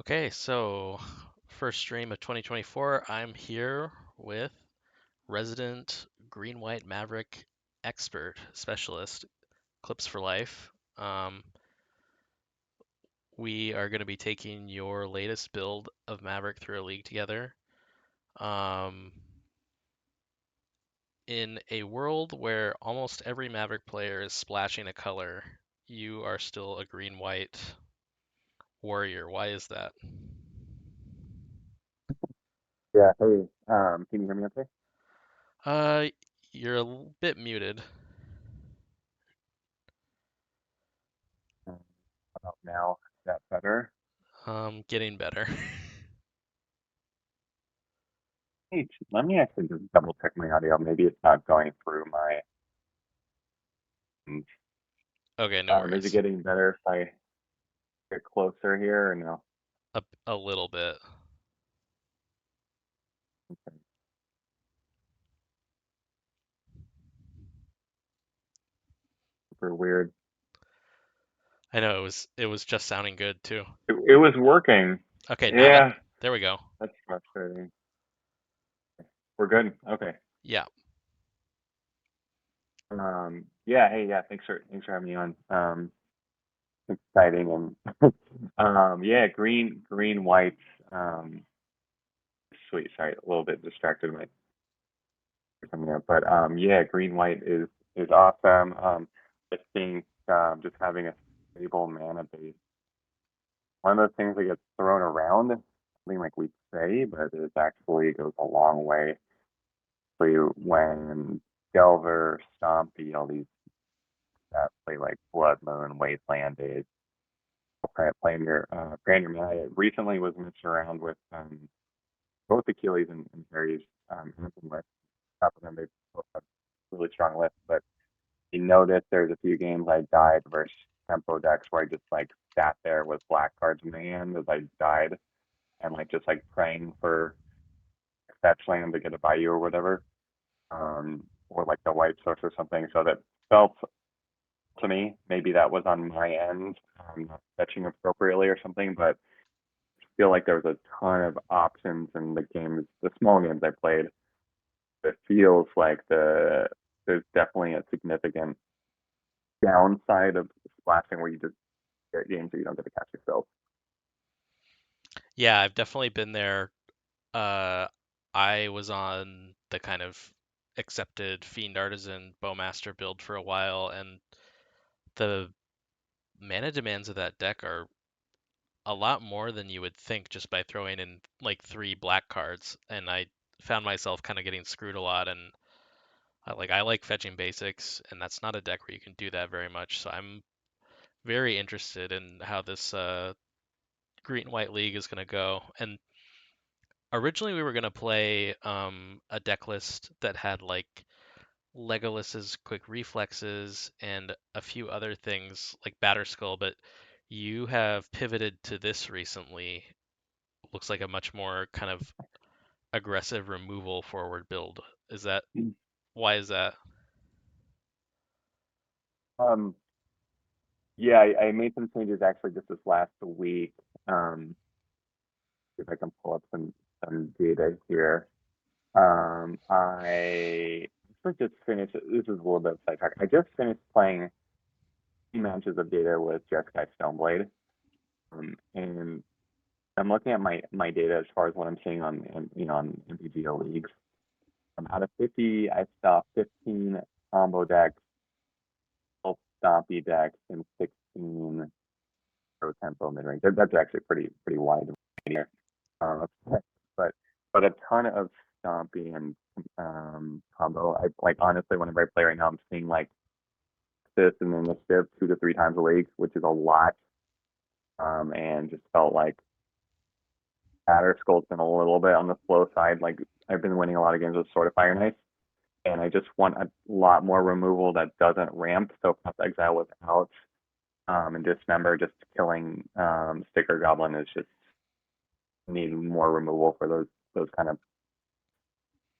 Okay, so first stream of 2024, I'm here with resident green-white Maverick expert specialist Clips4Lyfe. Um, we are going to be taking your latest build of Maverick through a league together. Um, in a world where almost every Maverick player is splashing a color, you are still a green-white warrior. Why is that? Yeah, hey, can you hear me okay? Uh, you're bit muted. How about now? Is that better? Getting better. Hey, let me actually just double check my audio. Maybe it's not going through my. Okay, no Is it worries. getting better if I get closer here or no? A little bit. Okay. Super weird. I know it was just sounding good too. It was working. Okay, Yeah, there we go. that's frustrating. We're good. Okay. Yeah. Yeah. Hey, yeah. Thanks for having me on. Exciting and yeah. Green, white. Um, Sweet. Sorry, a little bit distracted. My coming up. But yeah, green white is awesome. I think just having a stable mana base, one of those things that gets thrown around, something like we say, but it actually goes a long way. So when Delver, Stompy, all these that play like Blood Moon, Wasteland Age, playing your mana. I recently was messing around with both Achilles and Harry's Anthem list. Top of them, they both have really strong lists, but you notice there's a few games I died versus tempo decks where I just like sat there with black cards in my hand as I died and like just like praying for fetch land to get a Bayou or whatever, or like the white source or something. So that felt to me maybe that was on my end, not fetching appropriately or something, but I feel like there was a ton of options in the games, the small games I played. It feels like there's definitely a significant downside of splashing where you just get games that you don't get to catch yourself. Yeah, I've definitely been there. Uh, I was on the kind of accepted Fiend Artisan Bowmaster build for a while, and the mana demands of that deck are a lot more than you would think just by throwing in like three black cards. And I found myself kind of getting screwed a lot, and I like fetching basics, and that's not a deck where you can do that very much. So I'm very interested in how this green and white league is going to go. And originally we were going to play a deck list that had like Legolas's quick reflexes and a few other things like Batterskull, but you have pivoted to this recently. Looks like a much more kind of aggressive removal forward build. Is that why is that? Um, yeah, I made some changes actually just this last week. Um, if I can pull up some data here. I actually just finished. This is a little bit of sidetrack. I just finished playing 2 matches of data with Jeskai Stoneblade, and I'm looking at my data as far as what I'm seeing on MPGO leagues. Out of 50, I saw 15 combo decks, 12 stompy decks, and 16 pro tempo mid range. That's actually pretty wide here. Uh, but but a ton of stompy and combo. I like honestly, whenever I play right now, I'm seeing like this and initiative 2 to 3 times a week, which is a lot. And just felt like Batterskull's been a little bit on the slow side. Like I've been winning a lot of games with Sword of Fire Knife, and I just want a lot more removal that doesn't ramp. So Path Exile was out, and Dismember just killing Sticker Goblin is just need more removal for those kind of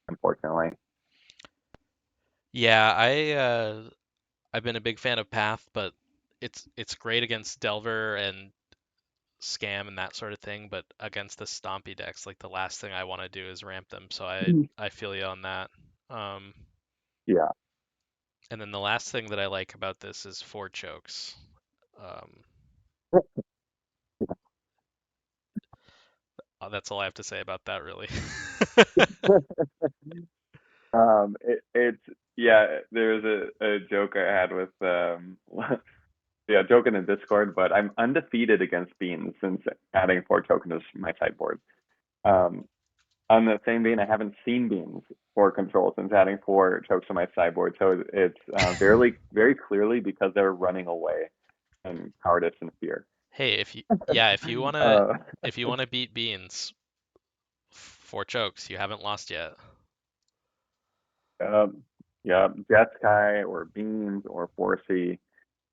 unfortunately. Yeah, I've been a big fan of Path, but it's great against Delver and scam and that sort of thing, but against the stompy decks, like the last thing I want to do is ramp them. So Mhm. I feel you on that. Um, Yeah. and then the last thing that I like about this is four chokes. Um, that's all I have to say about that, really. It's yeah. There's a joke I had with yeah, joke in the Discord, but I'm undefeated against beans since adding four tokens to my sideboard. Um, on the same vein, I haven't seen beans for control since adding four chokes to my sideboard. So it's very clearly because they're running away and cowardice and fear. Hey, yeah, Uh, if you wanna beat Beans, four chokes, you haven't lost yet. um, yeah, Jeskai or beans or 4C.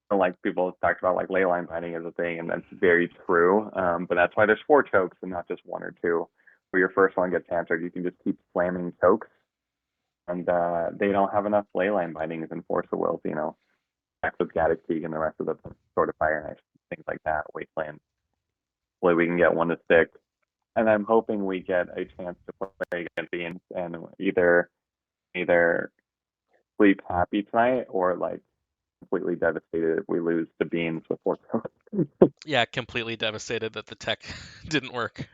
Like people have talked about like ley line binding is a thing, and that's very true. But that's why there's four chokes and not just one or two. Where your first one gets answered, you can just keep slamming chokes, and they don't have enough ley line bindings and force of wills. Back with Gattaca and the rest of the sort of Fire Knife, things like that. Wasteland. Hopefully, we can get one to six, and I'm hoping we get a chance to play against the Indians and either sleep happy tonight or like completely devastated if we lose to Beans with four chokes. Yeah, completely devastated that the tech didn't work.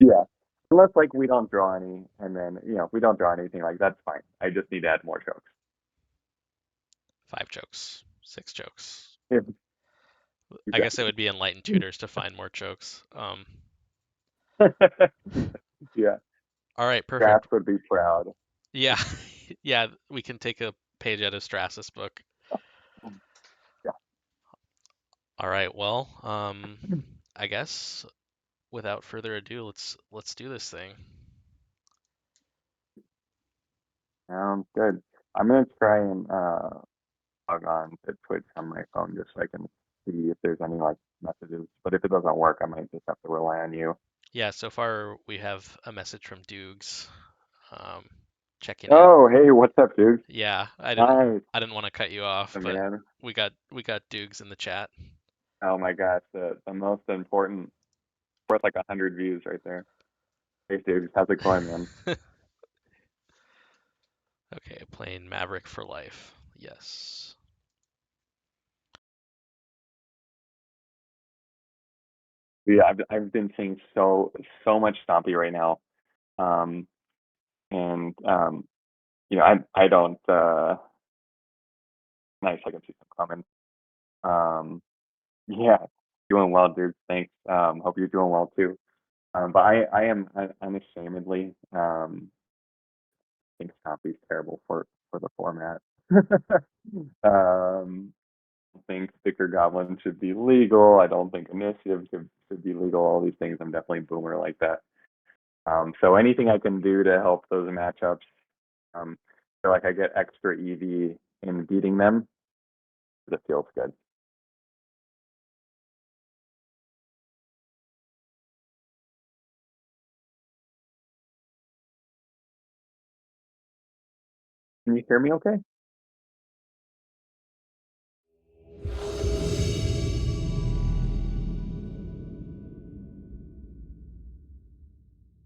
Yeah. Unless like we don't draw any, and then if we don't draw anything, like that's fine. I just need to add more jokes. Five chokes, six chokes. Yeah, I guess it exactly. would be enlightened tutors to find more chokes. Yeah, All right, perfect. Grass would be proud. Yeah, yeah, we can take a page out of Strassus' book. Yeah. All right, well, I guess without further ado, let's do this thing. Sounds good. I'm gonna try and log on to Twitch on my phone just so I can see if there's any like messages. But if it doesn't work, I might just have to rely on you. Yeah, so far we have a message from Dukes, um, checking in. Oh, hey, what's up, dude? Yeah, Nice, I didn't want to cut you off, but man. we got Dukes in the chat. Oh my gosh, the most important, worth like 100 views right there. Hey, dude, how's it going, man? Okay, playing Maverick for life. Yes. Yeah, I've been seeing so much Stompy right now. Um, and I don't nice, I can see some comments. Um, yeah, doing well, dude. Thanks. Hope you're doing well too. But I am unashamedly think Stompy's terrible for the format. I think Sticker Goblin should be legal. I don't think Initiative should be legal. All these things. I'm definitely boomer like that. So anything I can do to help those matchups, feel like I get extra EV in beating them, it feels good. Can you hear me okay?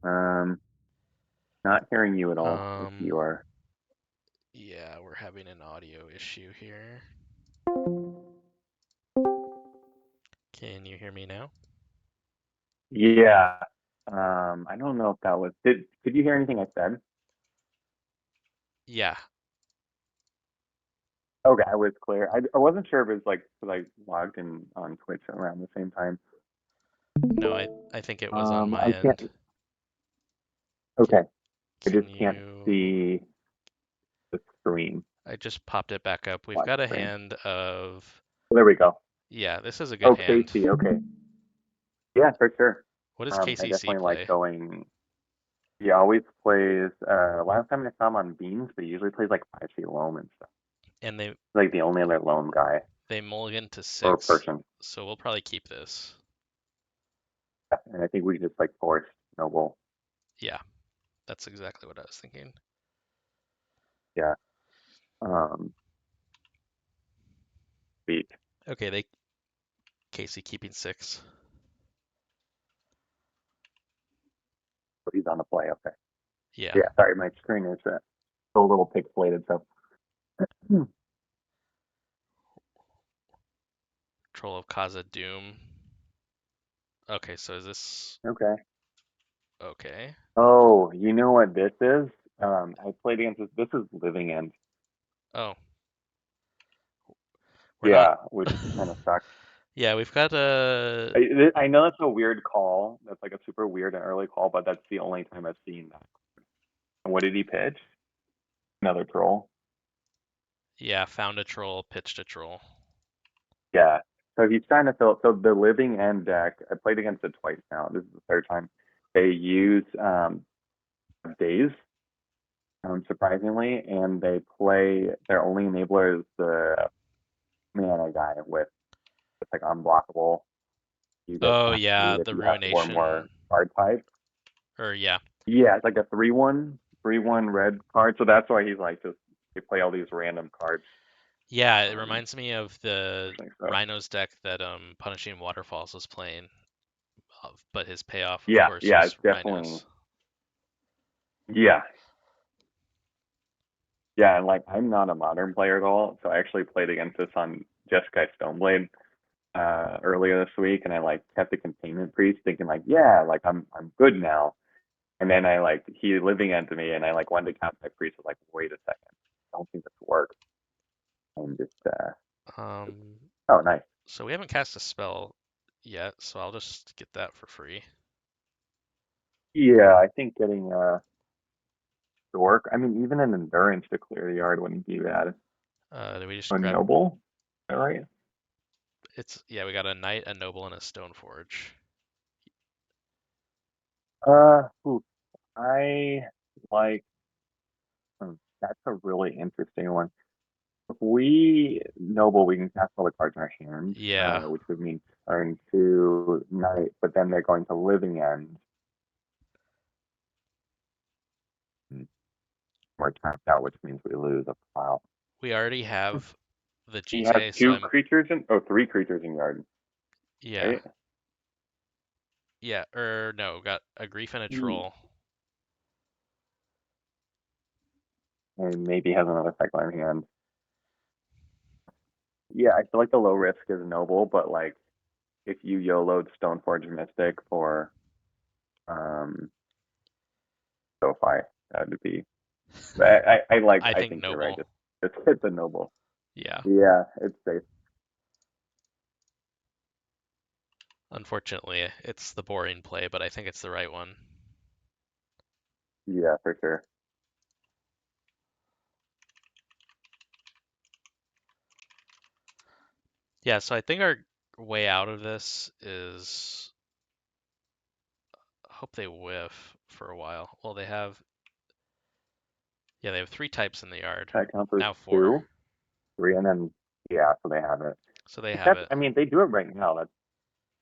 Um, not hearing you at all if Um, you are. yeah, we're having an audio issue here. Can you hear me now? Yeah. I don't know if that was, could you hear anything I said? Yeah. Okay, I was clear. I wasn't sure if it was like, 'cause I logged in on Twitch around the same time. No, I think it was on my I can't, end. Can, okay. I can just can't you see the screen, I just popped it back up. We've black got a screen. hand of There we go. yeah, this is a good Oh, hand. Casey. Okay. Yeah, for sure. What does I KCC definitely like play? going. He always plays. Last time I saw him on Beans, but he usually plays like 5C loam and stuff. And Like the only other loam guy they mulligan to or 6, person. so we'll probably keep this. And I think we just like force Noble. Yeah, that's exactly what I was thinking. Yeah. Um, beat. Okay, they Casey keeping 6. he's on the play. Okay. Yeah. Yeah. Sorry, my screen is still a little pixelated. So. Hmm. Troll of Kaza Doom. Okay, so is this Okay. okay? Oh, you know what this is? I played against this. This is Living End. Oh, we're not. Yeah, which kind of sucks. Yeah, we've got a. I know that's a weird call. That's like a super weird and early call, but that's the only time I've seen that. And what did he pitch? Another troll. Yeah, found a troll, pitched a troll. Yeah. So he's trying to fill. So the Living End deck, I played against it twice now. This is the third time. They use days, surprisingly, and they play their only enabler is the mana guy with it's like unblockable. You get Oh taxed yeah, if the you have four ruination. more card types. Or yeah, Yeah, it's like a 3/1 red card. So that's why he's like just they play all these random cards. yeah. It Um, reminds me of the Unfortunately, so Rhinos deck that Punishing Waterfalls was playing, but his payoff, of yeah, course, yeah, it's was definitely Rhinos. yeah, yeah. And like I'm not a modern player at all, so I actually played against this on Jeskai Stoneblade earlier this week, and I like kept the containment priest, thinking like, yeah, like I'm good now. And then I like he living into me, and I like wanted to count my priest. I was like, wait a second, I don't think this works. And just Um, oh nice. so we haven't cast a spell yet, so I'll just get that for free. Yeah, I think getting Dork. I mean, even an endurance to clear the yard wouldn't be bad. Did we just A grab? noble, all right. It's yeah, we got a knight, a noble, and a stone forge. Ooh, I like. That's a really interesting one. If we noble, we can cast all the cards in our hand, Yeah, which would mean turn to night, but then they're going to living end. We're tapped out, which means we lose a pile. we already have the He has GTA, so two I'm creatures in, oh, three creatures in yard, yeah, right? yeah, or no, got a grief and a Hmm. troll. And maybe has another cycle in hand. Yeah, I feel like the low risk is noble, but like if you YOLO'd Stoneforge Mystic for um SoFi, that would be. I I think think you're right. noble. Just hit the noble. Yeah. Yeah, it's safe. Unfortunately, it's the boring play, but I think it's the right one. Yeah, for sure. Yeah, so I think our way out of this is hope they whiff for a while. Well, they have yeah, they have three types in the yard. That counts as Now four. two, three, and then yeah, so they have it. So they have That's it. I mean they do it right now. That's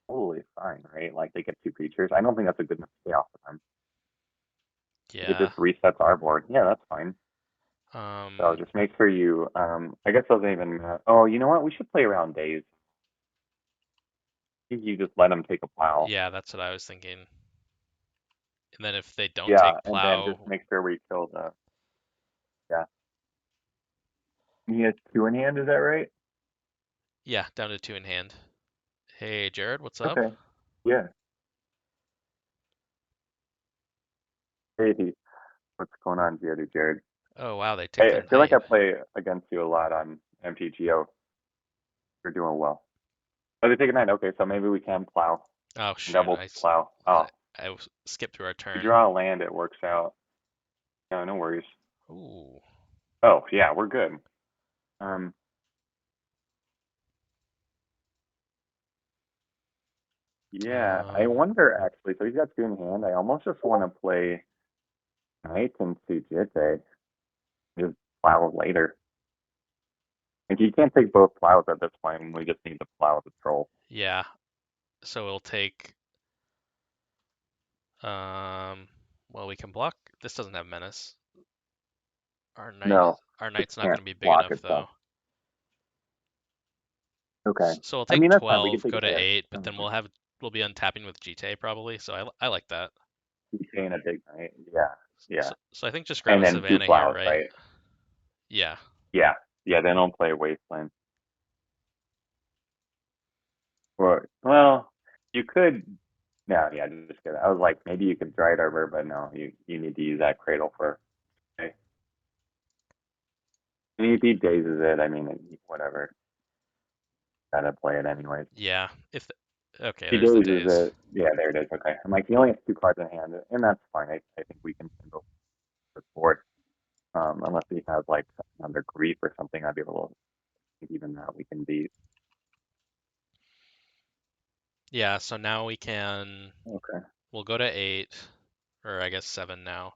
totally fine, right? Like they get two creatures. I don't think that's a good enough payoff for them. It Yeah. just resets our board. Yeah, that's fine. So Um just make sure you I guess doesn't even oh, you know what? We should play around days. You just let them take a plow. yeah, that's what I was thinking. And then if they don't Yeah, take and then just plow, make sure we kill the yeah. He has two in hand, is that right? yeah, down to two in hand. Hey, Jared, what's up? Okay. Yeah. Hey, what's going on, GW Jared? Oh wow, they take Hey, their I feel like knight. I play against you a lot on MTGO. You're doing well. Oh, they take a nine. Okay, so maybe we can plow. Oh shoot, Double plow. Oh, I skipped through our we turn. draw a land, it works out. No, no worries. Ooh. Oh, yeah, we're good. Um, yeah, I Um, wonder actually. So he's got two in hand. I almost just want to play knight and Sujite. Just plow later. Like you can't take both plows at this point. We just need to plow the troll. yeah. So we'll take um well we can block this doesn't have menace. No, Our it knight's not can't gonna be big block enough itself. though. Okay. So we'll I take mean that's fine. We can 12, take go a to hit. 8, but then we'll be untapping with GTA probably. So I like that. You paying a big night. Yeah, yeah. So I think just grab And a then two Savannah here, plows, right? right? Yeah. Yeah, yeah. They don't play Wasteland. Well, you could. No, yeah, just kidding. I was like, maybe you could Dried Arbor, but no, you need to use that Cradle for. Okay. And if he dazes it, I mean, whatever. Gotta play it anyways. Yeah. Okay, He there's the dazes days. it. Yeah, there it is. Okay. I'm like, he only has two cards in hand, and that's fine. I think we can handle the board. Unless he has like another grief or something, I'd be a little. I think even that we can beat. Yeah, so now Okay. we'll go to 8, or I guess 7 now.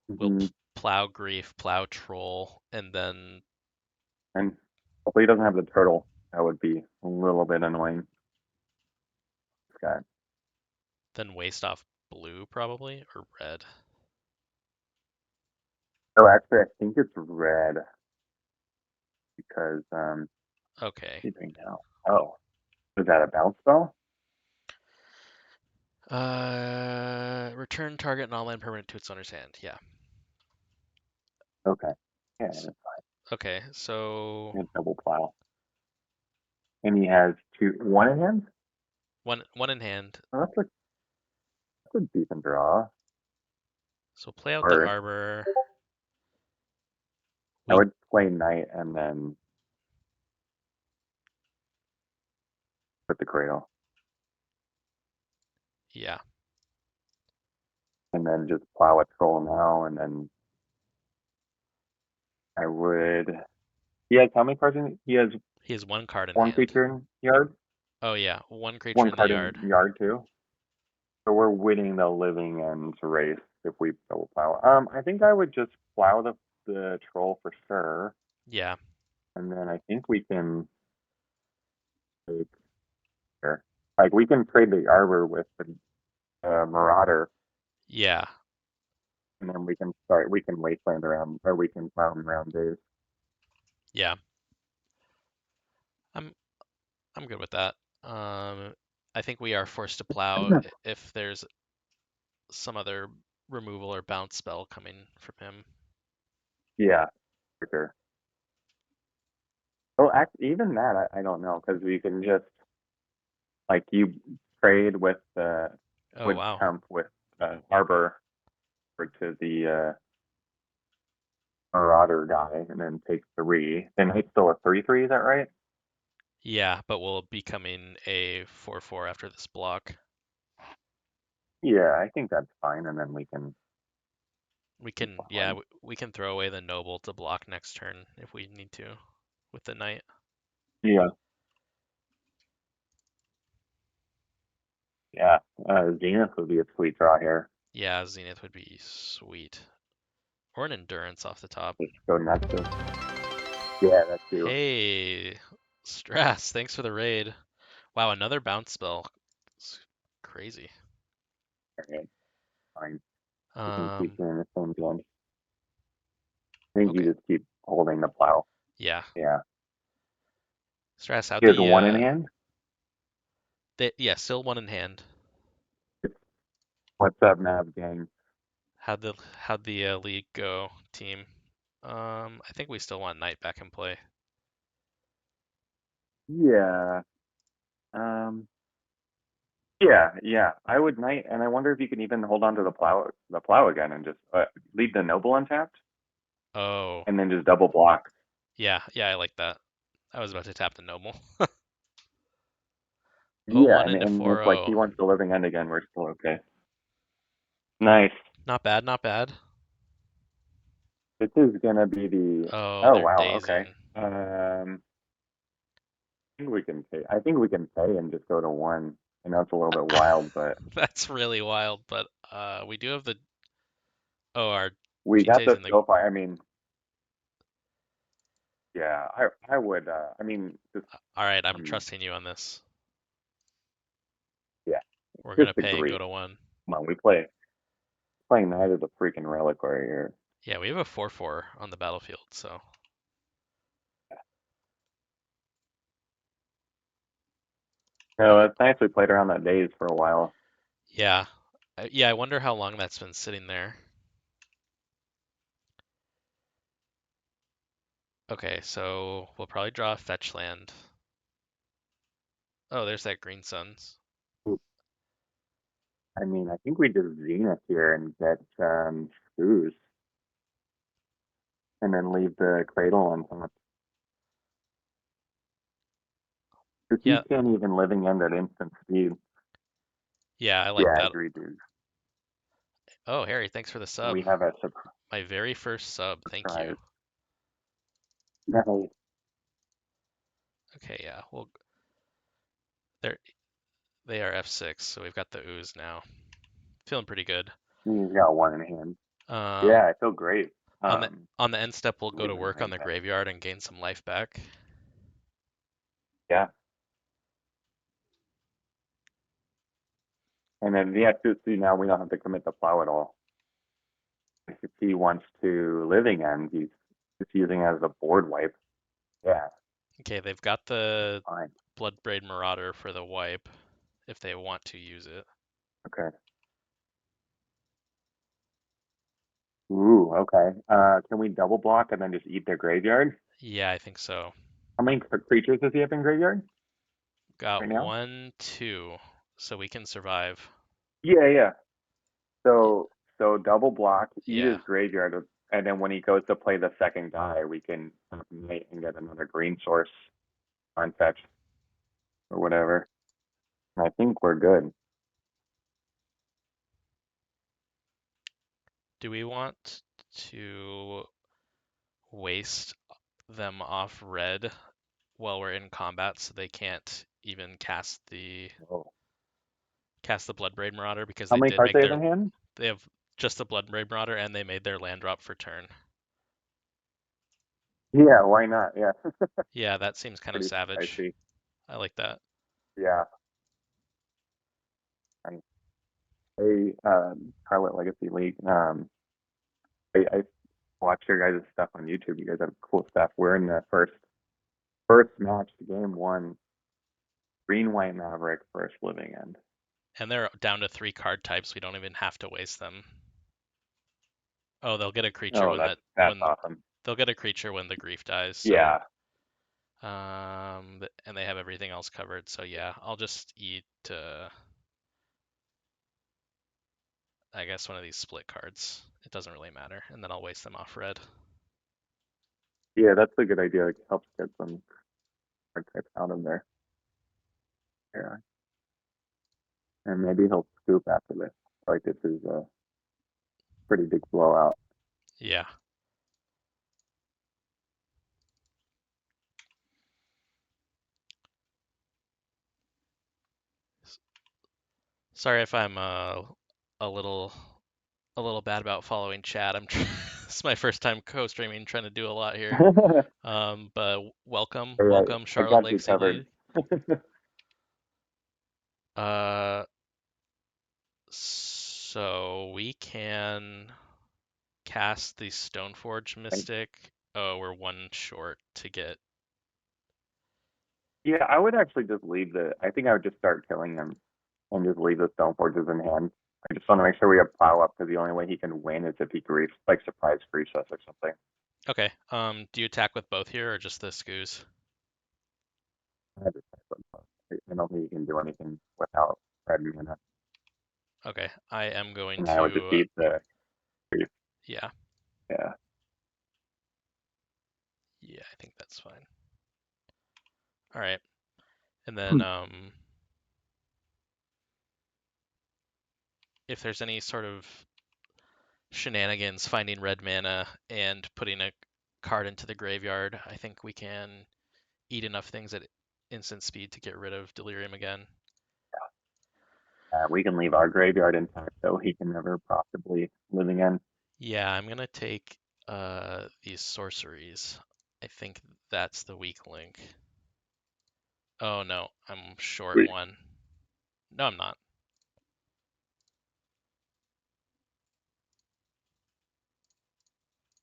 We'll Hmm. plow grief, plow troll, and And hopefully he doesn't have the turtle. That would be a little bit annoying. This guy. then waste off blue probably, or red. Oh, actually, I think it's red because Okay. sleeping now. Oh, is that a bounce spell? Return target non-land permanent to its owner's hand. Yeah. Okay. Yeah, S- that's Okay, so fine. Double plow. And he has one in hand. one in hand. Oh, that's a decent draw. So play out the Or arbor. I We would play knight and then put the cradle, Yeah. and then just plow a troll now, and then I would. He has how many cards in? He has He has one card in one hand. creature in yard, Oh yeah, one creature one in the card in yard. yard too. So we're winning the living ends race if we double plow. I think I would just plow the troll for sure, Yeah. and then I think we can take here. Like we can trade the arbor with the marauder, Yeah. and then we can start. We can wasteland around, or we can plow them around days. Yeah. I'm I'm good with that. Um, I think we are forced to plow if there's some other removal or bounce spell coming from him. Yeah, for sure. Oh, even that I don't know because we can just like you trade with Oh would wow. temp with arbor or to the marauder guy and then take three. Then he's still a 3/3. Is that right? Yeah, but we'll be coming a 4/4 after this block. Yeah, I think that's fine, and then we can We keep can, yeah, plowing. we can throw away the noble to block next turn if we need to with the knight. Yeah, yeah. Zenith would be a sweet draw here. Yeah, Zenith would be sweet. Or an endurance off the top. Just go Nexus. Yeah, that too. Hey, Strass, thanks for the raid. Wow, another bounce spell. It's crazy. Okay, fine. We can keep Um, doing the same game. I think okay. you just keep holding the plow. Yeah. Yeah. Strass, how'd He has one in the hand. yeah, still one in hand. What's up, Mav gang? How'd the league go, team? I think we still want Knight back in play. Yeah. Um. Yeah, yeah. I would knight, and I wonder if you can even hold on to the plow again, and just leave the noble untapped, Oh, and then just double block. yeah, yeah, I like that. I was about to tap the noble. Oh, Yeah, one and into and if like 4-0. he wants the living end again, we're still okay. Nice. Not bad, not bad. This is gonna be the. Oh, Oh they're wow. Okay. dazing. I think we can pay. I think we can pay and just go to one. I know it's a little bit wild, but That's really wild, but we do have our we got GTA's the in the. so far. I mean, yeah. I would. I mean, just All right, I'm um, trusting you on this. yeah. We're Just gonna pay and go agree. to one. Come on, we playing Knight of the freaking Reliquary here. Yeah, we have a 4/4 on the battlefield, so No, it's nice we played around that days for a while. yeah. Yeah, I wonder how long that's been sitting there. Okay, so we'll probably draw a fetch land. Oh, there's that green suns. I mean, I think we just Zenith here and get Screws and then leave the Cradle on top. Because he Yeah, can't even living end at instant speed. yeah, I like Yeah, I that. agree, dude. Oh, Harry, thanks for the And sub. we have a My very first sub. Thank you. surprise. Nice. Okay, yeah. Well, they're they are F6, so we've got the ooze now. Feeling pretty good. He's got one in hand. Um, Yeah, I feel great. on the Um, on the end step, we'll I'm go to gonna work on rank the that. graveyard and gain some life back. Yeah. And then yeah, to see now we don't have to commit to plow at all. If he wants to living end, he's just using it as a board wipe. Yeah, Okay, they've got the fine. Bloodbraid Marauder for the wipe if they want to use it. Okay. Ooh, okay. Can we double block and then just eat their graveyard? Yeah, I think so. How many creatures does he have in graveyard Got right now? one, two, so we can survive. Yeah, yeah. Y- So double block, eat Yeah. his graveyard, and then when he goes to play the second guy, we can mate and get another green source on fetch or whatever. I think we're good. Do we want to waste them off red while we're in combat so they can't even Whoa. cast the Bloodbraid Marauder because How they many did cards make they have their in hand? they have just the Bloodbraid Marauder and they made their land drop for turn. Yeah, why not? Yeah, Yeah, that seems kind of pretty savage. spicy. I like that. Yeah. I, Scarlet Legacy League. I watch your guys' stuff on YouTube. You guys have cool stuff. We're in the first match, game one. Green White Maverick first living end. And they're down to 3 card types. We don't even have to waste them. Oh, they'll get a creature Oh, when that's awesome. they'll get a creature when the grief dies. So Yeah, and they have everything else covered. So yeah, I'll just eat I guess one of these split cards. It doesn't really matter, and then I'll waste them off red. yeah, that's a good idea. It helps get some hard types out of there. Yeah, and maybe he'll scoop after this. Like this is a pretty big blowout. Yeah. Sorry if I'm a little a little bad about following chat. This is my first time co-streaming, trying to do a lot here. But welcome, All right, welcome, I Charlotte got you Legacy covered. League. Uh, so we can cast the Stoneforge Mystic. Oh, we're one short to get. Yeah, I would actually just leave the. I think I would just start killing them and just leave the stone forges in hand. I just want to make sure we have plow up because the only way he can win is if he griefs, like surprise griefs us or something. Okay. Do you attack with both here or just the scoos? I just- I don't think he can do anything without red mana. Okay. I am going And I would just to. eat the grief. Yeah. Yeah. Yeah, I think that's fine. All right. And then if there's any sort of shenanigans finding red mana and putting a card into the graveyard, I think we can eat enough things at instant speed to get rid of Delirium again. We can leave our graveyard intact, so he can never profitably living in. Yeah, I'm gonna take these sorceries. I think that's the weak link. Oh no, I'm short Sweet. one. No, I'm not.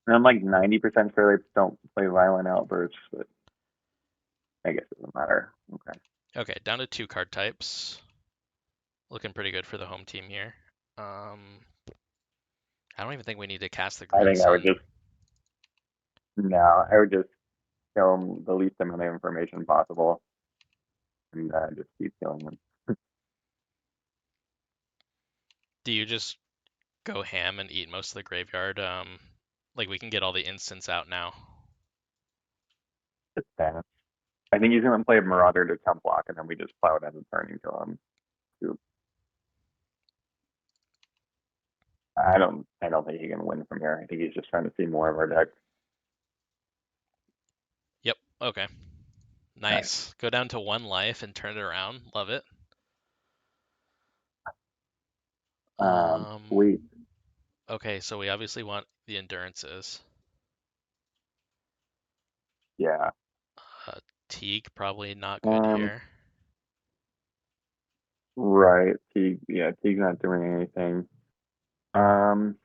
And I'm like 90% sure they don't play violent outbursts, but I guess it doesn't matter. Okay. Okay, down to 2 card types. Looking pretty good for the home team here. I don't even think we need to cast the I green think I would sun. just no, I would just show them the least amount of information possible and just keep killing them. Do you just go ham and eat most of the graveyard? Like we can get all the instants out now. Just that. I think he's gonna play Marauder to temp block, and then we just plow it as a turning to him. I don't think he can win from here. I think he's just trying to see more of our deck. Yep. Okay. Nice. Nice. Go down to 1 life and turn it around. Love it. Um, Sweet. okay, so we obviously want the endurances. Yeah. Uh, Teague probably not good Um. here. Right. Teague's not doing anything. Um.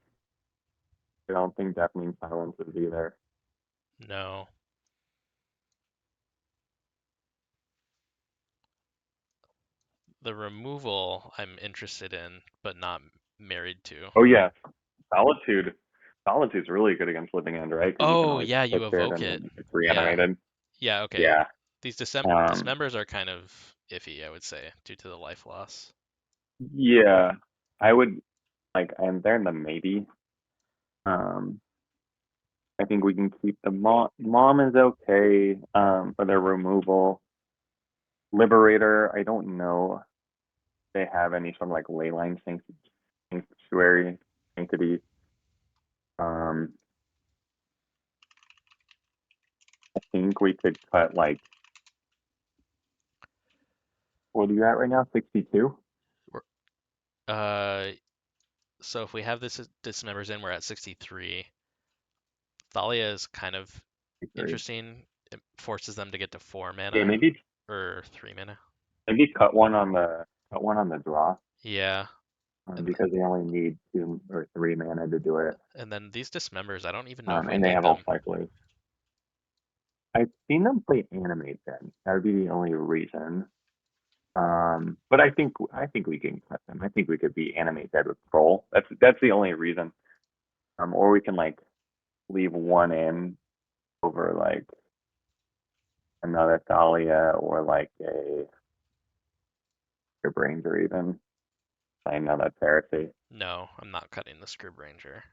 I don't think deafening silence is either. No. The removal I'm interested in, but not married to. Oh yeah, solitude. Solitude's really good against living end, right? Because you can Oh, always yeah, pitch you it evoke and it. then it's Yeah. reanimated. Yeah, okay. Yeah. These Um. dismembers are kind of iffy, I would say, due to the life loss. Yeah. I would like, and they're in the maybe. Um. I think we can keep the mom is okay. For their removal. Liberator. I don't know. If they have any sort of like leyline sanctuary sanctity. Um. I think we could cut like, what are you at right now? 62? We're, uh, so if we have this dismembers in, we're at 63. Thalia is kind of interesting. It forces them to get to 4 Yeah, mana maybe or 3 mana. cut one on the draw, Yeah, and because they only need 2 or 3 mana to do it, and then these dismembers, I don't even know if we and they need have all them. cyclers. I've seen them play animate then. That would be the only reason. But I think we can cut them. I think we could be animate dead with troll. That's the only reason. Or we can like leave one in over like another Thalia or like a your brains or even. I know that's heresy. No, I'm not cutting the Scrib Ranger.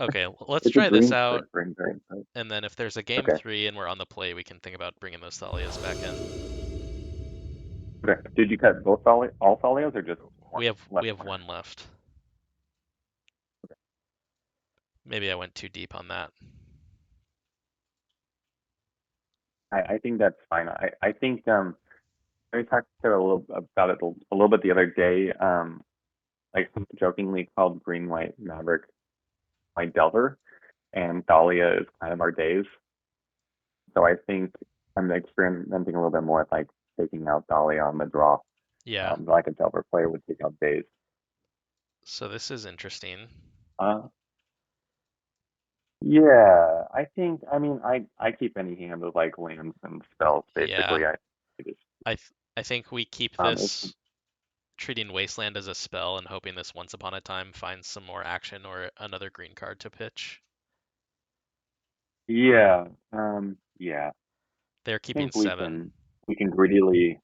Okay, let's It's a try this green out, script brains, right? and then if there's a game Okay. 3 and we're on the play, we can think about bringing those Thalias back in. Okay. Did you cut both all Thalias or just one We left have corner? one left. Maybe I went too deep on that. I think that's fine. I think I talked to a little about it a little bit the other day. Like jokingly called Green White Maverick my Delver, and Thalia is kind of our days. So I think I'm experimenting a little bit more with like taking out Thalia on the draw. Yeah, Like a Delver player would take out days. so this is interesting. Uh, Yeah, I mean, I keep any hand of like lands and spells Yeah, basically. I just I think we keep it's this treating Wasteland as a spell and hoping this Once Upon a Time finds some more action or another green card to pitch. yeah, yeah. They're I keeping think we 7. can we can greedily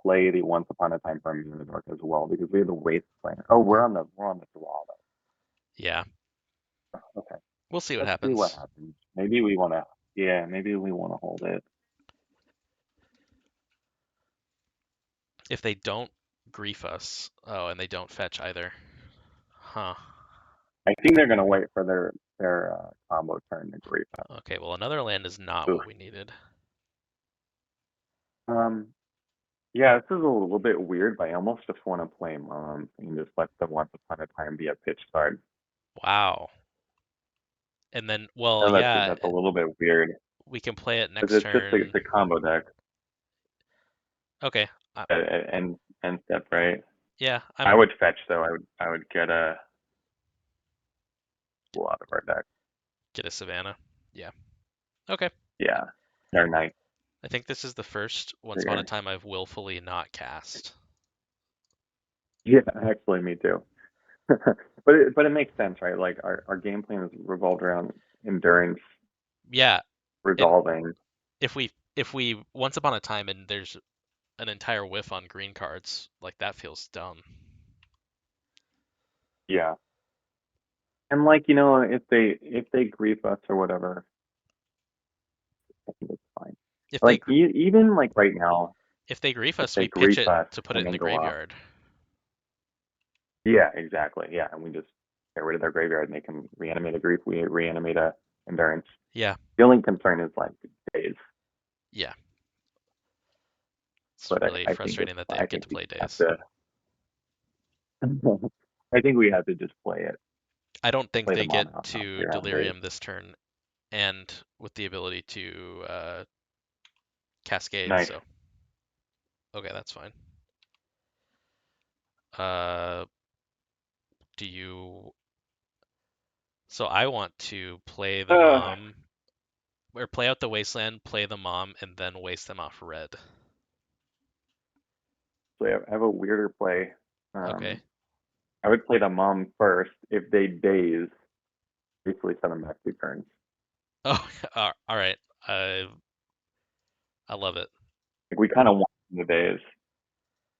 play the Once Upon a Time for Dark as well because we have the Wasteland. Oh, we're on the draw Yeah, though. Okay, we'll see what let's see what happens. happens. Maybe we want to hold it. If they don't grief us, oh, and they don't fetch either. Huh. I think they're gonna wait for their combo turn to grief us. Okay, well, another land is not Oof. what we needed. Um, Yeah, this is a little bit weird, but I almost just want to play Mom and just let the Once Upon a Time be a pitch card. Wow. And then, well, I know yeah, that's a little bit weird we can play it because next it's just turn. the combo deck Okay. and step right. Yeah, I I'm would fetch though. I would get a lot of our deck. get a Savannah. Yeah. Okay. Yeah, they're nice I think this is the first Once Upon a trigger. Time I've willfully not cast. Yeah, actually, me too. But it makes sense, right? Like our game plan is revolved around endurance, Yeah, and resolving. if we once upon a time and there's an entire whiff on green cards, like that feels dumb. Yeah. And like, if they grief us or whatever, I think it's fine. If they Like even like right now, if they grief if us, they we pitch grief it us to put it and in then the go off. graveyard. Yeah, exactly. Yeah, and we just get rid of their graveyard and they can reanimate a grief. We reanimate a endurance. Yeah, The only concern is like days, yeah. It's but really I think frustrating that they I get think to we play have days. to. I think we have to just I don't think play they them on get off to here on days. delirium this turn and with the ability to cascade, Nice. so okay, that's fine. Uh, do you so I want to play the Uh, mom or play out the wasteland, play the mom, and then waste them off red. so I have a weirder play. Okay. I would play the mom first. If they daze, basically send them back 2 turns. Oh, all right. I love it. Like we kind of want the daze.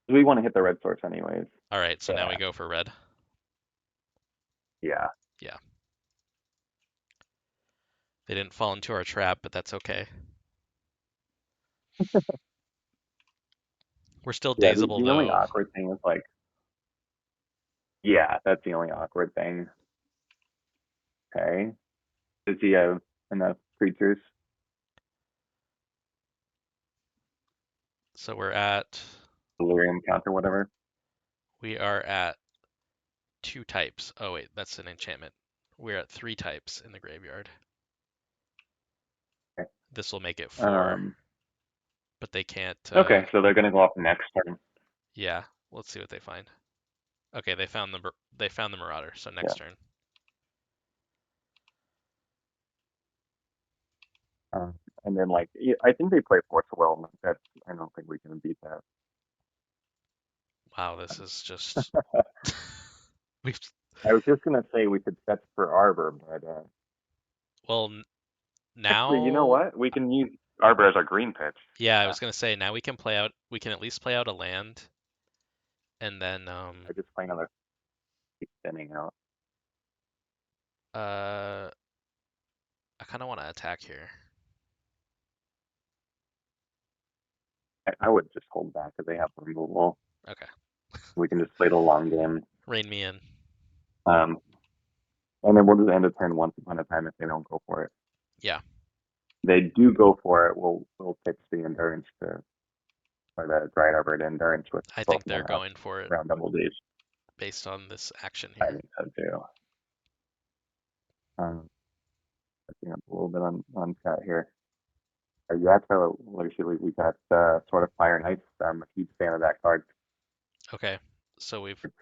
We want to hit the red source anyways. All right, so now we Yeah. go for red. Yeah. Yeah. They didn't fall into our trap, but that's okay. We're still Yeah. The, dazeable the only though. awkward thing is like, yeah, that's the only awkward thing. Okay. Does he have enough creatures? So we're at Delirium count or whatever? we are at two types. Oh wait, that's an enchantment. We're at three types in the graveyard. Okay. This will make it four, Um, but they can't. okay. So they're going to go off next turn. Yeah, let's see what they find. Okay, they found the Marauder. So Yeah. next turn. Um, and then like, I think they play Force of Will. That's, I don't think we can beat that. Wow, this is just we've I was just gonna say we could fetch for Arbor, but well actually, you know now. what? We can use Arbor as our green pitch. Yeah, I Yeah, was gonna say now we can play out. We can at least play out a land, and then I just play another spinning out. uh I kind of want to attack here. I would just hold back because they have removal. Okay, We can just play the long game. rein me in. Um, and then we'll just end a turn once upon a time if they don't go for it. Yeah, They do go for it. We'll pitch the endurance to or the Dried Arbor to endurance with I both think of they're them have going for it around double Ds. based on this action I here. think so too. Looking up a little bit on chat here. Yeah, so let me see. We got sort of Fire Knights. I'm a huge fan of that card. Okay, so we've It's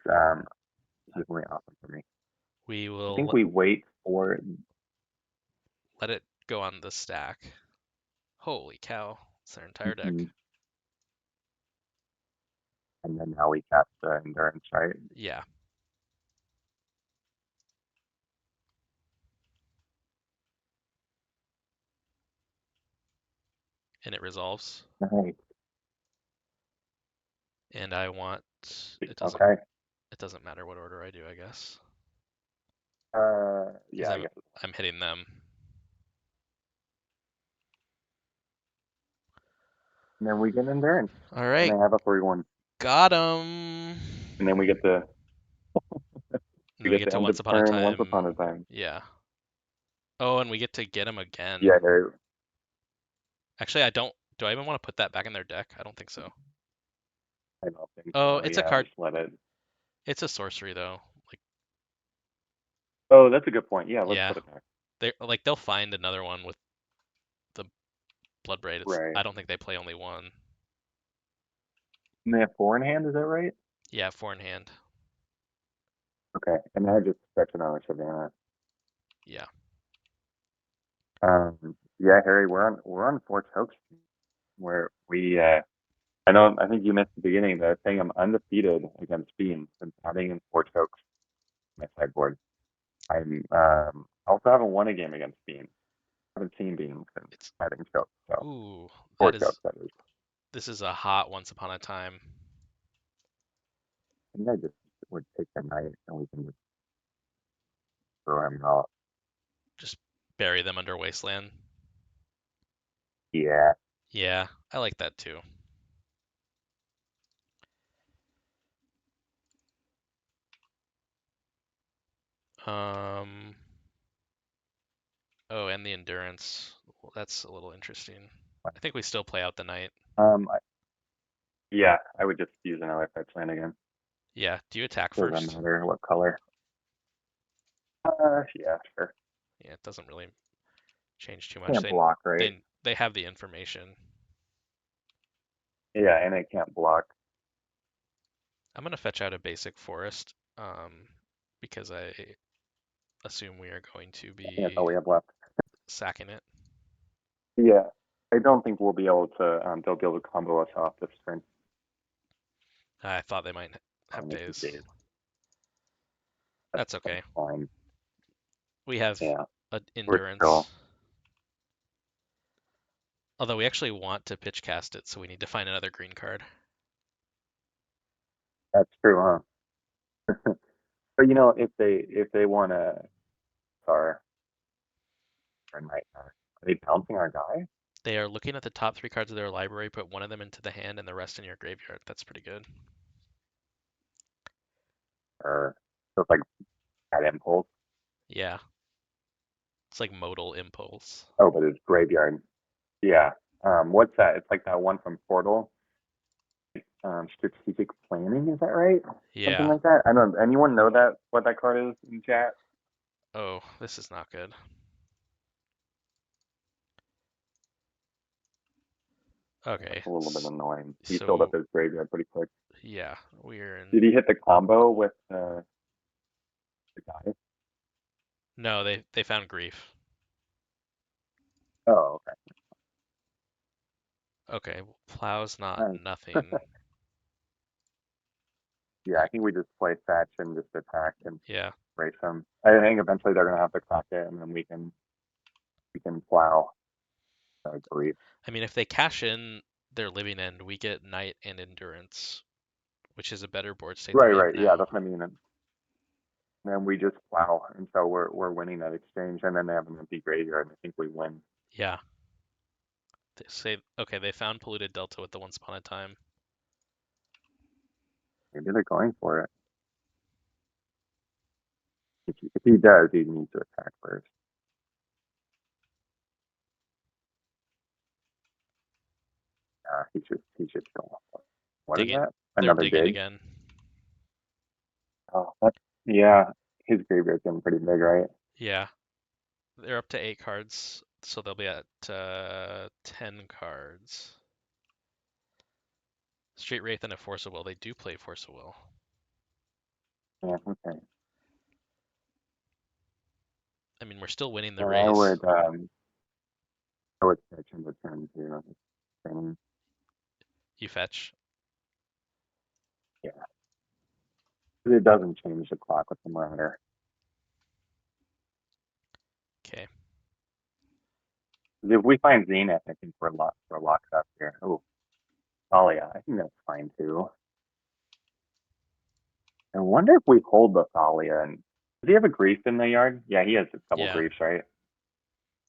definitely awesome for me. we I will think we wait for let it go on the stack. Holy cow, it's their entire deck. mhm, and then now we cast Endurance, right? Yeah, and it resolves. Nice. And I want it doesn't Okay. it doesn't matter what order I do, I guess, because Yeah, I guess. I'm hitting them. And then we get Endurance, All and right, they have a 3-1, got him. and then we get to And we then we get get to to end the once upon a turn once time. upon a time. Yeah. Oh, and we get to get him again. Yeah, there. Actually, I don't. Do I even want to put that back in their deck? I don't think so. I don't think Oh, so. it's a Yeah, card. just let it. It's a sorcery though. Like, Oh, that's a good point. Yeah, let's yeah, put it back. they'll find another one with the Bloodbraid. It's Right. I don't think they play only one. And they have 4 in hand. Is that right? Yeah, four in hand. Okay. And I just fetch another Savannah. Yeah. Yeah, Harry, we're on Fort Hoax where we I think you missed the beginning there, saying I'm undefeated against Bean since adding in four chokes on my sideboard. I'm also haven't won a game against Bean. I haven't seen Bean since It's adding chokes. So ooh, four that is chokes, that is. this is a hot once upon a time. I think I just would take the knight and we can just throw him out. Just bury them under Wasteland. Yeah. Yeah, I like that too. Um, oh, and the endurance. Well, that's a little interesting. I think we still play out the night. I, yeah, I would just use another fetch land again. Yeah, do you attack Doesn't first? matter what color. Yeah, sure. Yeah, it doesn't really change too much. Can't block, right? They have the information. Yeah, and it can't block. I'm gonna fetch out a basic forest, because I assume we are going to I think that's be all we have left. sacking it. Yeah, I don't think we'll be able to. They'll be able to combo us off this turn. I thought they might have Only two days. days. That's That's okay. fine. We have Yeah, we're endurance. still. Although we actually want to pitch cast it, so we need to find another green card. That's true, huh? But if they want to our night, are they pouncing our guy? They are looking at the top three cards of their library, put one of them into the hand and the rest in your graveyard. That's pretty good. Or so it's like that impulse? Yeah, it's like modal impulse. Oh, but it's graveyard. Yeah. What's that? It's like that one from Portal. Strategic planning, is that right? Something Yeah. like that. I don't. Anyone know that what that card is in chat? Oh, this is not good. Okay, That's a little bit annoying. He filled up so his graveyard pretty quick. yeah, we're in. Did he hit the combo with the guy? No, they found grief. Oh, Okay, plow's not okay. nothing. Yeah, I think we just play fetch and just attack and Yeah, race them. I think eventually they're gonna have to crack it, and then we can plow grief. I mean if they cash in their living end, we get knight and endurance, which is a better board state than Right, we have right. Yeah, now. that's what I mean. And then we just plow, and so we're winning that exchange, and then they have an empty graveyard, and I think we win. Yeah. They say okay, they found polluted delta with the once upon a time. Maybe they're going for it. If he does, he needs to attack first. He should kill him. What is Digging, that? they're Another digging dig? again. Oh, yeah. His graveyard's getting pretty big, right? Yeah, they're up to 8 cards, so they'll be at 10 cards. Street Wraith and a Force of Will. They do play Force of Will. Yeah. Okay. I mean, we're still winning the Yeah, I race. would pitch in the turn too. Thing. You fetch. Yeah. It doesn't change the clock with the Marauder. Okay. If we find Zenith, I think we're locked up here. Oh, Thalia. I think that's fine too. I wonder if we hold the Thalia and does he have a grief in the yard? Yeah, he has a couple Yeah. griefs, right?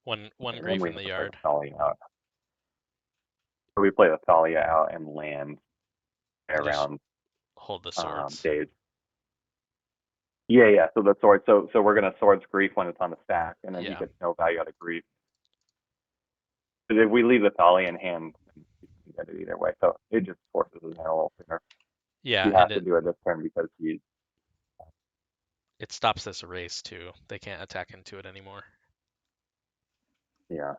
One Okay, then grief we in have the to play yard. the Thalia out. So we play the Thalia out and land And just around hold the swords. days. Yeah, yeah. So the sword. So we're gonna swords grief when it's on the stack, and then he Yeah. gets no value out of grief. But if we leave the Thalia in hand, you get it either way. So it just forces his hand a little sooner. He Yeah, has and to do it this turn because he's it stops this race too. They can't attack into it anymore. yeah.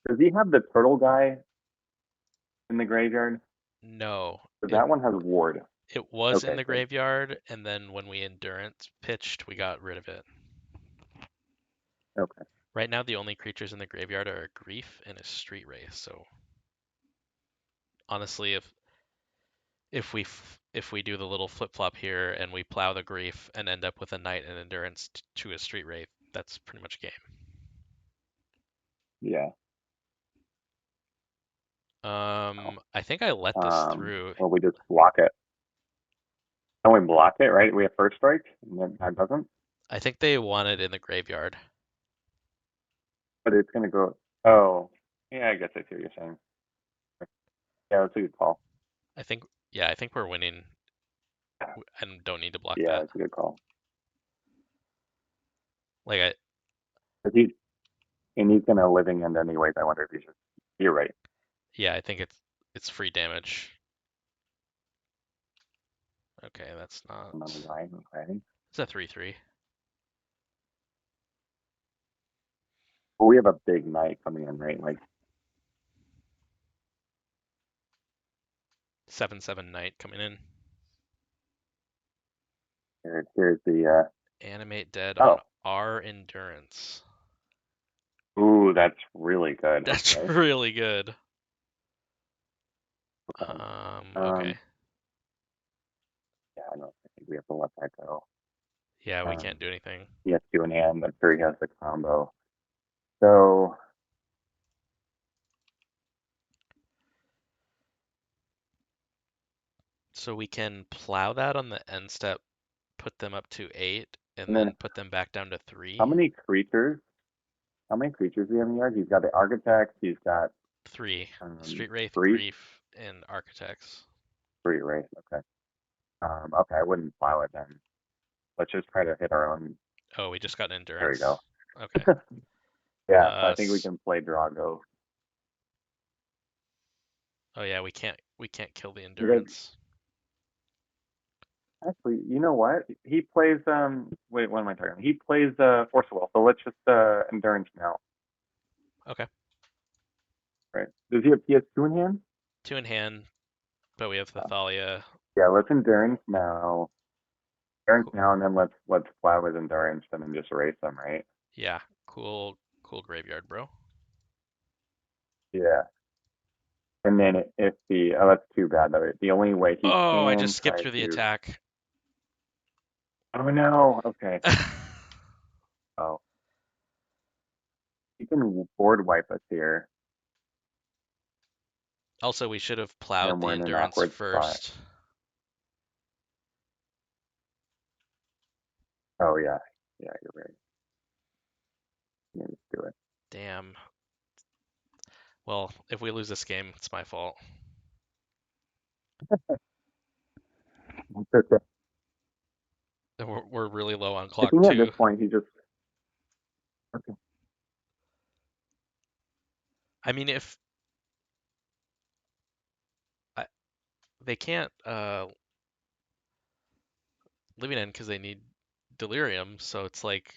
Does he have the turtle guy in the graveyard? No, Because it that one has ward. it was in Okay, the good. graveyard, and then when we endurance pitched, we got rid of it. Okay. Right now, the only creatures in the graveyard are a grief and a street wraith. So honestly, if we do the little flip flop here and we plow the grief and end up with a knight and endurance to a street wraith, that's pretty much game. Yeah. Oh. I think I let this through. Well, we just block it. And we block it, right? We have first strike, and then that doesn't. I think they want it in the graveyard. But it's gonna go. Oh, yeah. I guess I see what you're saying. Yeah, that's a good call. I think, yeah, I think we're winning and don't need to block Yeah, that. it's a good call. Like I, 'Cause he's gonna living end anyways. I wonder if he's just. You're right. yeah, I think it's free damage. Okay, that's not. I'm on the line. Okay. It's a 3/3. But we have a big knight coming in, right? Like 7/7 knight coming in. here's the. Animate dead on Oh, our endurance. ooh, that's really good. That's Okay. really good. Okay. Okay. Yeah, I don't think we have to let that go. Yeah, we Um, can't do anything. he has two in hand. I'm sure he has the combo. So So we can plow that on the end step, put them up to 8, and and then then put them back down to how 3. many creatures? How many creatures do we have in the yard? He's got the architect. He's got 3. Street Wraith, three, Grief, and Architects. three, right? Okay. Okay, I wouldn't plow it then. Let's just try to hit our own. Oh, we just got an There we endurance. go. Okay. Yeah, so I think we can play Drago. Oh yeah, we can't kill the Because endurance. actually, you know what? He plays wait, what am I talking about? He plays Force of Will, so let's just endurance now. Okay. Right. Does he have PS2 in hand? 2 in hand, but we have the Thalia. Yeah, let's endurance now. Endurance Cool. now, and then let's plow with endurance and then just erase them, right? Yeah, cool graveyard, bro. Yeah. And then if the that's too bad though. The only way he Oh, I can just skipped try through the to. attack. Oh no. Okay. Oh, he can board wipe us here, Also, we should have and plowed then the we're in an endurance awkward spot. first. Oh yeah. Yeah, you're right. Yeah, just do it. Damn. Well, if we lose this game, it's my fault. And we're really low on I clock think at this too. point he just. Okay. I mean, if I, they can't living end because they need delirium, so it's like,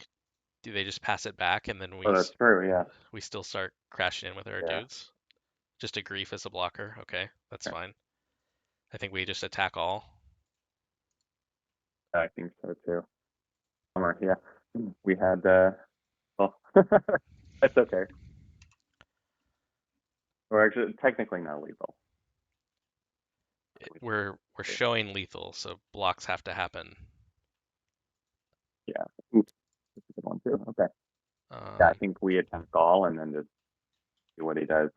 do they just pass it back and then Oh, that's true. Yeah. we still start crashing in with our Yeah. dudes? Just a grief as a blocker. Okay, that's Okay. fine. I think we just attack all. I think so too. Bummer. Yeah. We had. Well, that's okay. We're actually technically not lethal. We're showing lethal, so blocks have to happen. Yeah. Oops, that's a good one too. Okay. Yeah, I Um, think we attack all and then just see what he does.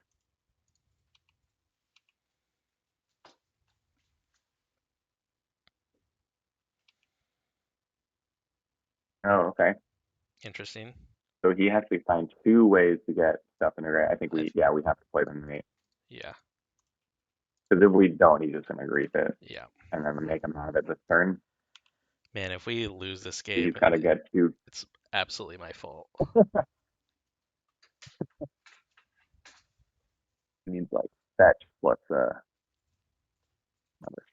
Oh, okay. Interesting. So he actually finds two ways to get stuff in array. I think I we have to play them right. Yeah, Because if we don't, he's just gonna grief it yeah. and then make him out of it this turn. Man, if we lose this He's game, got to get two. it's absolutely my fault. He needs like fetch plus another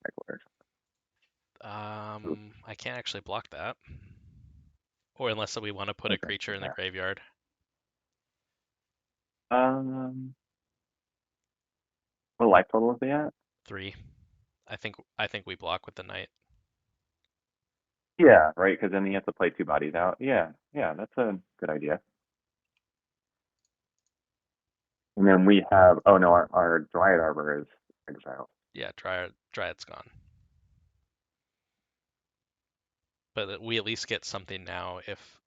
cycler. I can't actually block that. Or unless we want to put a Okay. creature in the Yeah. graveyard. Um, what life total is he at? 3. I think we block with the knight. Yeah, right. Because then he has to play two bodies out. Yeah, yeah, that's a good idea. And then we have. Oh no, our Dryad Arbor is exiled. Yeah, Dryad's gone. But we at least get something now if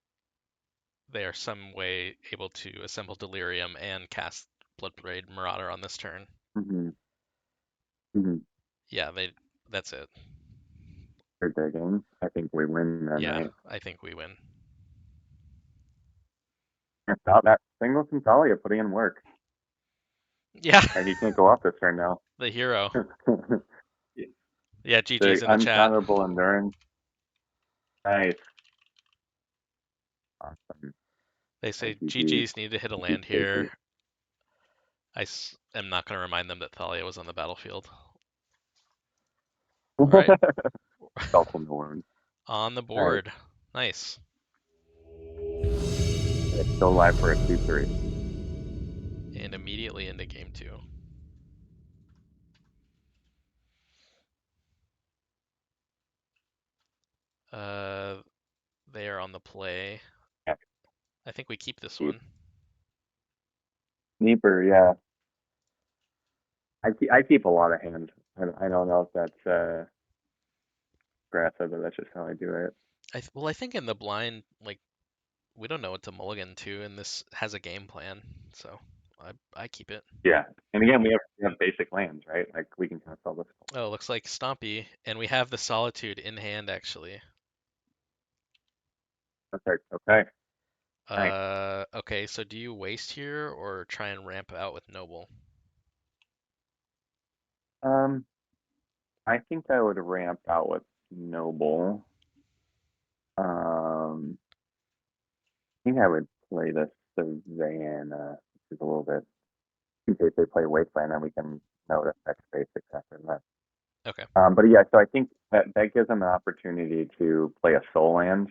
they are some way able to assemble Delirium and cast Bloodbraid Marauder on this turn. Mm-hmm. Mm-hmm. Yeah, that's it. They're digging. I think we win then, Yeah, right? I think we win. Without that single Centralia putting in work. Yeah, And he can't go off this turn now. the hero. The Yeah, GG's in the chat. uncountable endurance. Nice. Awesome. They say GG. GG's need to hit a GG land here. Casey. Am not going to remind them that Thalia was on the battlefield. All right. Self in the wound. On the All right. board. Nice. It's still live for a 2-3. And immediately into game 2. Uh, they are on the play. Yeah. I think we keep this Keep. one. Sneeper, yeah. I keep a lot of hands. I don't know if that's aggressive, but that's just how I do it. I think in the blind, like we don't know what to mulligan to, and this has a game plan, so I keep it. Yeah. And again, we have basic lands, right? Like we can cast all this. Oh, looks like Stompy, and we have the Solitude in hand actually. Okay. Okay. Nice. Okay, so do you waste here or try and ramp out with Noble? Um, I think I would ramp out with Noble. I think I would play the Savannah, which is a little bit in case they play Wasteland, then we can notice X basics after that. Okay. But yeah, so I think that gives them an opportunity to play a soul land.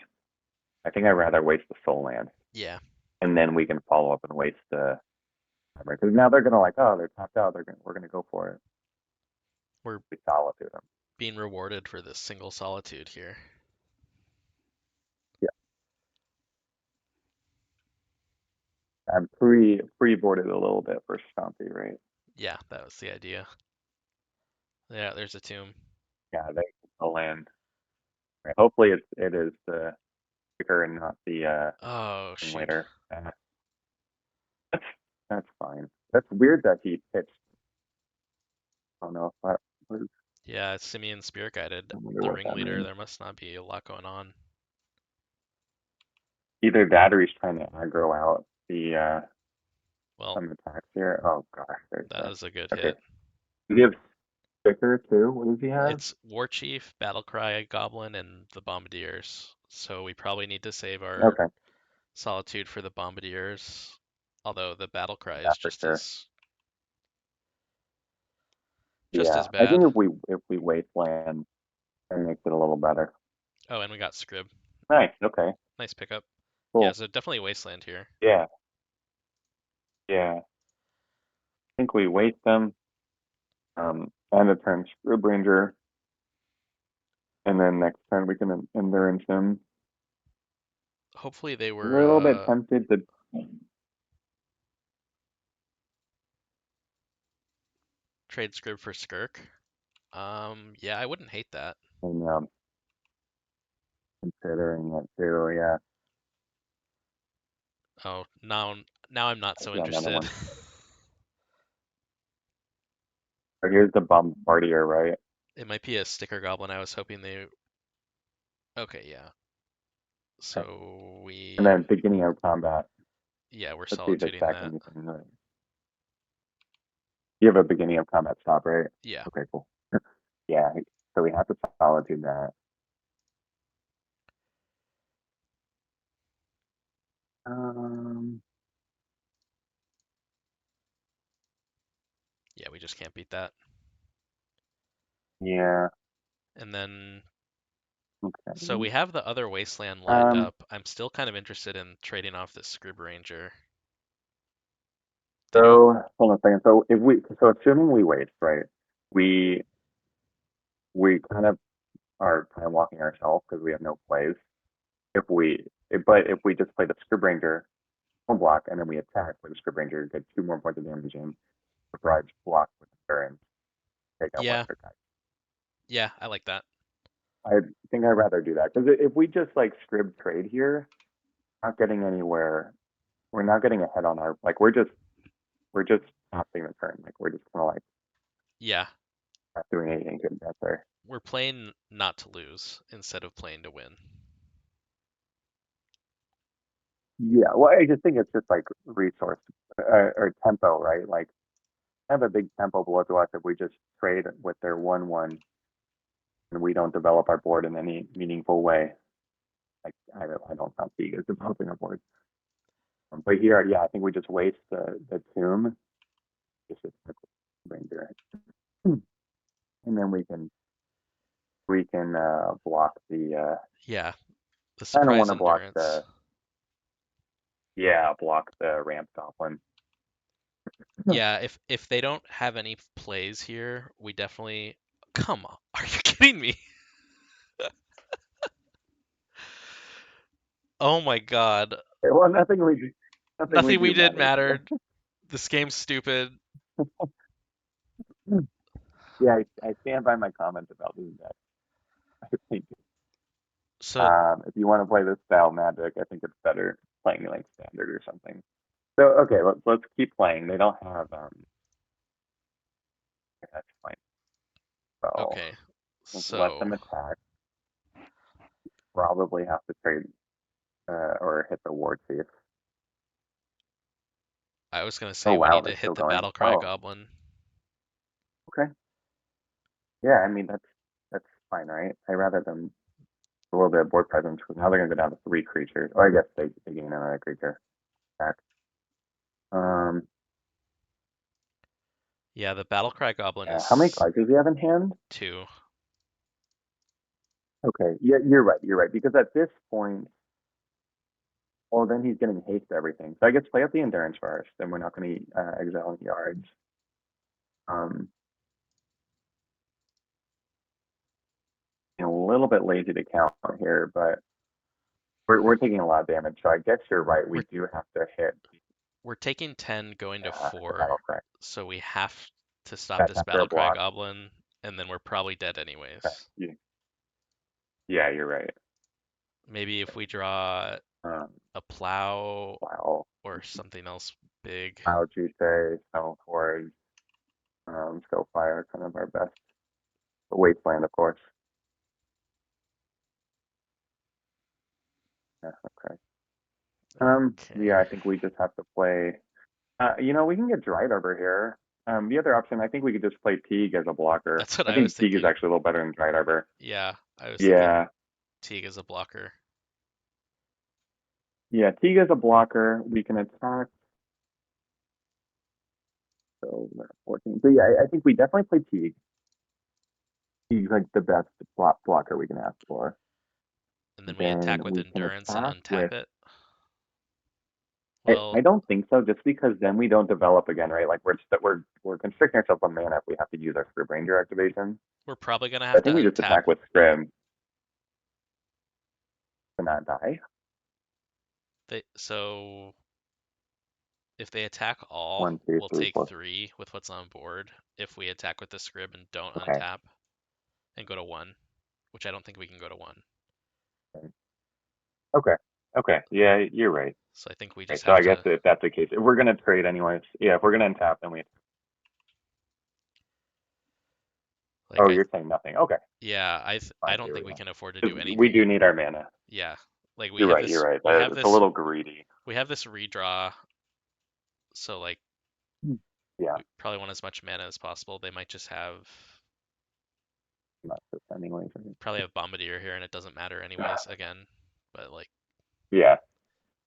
I think I'd rather waste the soul land, Yeah, and then we can follow up and waste the because now they're gonna like, oh, they're tapped out. We're gonna go for it. we're We solitude them. being rewarded for this single Solitude here. Yeah, I'm pre-boarded a little bit for Stompy, right? Yeah, that was the idea. Yeah, there's a tomb. Yeah, they the land. Right. Hopefully, it is the kicker and not the Oh, thing shoot. later. That's that's fine. That's weird that he pitched. I don't know if that was. Yeah, it's Simeon Spirit Guided, I wonder the what that ringleader. means. There must not be a lot going on. Either that or he's trying to aggro out the Well, some attacks here. Oh gosh, there's that that. was a good Okay. hit. Does he have sticker too? What does he have? It's War Chief, Battlecry Goblin, and the Bombardiers. So we probably need to save our Okay, Solitude for the Bombardiers. Although the Battlecry yeah, is for sure. just Yeah, as I think bad. if we wasteland, that makes it a little better. Oh, and we got Scrib. Nice. Okay. Nice pickup. Yeah, Cool. so definitely Wasteland here. Yeah. Yeah. I think we waste them. And a turn Scrub Ranger, and then next turn we can endurance him. Hopefully they A were little bit tempted to. trade Scrib for Skirk. Yeah, I wouldn't hate that. And considering it too. Yeah, Oh, now I'm not so yeah, another interested. one. So here's the Bombardier, right? It might be a sticker goblin. I was hoping they. Okay, yeah. Okay. So And we, then beginning of combat. yeah, we're Let's see if it's solituding back that. anything. Right. You have a beginning of combat stop, right? Yeah. Okay, cool. Yeah, so we have to solitude that. Um, Yeah, we just can't beat that. yeah, And then, so okay. we have the other wasteland lined Um, up. I'm still kind of interested in trading off this Scrib Ranger. Did you? so hold on a second. So assuming we waste, right? We we kind of are time walking ourselves because we have no plays. But if we just play the Scrib Ranger home block and then we attack with the Scrib Ranger, get 2 more points of damage in, surprise block with endurance, take out one Yeah, of their guys. Yeah, I like that. I think I'd rather do that because if we just like scrib trade here, not getting anywhere. We're not getting ahead on our like we're just passing the turn. Like we're just kind of like Yeah, not doing anything good there. we're playing not to lose instead of playing to win. Yeah, well, I just think it's just like resource or tempo, right? Like have a big tempo blow to us if we just trade with their 1/1 and we don't develop our board in any meaningful way. Like I don't count Teague as developing our board. But here, yeah, I think we just waste the tomb, just a ranger, and then we can block the. Yeah, the I don't surprise want to block endurance. the. Yeah, block the ramp goblin. Yeah, if they don't have any plays here, we definitely. Come on, are you kidding me? Oh my God, Well, nothing we nothing we do did matters. mattered. This game's stupid. Yeah, I stand by my comments about this deck. I think So if you want to play this style Magic, I think it's better playing like standard or something. So okay, let's keep playing. They don't have that's fine. So okay, let's let so them attack. Probably have to trade or hit the ward thief. I was gonna Oh say we wow, need to they're hit still the going. Battlecry Oh, Goblin. okay. Yeah, I mean that's fine, right? I rather them a little bit of board presence because now they're gonna go down to three creatures. Oh, I guess they gain another creature back. Um, Yeah, the Battlecry Goblin yeah. How many is cards does he have in hand? two. Okay, yeah, you're right. You're right because at this point, well, then he's getting haste to everything. So I guess play up the endurance first. Then we're not going to exile yards. Um, a little bit lazy to count here, but we're taking a lot of damage. So I guess you're right. We We're do have to hit we're taking 10 going to the 4, battle cry. so we have to stop That's this after a Battlecry block. Goblin, and then we're probably dead Okay. anyways. Yeah, you're right. Maybe if we draw Um, a plow wow. or something else big. How would you say? Spell Forge, Skill Fire, kind of our best. The Wasteland, of course. Yeah, okay. Yeah, Okay. I think we just have to play. We can get Dried Arbor here. The other option, I think we could just play Teague as a blocker. That's what I I was think Teague is thinking. actually a little better than Dried Arbor. Yeah, I was thinking Yeah, Teague as a blocker. yeah, Teague as a blocker. We can attack. So 14. So yeah, I think we definitely play Teague. Teague's like the best blocker we can ask for. And then we Then attack with we can endurance and attack untap with. it. I Well, don't think so, just because then we don't develop again, right? Like we're constricting ourselves on mana if we have to use our Scrib Ranger activation. we're probably gonna I have to think we just untap. attack with Scrib to not die. So if they attack all, One, two, we'll three, take four. 3 with what's on board. If we attack with the scrib and don't Okay. untap and go to 1, which I don't think we can go to 1. Okay. Okay. Yeah, you're right. So I think we Right. just So have I guess to if that's the case, if we're gonna trade anyways, yeah, if we're gonna untap, then we. like Oh, I you're saying nothing. Okay. yeah, I Fine. don't Here we think we go. can afford to 'Cause do we do anything. need our mana. Yeah. Like You're right. You're right. It's a little greedy. we have this redraw, so like Hmm. Yeah. we probably want as much mana as possible. They might just have Not just anyways. probably have Bombardier here and it doesn't matter anyways again. But like Yeah.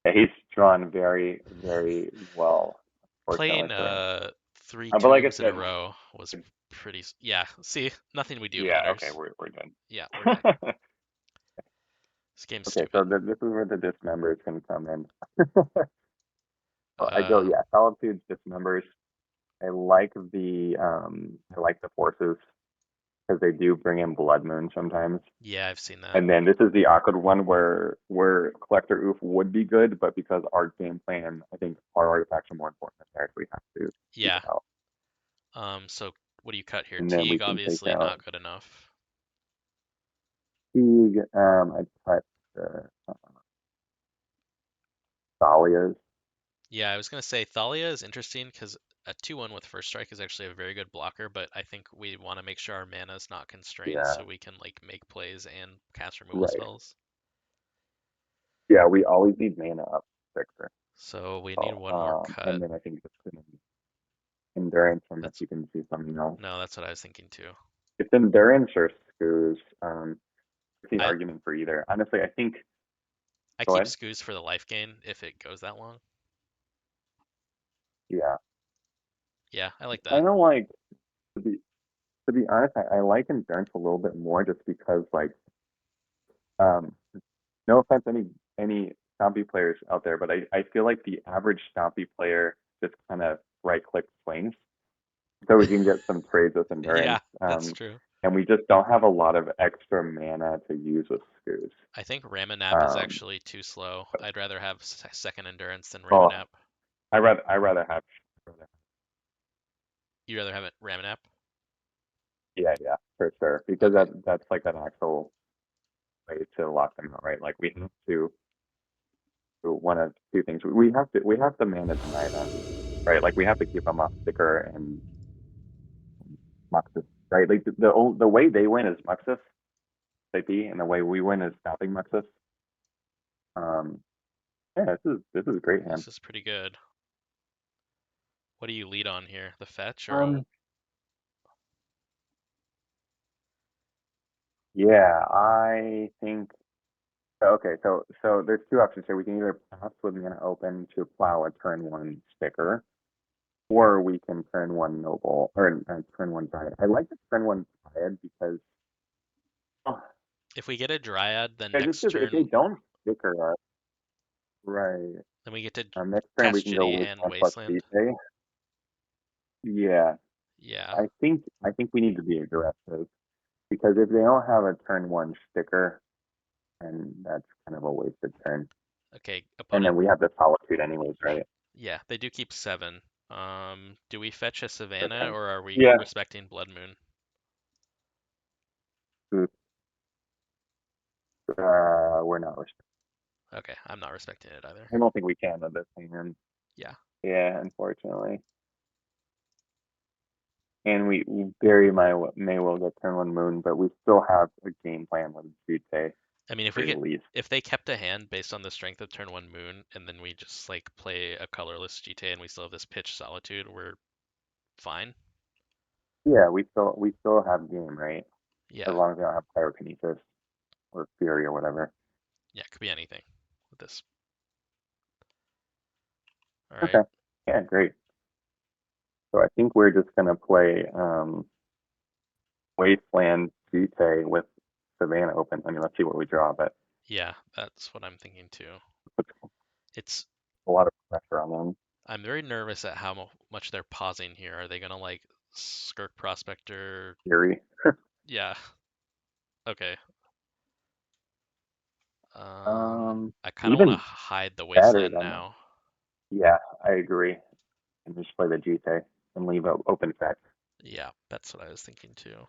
Yeah. He's drawn very, very well, fortunately playing for him. 3 But like I tombs in a said, row was pretty yeah, see, nothing we do yeah. Okay. matters. We're done. Yeah, we're done. This game's Okay. So stupid. this is where the dismember is gonna come in. I go. Uh, Yeah. Solitude's dismembers. I like the forces because they do bring in Blood Moon sometimes. yeah, I've seen that. And then this is the awkward one where Collector Oof would be good, but because our game plan, I think our artifacts are more important than theirs, we have to keep Yeah. it out. So what do you cut here? And then we Teague can take obviously out not good enough. I touched Thalias. Yeah, I was gonna say Thalia is interesting because a 2/1 with First Strike is actually a very good blocker, but I think we want to make sure our mana is not constrained Yeah, so we can like make plays and cast removal right. spells. Yeah, we always need mana up fixer. So we need So, one more cut. and then I think just an endurance unless That's you can see something else. no, that's what I was thinking too. It's endurance or scoos. The I argument for either. Honestly, I think. I Go keep ahead. Scoos for the life gain if it goes that long. Yeah, Yeah, I like I that. don't like to be to be honest. I like endurance a little bit more just because like um no offense any Stompy players out there, but I feel like the average Stompy player just kind of right click swings so we can get some trades with endurance. Yeah, that's true. And we just don't have a lot of extra mana to use with Scoos. I think Ramanap is Um, actually too slow. I'd rather have second endurance than oh, Ramanap. I rather have You'd rather have it Ramanap? yeah for sure because Okay. that's like an actual way to lock them out, right? Like we have to do one of two things. We have to mana deny them, right? Like we have to keep them off sticker and Muxus, right? Like the way they win is Muxus, CP, and the way we win is stopping Muxus. Um, yeah, this is a great hand. This is pretty good. What do you lead on here? The fetch or Um, yeah, I think okay. So there's two options here. We can either pass with mana open to plow a turn one sticker, or we can turn one noble or turn one dryad. I like the turn one dryad because oh, if we get a Dryad, then yeah, just next because if they turn don't sticker us, right? then we get to Next turn we cast can go Jitty with and one plus Wasteland. DJ. Yeah, Yeah. I think we need to be aggressive because if they don't have a turn one sticker, and that's kind of a wasted turn. Okay, And opponent. then we have the solitude anyways, right? Yeah, they do keep 7. Do we fetch a Savannah Okay. or are we Yeah. respecting Blood Moon? We're not. Okay, I'm not respecting it either. I don't think we can at this hand. Yeah. Yeah, unfortunately. And we very may well get turn one moon, but we still have a game plan with Butte, I mean, very least. if they kept a hand based on the strength of turn 1 Moon and then we just like play a colorless GTA and we still have this pitch Solitude, we're fine. Yeah, we still have game, right? As Yeah. long as we don't have pyrokinesis or fury or whatever. Yeah, it could be anything with this. All Okay. right. Yeah, great. So I think we're just gonna play Wasteland Butte with Savannah open. I mean, let's see what we draw, but Yeah, that's what I'm thinking too. puts It's a lot of pressure on them. I'm very nervous at how much they're pausing here. Are they gonna like Skirk Prospector? Fury. Yeah. Okay. Um, I kind of want to even hide the better Wasteland than that. now. Yeah, I agree. And just play the Jite and leave open fetch. Yeah, that's what I was thinking too.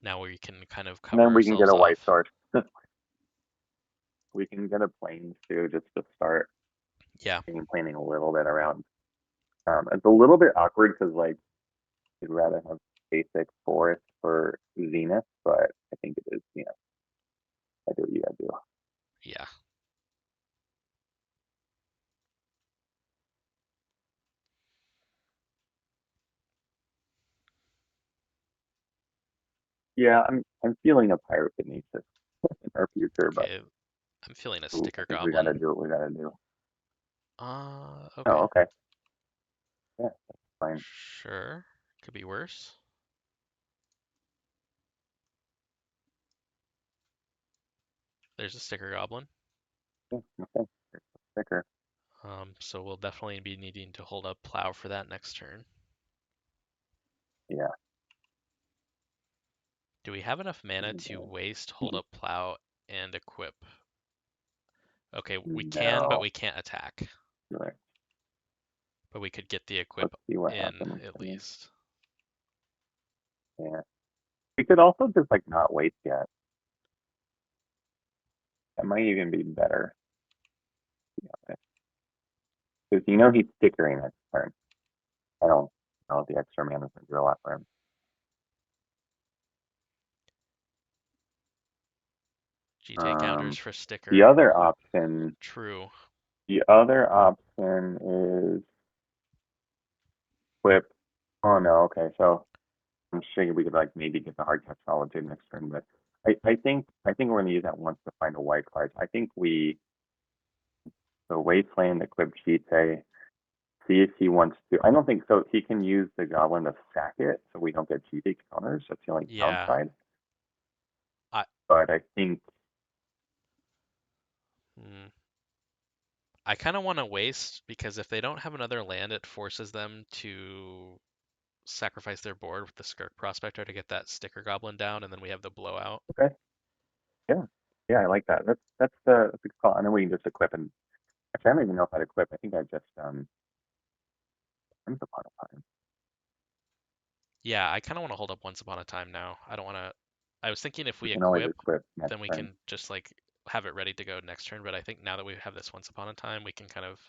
Now we can kind of And cover then we can get ourselves a white off. source. We can get a planes too, just to start Yeah. game planning a little bit around. It's a little bit awkward because like you'd rather have basic forest for Zenith, but I think it is, I do what you gotta do. Yeah. Yeah, I'm feeling a pyrokinesis in our future, but Okay. I'm feeling a ooh, I sticker think we gotta goblin. do what we gotta do. Okay. Oh, okay. Yeah, that's fine. Sure. Could be worse. There's a sticker goblin. Yeah, okay. Sticker. So we'll definitely be needing to hold up plow for that next turn. Yeah. Do we have enough mana to waste, hold up plow, and equip? Okay, we can, but No. we can't attack. Right. But we could get the Let's equip see what in happens. at least. Yeah. We could also just like not waste yet. That might even be better. Because you know he's stickering next turn. I don't know if the extra mana is going to do a lot for him. GT counters Um, for the sticker. other option, True. the other option is flip. Oh no, okay. So I'm sure we could like maybe get the hard catch solitude next turn, but I think we're gonna use that once to find a white card. I think we the wasteland equip Chite, see if he wants to. I don't think so. He can use the goblin to sack it, so we don't get Chite counters. That's the only Yeah. downside. I But I think mm, I kind of want to waste because if they don't have another land, it forces them to sacrifice their board with the Skirk Prospector to get that sticker goblin down, and then we have the blowout. okay, yeah, yeah, I like that. That's a good call. I know we can just equip and actually I don't even know if I'd equip. I think I just once upon a time. Yeah, I kind of want to hold up Once Upon a Time now. I don't want to. I was thinking if We we can always equip, equip next then we turn. can just like have it ready to go next turn. But I think now that we have this Once Upon a Time, we can kind of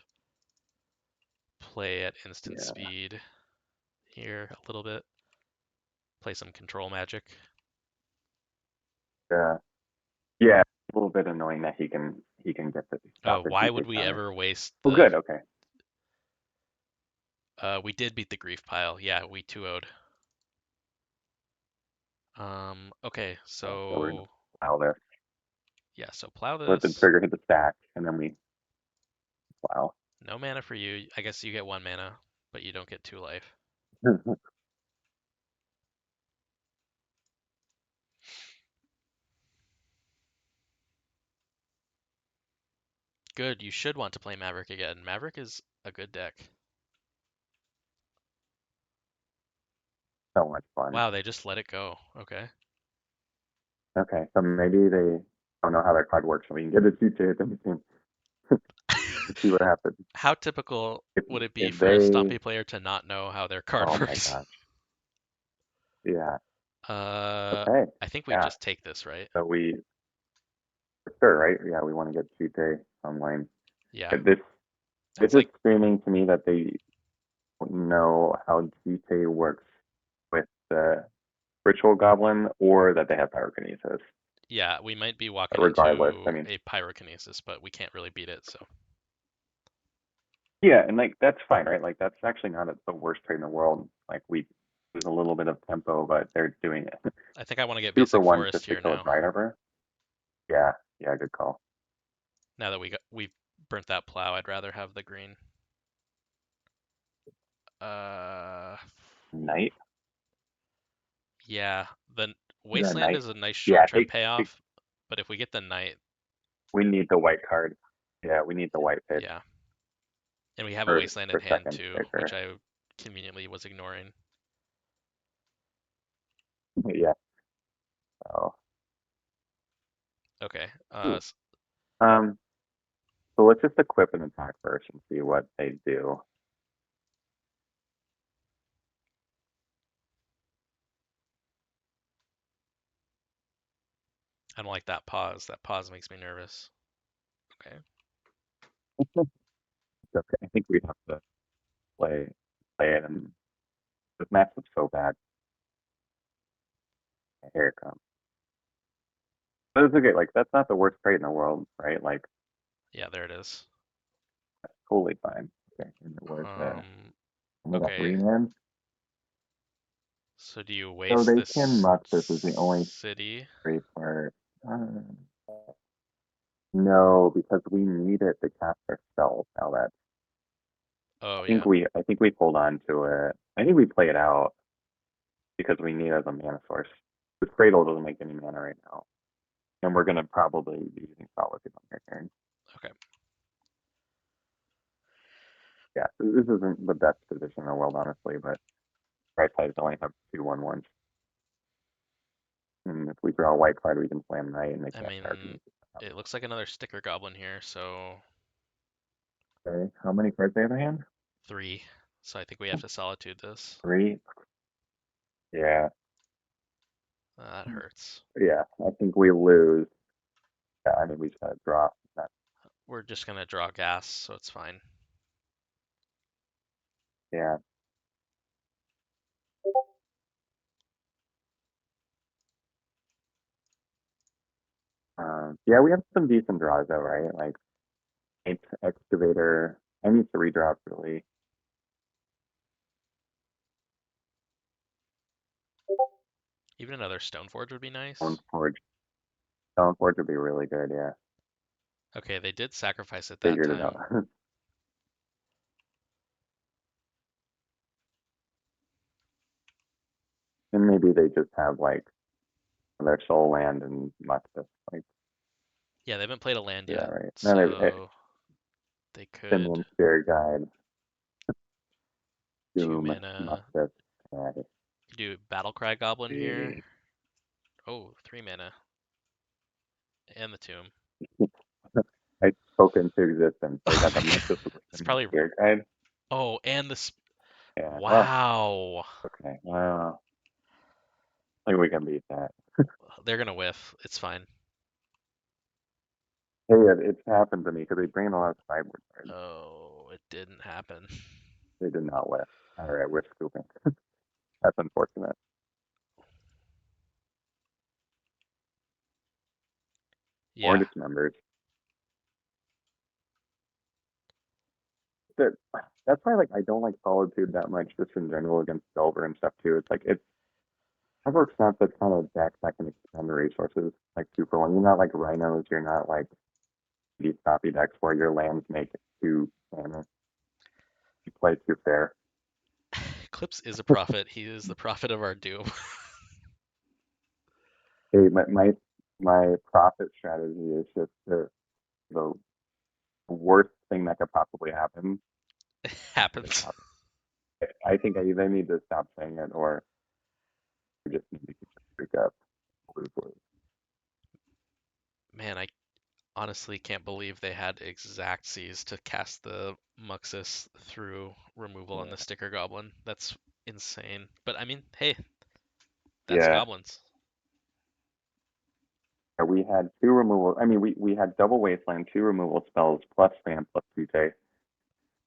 play at instant Yeah, speed here a little bit. Play some control magic. yeah, yeah. A little bit annoying that he can get the Oh, stop the why would GK we counter. ever waste Oh, the? good. Okay. We did beat the grief pile. Yeah, we 2-0'd. Okay, Yeah, so we're gonna so plow this. yeah, so plow Let the this. trigger hit the stack, and then we plow. No mana for you. I guess you get 1 mana, but you don't get 2 life. Good. You should want to play Maverick again. Maverick is a good deck. So much fun. Wow, they just let it go. Okay. Okay, so maybe they don't know how that card works, so we can get a GK, then we can see what happens. How typical If would it be if for a they, Stompy player to not know how their card oh my works? gosh, yeah. Uh, Okay, I think we yeah. just take this, right? So we for sure, right? Yeah, we want to get GK online. Yeah. But this That's is like, screaming to me that they don't know how GK works with the Ritual Goblin, or that they have Pyrokinesis. yeah, we might be walking Regardless, I into mean, a pyrokinesis, but we can't really beat it, so yeah, and like that's fine, right? Like that's actually not the worst trade in the world. Like we lose a little bit of tempo, but they're doing it. I think I want to get 2 for basic 1 forest just to here kill a now. Dry Harbor. Yeah, yeah, good call. Now that we've burnt that plow, I'd rather have the green. Uh, Knight, yeah, the is that a Wasteland Knight? is a nice Yeah, short-term take. payoff, but if we get the Knight, We need the white card. Yeah, we need the white pitch yeah, and we have a for Wasteland in for hand second too, which sticker. I conveniently was ignoring. Yeah. So, Okay, ooh. Um. So let's just equip an attack first and see what they do. I don't like that pause. That pause makes me nervous. Okay. Okay, I think we have to play play it, and this match looks so bad. Here it comes. But it's okay. Like that's not the worst trade in the world, right? Like Yeah, there it is. that's totally fine. Okay, and where's the we got Okay. 3 lands? So do you So waste they can this Muxus is the only city? great part. No, because we need it to cast our spells. Now that Oh yeah. I think we hold on to it. I think we play it out because we need it as a mana source. The Cradle doesn't make any mana right now, and we're gonna probably be using Solitude on your turn. Okay. Yeah, this isn't the best position in the world, honestly, but right sides only have 2/1/1s. And if we draw a white card, we can play them right and they I can't mean, Pyrokinesis. it looks like another sticker goblin here, so Okay, how many cards do they have in hand? 3. So I think we have to solitude this. 3. Yeah, That hurts. Yeah, I think we lose. Yeah, I mean, we just gotta draw. That, We're just gonna draw gas, so it's fine. yeah. Yeah, we have some decent draws though, right? Like eight excavator, any three drops really. Even another Stoneforge would be nice. Stoneforge, Stoneforge would be really good. Yeah, Okay, they did sacrifice it that figured it time. out. And maybe they just have like their soul land and Muxus. Like, Yeah, they haven't played a land yeah, yet, right. Then so they could Finland Spirit Guide, two Doom, mana. Muxus, and You do Battlecry Goblin here. the Oh, 3 mana. And the tomb. I spoke into existence. They Oh got my the god. Muxus with the It's Finland probably. Spirit Guide. Oh, and this. Yeah. Oh, Wow. okay. Well, I think we can beat that. They're gonna whiff. It's fine. Hey, it's happened to me because they bring in a lot of sideboard cards. Oh, it didn't happen. They did not lift. All right, we're scooping. That's unfortunate. More Yeah. dismembers. That that's why like I don't like Solitude that much just in general against Silver and stuff too. It's like it's Ever since that kind of deck that can expand the resources like 2 for 1. You're not like Rhinos, you're not like these copy decks where your lands make it 2 mana. You play 2 fair. Clips is a prophet. He is the prophet of our doom. Hey, my profit strategy is just the worst thing that could possibly happen. It It happens. happens. I think I either need to stop saying it or I just need to keep the streak up. Lose, lose. Man, I honestly can't believe they had exact Cs to cast the Muxus through removal on the Yeah. sticker goblin. That's insane. But I mean, hey, that's Yeah. goblins. We had two removal. I mean, we had double wasteland, two removal spells plus spam plus Tute,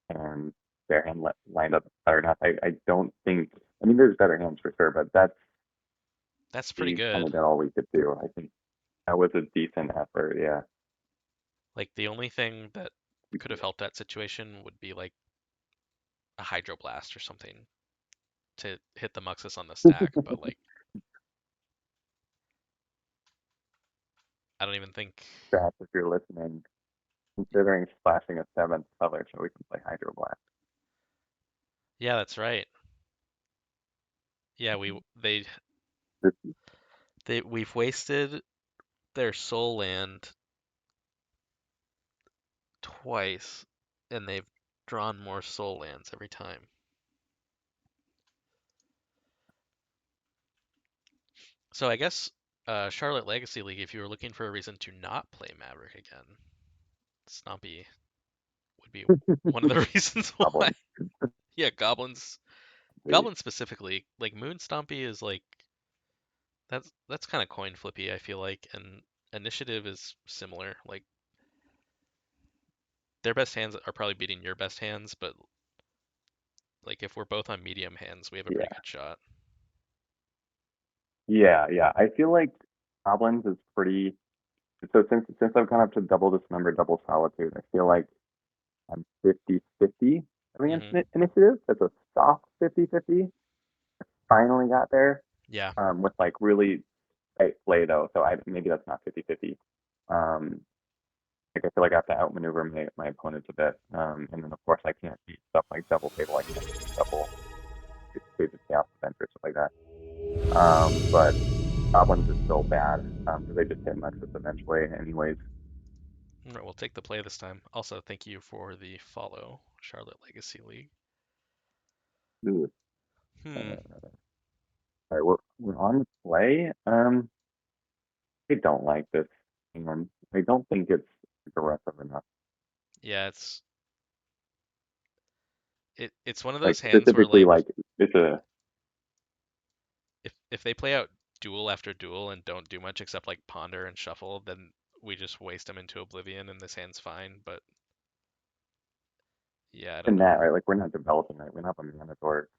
and their hand lined up better enough. I don't think. I mean, there's better hands for sure, but that's That's pretty we kind good. of did all we could do. I think that was a decent effort. Yeah. Like the only thing that could have helped that situation would be like a Hydroblast or something to hit the Muxus on the stack, but like I don't even think. Perhaps if you're listening, considering splashing a seventh color so we can play Hydro Blast. Yeah, that's right. Yeah, we've wasted their soul land twice, and they've drawn more soul lands every time. So I guess Charlotte Legacy League, if you were looking for a reason to not play Maverick again, Stompy would be one of the reasons why. Problem. Yeah, goblins specifically, like Moon Stompy is like that's kind of coin flippy, I feel like, and Initiative is similar. Like their best hands are probably beating your best hands, but like if we're both on medium hands, we have a pretty Yeah. good shot. Yeah. Yeah. I feel like Goblins is pretty. So since I've gone up to double dismember, double solitude, I feel like I'm 50-50 Hmm. initiative. That's a soft 50-50. Finally got there. Yeah. With like really tight play though, so I maybe that's not 50-50. Like I feel like I have to outmaneuver my opponents a bit. And then of course I can't beat stuff like double Fable. I can't beat double Stage of Chaos Adventure, stuff like that. But Goblins is still bad because they just hit Muxus eventually, anyways. All right, we'll take the play this time. Also, thank you for the follow, Charlotte Legacy League. Ooh. Hmm. All right, we're on the play. I don't like this. I don't think it's aggressive enough. Yeah, it's one of Like those hands where specifically, like like it's a if they play out duel after duel and don't do much except like ponder and shuffle, then we just waste them into oblivion and this hand's fine. But yeah, I don't And that, know. right? Like we're not developing, right? We don't have a mana dork.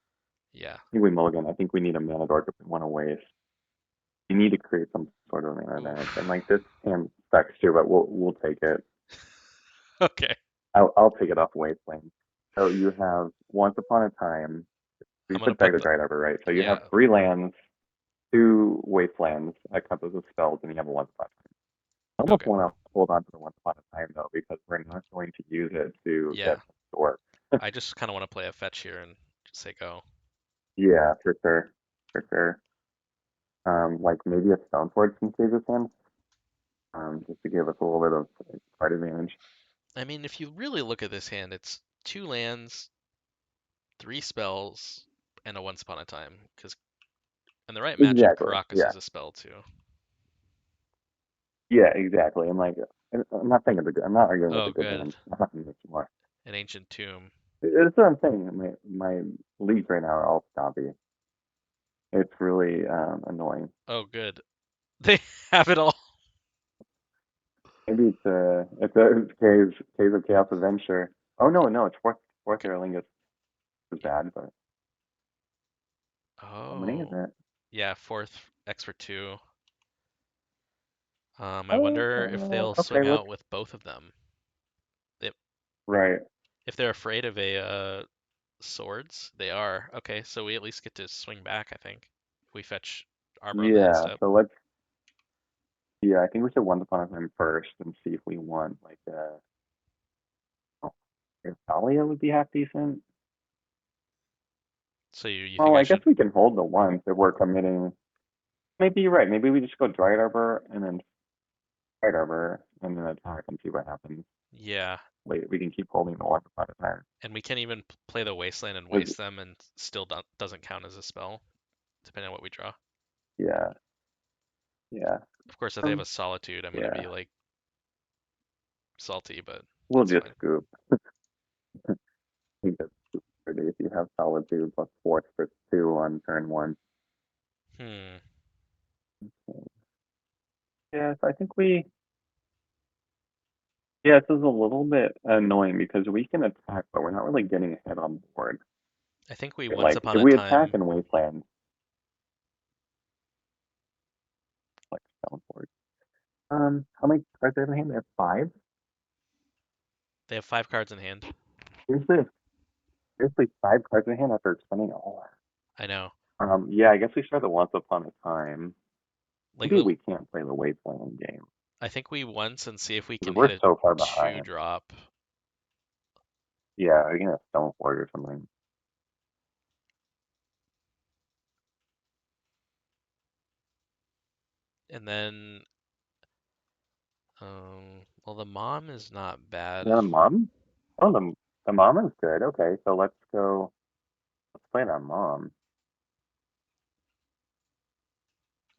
Yeah. I think we mulligan. I think we need a mana dork if we want to waste. You need to create some sort of mana advantage. And Oof. like this hand sucks too, but we'll take it. Okay. I'll take it off Wasteland. So you have Once Upon a Time. So I'm you gonna put back put the the Dried Arbor, right? So you have yeah. 3 lands, 2 Wastelands, a couple of spells, and you have a Once Upon a Time. I almost Okay. want to hold on to the Once Upon a Time though, because we're not going to use it to get Yeah. some dork. I just kind of want to play a fetch here and just say go. Yeah, for sure, for sure. Like maybe a Stoneforge can save this hand, just to give us a little bit of card advantage. I mean, if you really look at this hand, it's 2 lands, 3 spells, and a Once Upon a Time. Because in the right matchup, Exactly. Karakas Yeah. is a spell too. Yeah, exactly. And like, I'm not saying I'm not arguing with Oh, the good good. hand. I'm not going to make you more. An Ancient Tomb. That's what I'm saying. My leagues right now are all stoppy. It's really annoying. Oh, good. They have it all. Maybe it's a Caves of Chaos Adventure. Oh no, it's fourth Okay. Aerlingus is Yeah. bad, but how many is Oh, it? yeah. Fourth X for 2. I wonder if they'll Okay, swing let's out with both of them. If right. if they're afraid of a swords, they are. Okay, so we at least get to swing back, I think. We fetch armor on the end Yeah, step. so let's yeah, I think we should Once Upon a Time first and see if we want like oh, if Thalia would be half decent. So you think Well, I I guess should? we can hold the ones if we're committing. Maybe you're right. Maybe we just go Dried Arbor and then Dried Arbor and then attack and see what happens. Yeah, Wait, we can keep holding the Once Upon a Time. and we can even play the wasteland and 'Cause- waste them, and still doesn't count as a spell, depending on what we draw. yeah, yeah. Of course, if they have Um, a solitude, I'm gonna yeah. be like salty, but We'll that's just fine. scoop. I think that's pretty if you have Solitude plus Force for 2 on turn 1. Hmm. Yeah, so I think we. Yeah, this is a little bit annoying because we can attack, but we're not really getting ahead on board. I think we once Like, upon if a we attack time in Wasteland, like Stoneforge. How many cards do they have in hand? They have 5? they have 5 cards in hand. Seriously, seriously, 5 cards in hand after spending all that. I know. Yeah, I guess we start the Once Upon a Time. Like Maybe we can't play the Wasteland game I think we once and see if we because can hit we're a so far two behind. drop, Yeah, we can have Stoneforge or something. and then well, the mom is not bad Yeah, the if mom? Oh, the mom is good. Okay, so let's go. Let's play that mom.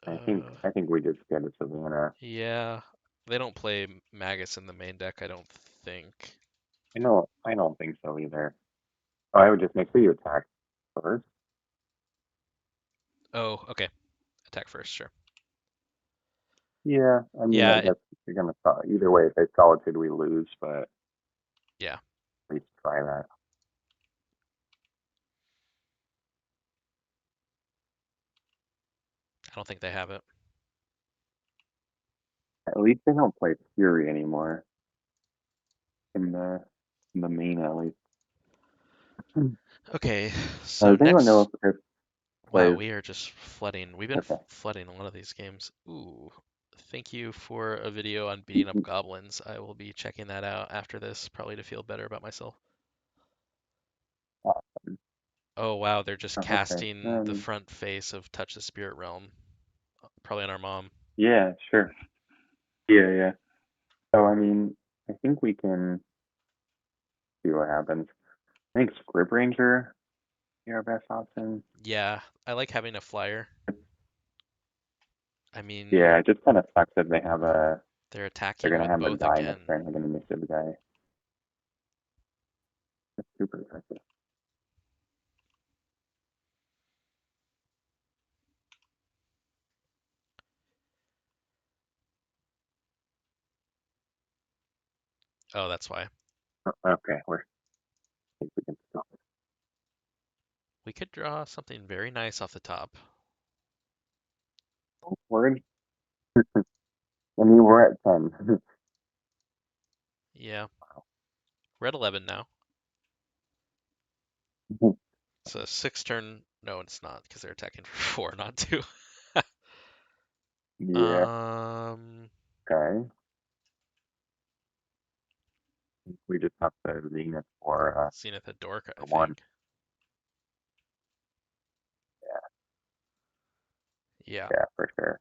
uh I think we just get a Savannah. yeah, they don't play Magus in the main deck, I don't think. I don't think so either. Oh, I would just make sure you attack first. Oh, okay. Attack first, sure. Yeah, I mean, I Yeah, guess you're gonna either way. If they Solitude, we lose, but yeah. at least try that. I don't think they have it. At least they don't play Fury anymore in the main at least. Okay, so Does anyone know next, if wow, plays? we are just flooding. We've been Okay. flooding a lot of these games. Ooh, thank you for a video on beating up goblins. I will be checking that out after this, probably to feel better about myself. Oh wow, they're just Okay. casting the front face of Touch the Spirit Realm, probably on our mom. Yeah, sure. Yeah. So I mean, I think we can see what happens. I think Script Ranger is our best option. Yeah, I like having a flyer. I mean, Yeah, it just kind of sucks that they have a. they're They're attacking gonna with have a both guy next again. turn, like an initiative guy. That's super aggressive. Oh, that's why. Okay, I think we can stop it. We could draw something very nice off the top. Word. I mean, we're at 10. Yeah, we're at 11 now. It's a 6 turn. No, it's not because they're attacking for 4, not 2. Yeah. Um, Okay. We just have to zenith Zenith a dork, I for one. think. Yeah, Yeah, for sure.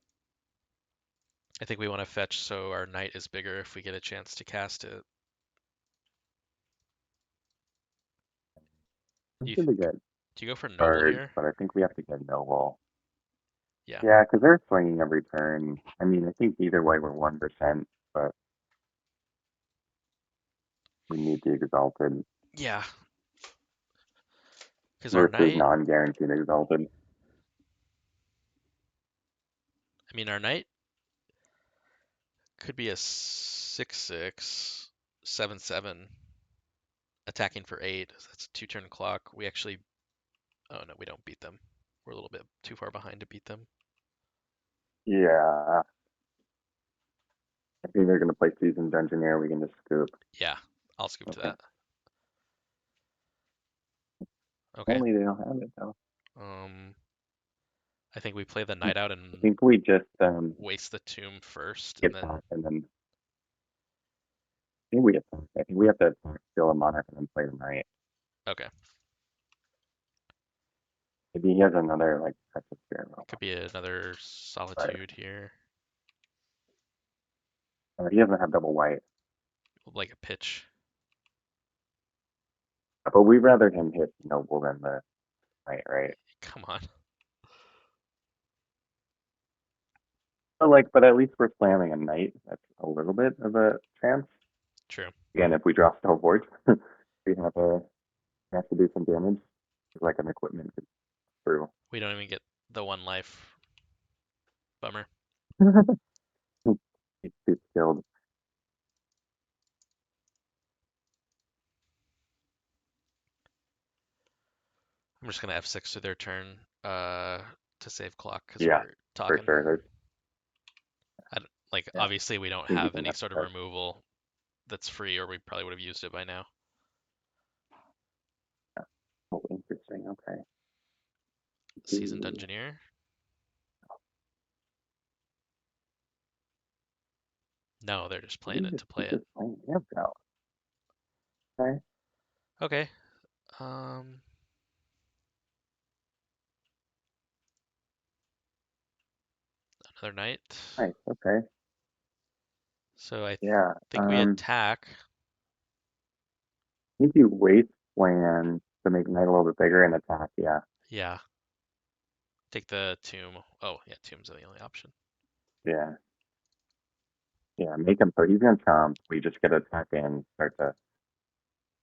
I think we want to fetch so our knight is bigger if we get a chance to cast it. This Do you, is a good do you go for noble card, here? but I think we have to get noble. Yeah. Yeah, because they're swinging every turn. I mean, I think either way we're 1%, but we need the exalted Yeah, because our versus knight, non-guaranteed exalted. I mean, our knight could be a 6/6, 7/7, attacking for 8. That's a 2 turn clock. We actually, oh no, we don't beat them. We're a little bit too far behind to beat them. Yeah, I think they're going to play seasoned engineer. We can just scoop. Yeah, I'll scoop to Okay. that. Okay. Only they don't have it though. Um, I think we play the knight out I and think we just waste the tomb first, and get then that, and then I think we attack. I think we have to attack, steal a monarch, and then play the knight. okay, Maybe he has another like Texas Spirit it Robot, could be another but solitude here, he doesn't have double white. like a pitch. But we'd rather him hit noble than the knight, right? Come on. But at least we're slamming a knight. That's a little bit of a chance. True. Again, if we draw Steelboard, we have to do some damage, like an equipment through. We don't even get the 1 life. Bummer. He's too skilled. I'm just gonna F6 to their turn uh, to save clock because Yeah, we're for talking. sure. Like, Yeah, obviously, we don't I think you have can any mess sort of that. removal that's free, or we probably would have used it by now. Yeah. Oh, interesting. Okay. Seasoned Engineer? No, they're just playing it to play He's it. just playing him out. Okay. Okay. Um, another knight. Nice. Okay. So I Yeah. think we attack. I think you waste land to make knight a little bit bigger and attack. Yeah. Yeah. Take the tomb. Oh, yeah, tomb's the only option. Yeah. Yeah. Make him so he's gonna chomp. We just get attack in, start to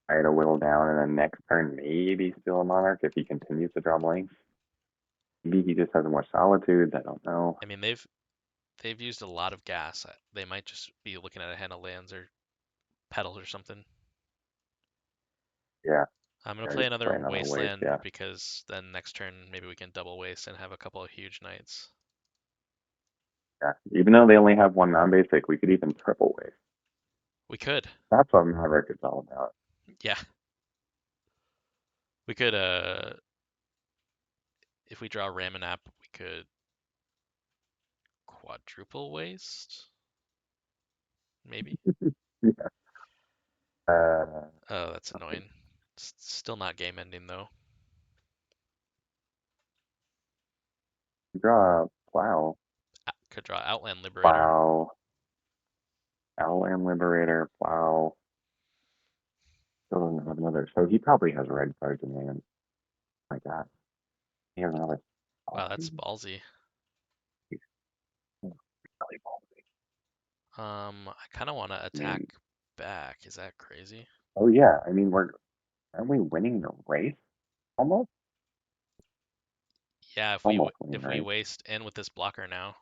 try to whittle down, and then next turn maybe steal a monarch if he continues to draw blanks. Maybe he just has more solitude. I don't know. I mean, they've used a lot of gas. They might just be looking at a hand of lands or petals or something. Yeah. I'm gonna Yeah. play Just another playing on a waste. wasteland Yeah. because then next turn maybe we can double waste and have a couple of huge knights. Yeah. Even though they only have one non-basic, we could even triple waste. We could. That's what Maverick is all about. Yeah. We could if we draw Ramanap, we could quadruple waste, maybe. Yeah. Oh, that's annoying. It's still not game ending though. Draw a plow. Could draw Outland Liberator. Plow. Outland Liberator. Plow. Still doesn't have another. So he probably has red cards in hand. Oh my God. He has another. Wow, Oh, that's ballsy. he's really ballsy. I kind of want to I attack mean, back. Is that crazy? oh yeah. I mean, aren't we winning the race? Almost. Yeah, Almost winning, if we right? waste and with this blocker now,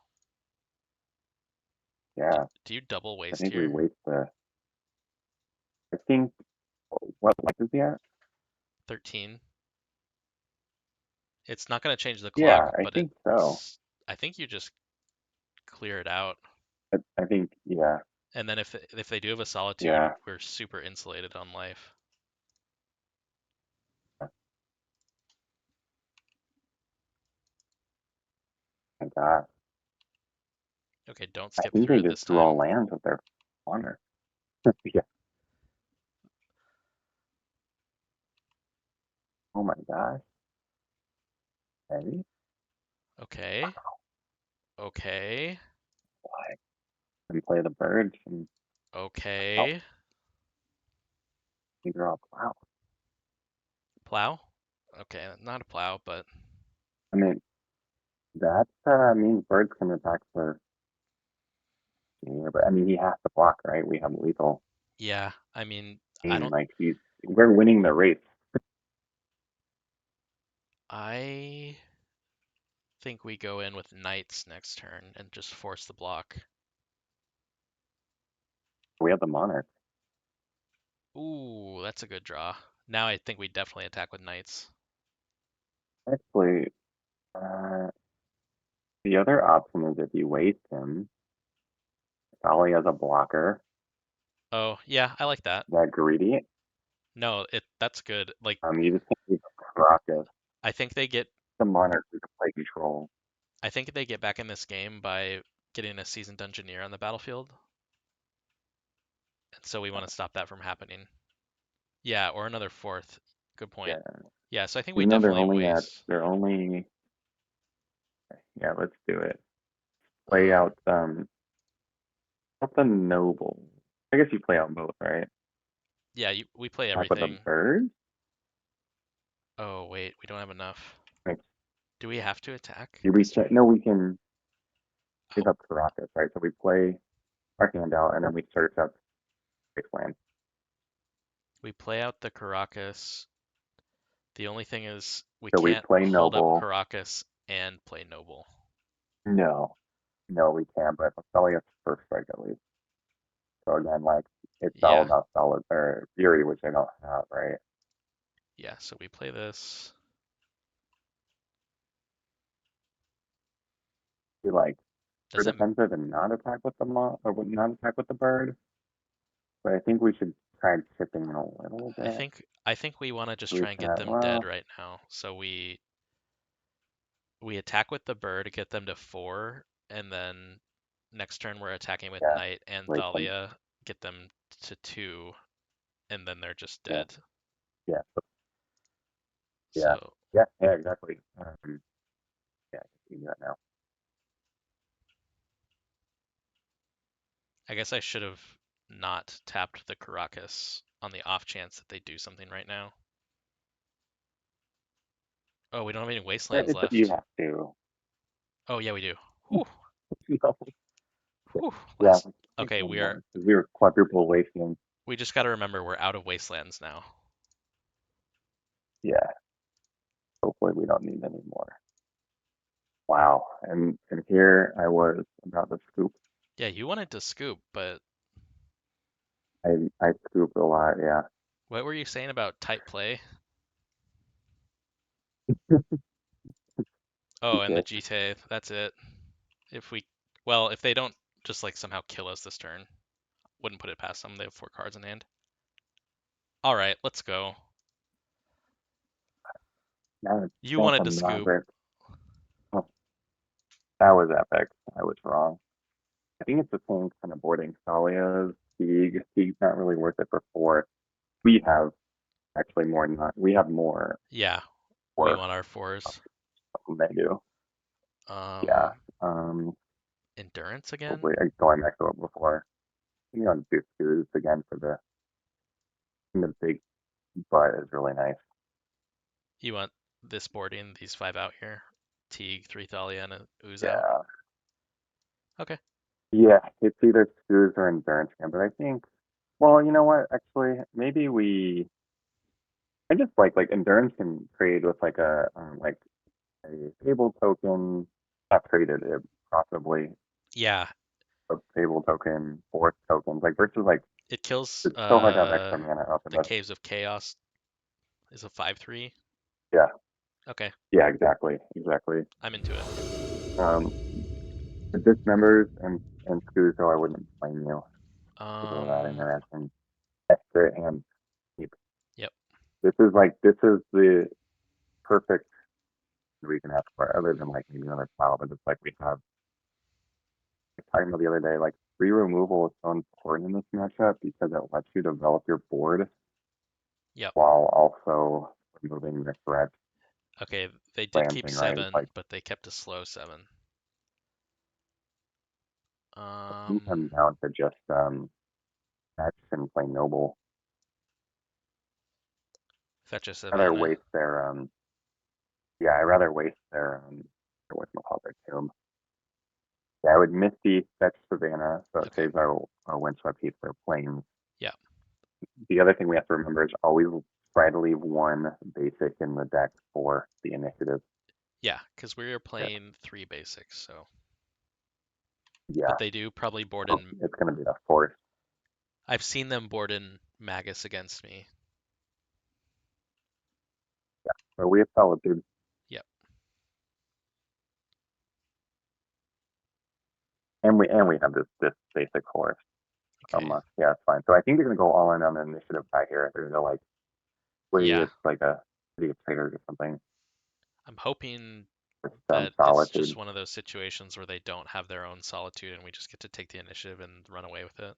Yeah. do you double I waste think we here? waste the. think what life is he at? 13. It's not going to change the clock, Yeah, I but think so. I think you just clear it out. I think yeah, And then if they do have a solitude, yeah. we're super insulated on life. My God, Okay, don't I skip think through they it just this drew time. all lands with their honor. Yeah. Oh my gosh. Okay. Okay. Okay. Why? And play the birds and help Okay. figure out wow. Plow? Okay, not a plow, but I mean, that means birds can attack for here, but I mean, he has to block, right? We have lethal yeah, I mean, I game. don't Like we're winning the race. I think we go in with knights next turn and just force the block. We have the monarch. Ooh, that's a good draw. Now I think we definitely attack with knights. Actually, uh, the other option is if you waste him, Dolly has a blocker. Oh, yeah, I like that. That greedy. No, that's good. Like You just can't use Caracas. I think they get The monarch who can play control. I think they get back in this game by getting a seasoned engineer on the battlefield. And so we want to stop that from happening. Yeah, or another fourth. Good point. Yeah. Yeah, so I think we Even though definitely waste. they're only yeah, let's do it. Play Um, out what's a noble? I guess you play out both, right? yeah, we play Attack with a everything. bird? Oh, wait, we don't have enough. Like Do we have to attack do we this check turn? no we can Oh, give up Caracas, right? So we play our hand out and then we search up Wasteland. we play out the Caracas. The only thing is we So we can't play hold up noble. Caracas and play Noble. No. No, we can't, but Phelius first strike at least. So again, like it's all Yeah, about solid or Fury, which I don't have, right? yeah, so we play this. We like for Does it defensive and not attack with the not attack with the bird. But I think we should try chipping a little bit. I think we want to just We try and get can them dead well, right now. So we attack with the bird, get them to 4, and then next turn we're attacking with yeah, Knight and wait some Thalia, get them to 2, and then they're just yeah, dead. yeah, yeah, So yeah, yeah, exactly. Yeah, I can see that now. I guess I should have not tapped the Caracas on the off chance that they do something right now. Oh, we don't have any wastelands It's you left. have to. Oh yeah, we do. Whew, whew. Yeah, Last. take Okay, one more because we were quadruple wasting. we just got to remember we're out of wastelands now. Yeah, hopefully we don't need any more. Wow, and here I was about to scoop. Yeah, you wanted to scoop, but I scooped a lot. Yeah, what were you saying about tight play? Oh, and the okay. GTA, that's it. If we, well, if they don't just like somehow kill us this turn, wouldn't put it past them. They have 4 cards in hand. All right, let's go. Now it's You still wanted to from scoop. Maverick. Oh, that was epic. I was wrong. I think it's the same kind of boarding Salia's Teague. Teague's not really worth it for 4. We have actually more not we have more Yeah, we work want our 4s. than they do. Yeah. Um, Um endurance again. hopefully going back to it before. You know, do twos again for the big butt is really nice. You want this boarding, these 5 out here. Teague, 3 Thalia, and a ooze out. Yeah. Okay. Yeah, it's either twos or endurance again, but I think well, you know what? Actually, maybe we I just like endurance can trade with like a Fable token, not traded it possibly Yeah, a Fable token, force tokens, like versus like It kills It's so hard to have extra mana up in the this. Caves of Chaos is a 5/3. Yeah, Okay, yeah, exactly. I'm into it. Um, the dismembers and Scuzo, I wouldn't blame you for that Um, interaction. Extra and keep. yep, This is the perfect we can ask for, other than like maybe another plow, but it's like we have talking about the other day, like free removal is so important in this matchup because it lets you develop your board yep. while also removing the threat Okay, they did keep glancing, right? It's 7, like but they kept a slow 7. you Um, come down to just match and play noble. Fetch a I'd rather Savannah. waste their yeah, I'd rather waste their what's my call their tomb. Yeah, I would Misty fetch Savannah, so it Okay, saves our windswept heat for planes. yeah, The other thing we have to remember is always try to leave one basic in the deck for the initiative. yeah, because we are Yeah, playing 3 basics, so. But yeah. they do probably board So in. it's going to be a force. I've seen them board in Magus against me. But we have solitude. Yep, And we have this basic force. okay. Yeah, it's fine. So I think they're going to go all in on the initiative guy here. They're going to like play Yeah, it's like a city of traders or something. I'm hoping With some that it's just solitude. one of those situations where they don't have their own solitude and we just get to take the initiative and run away with it.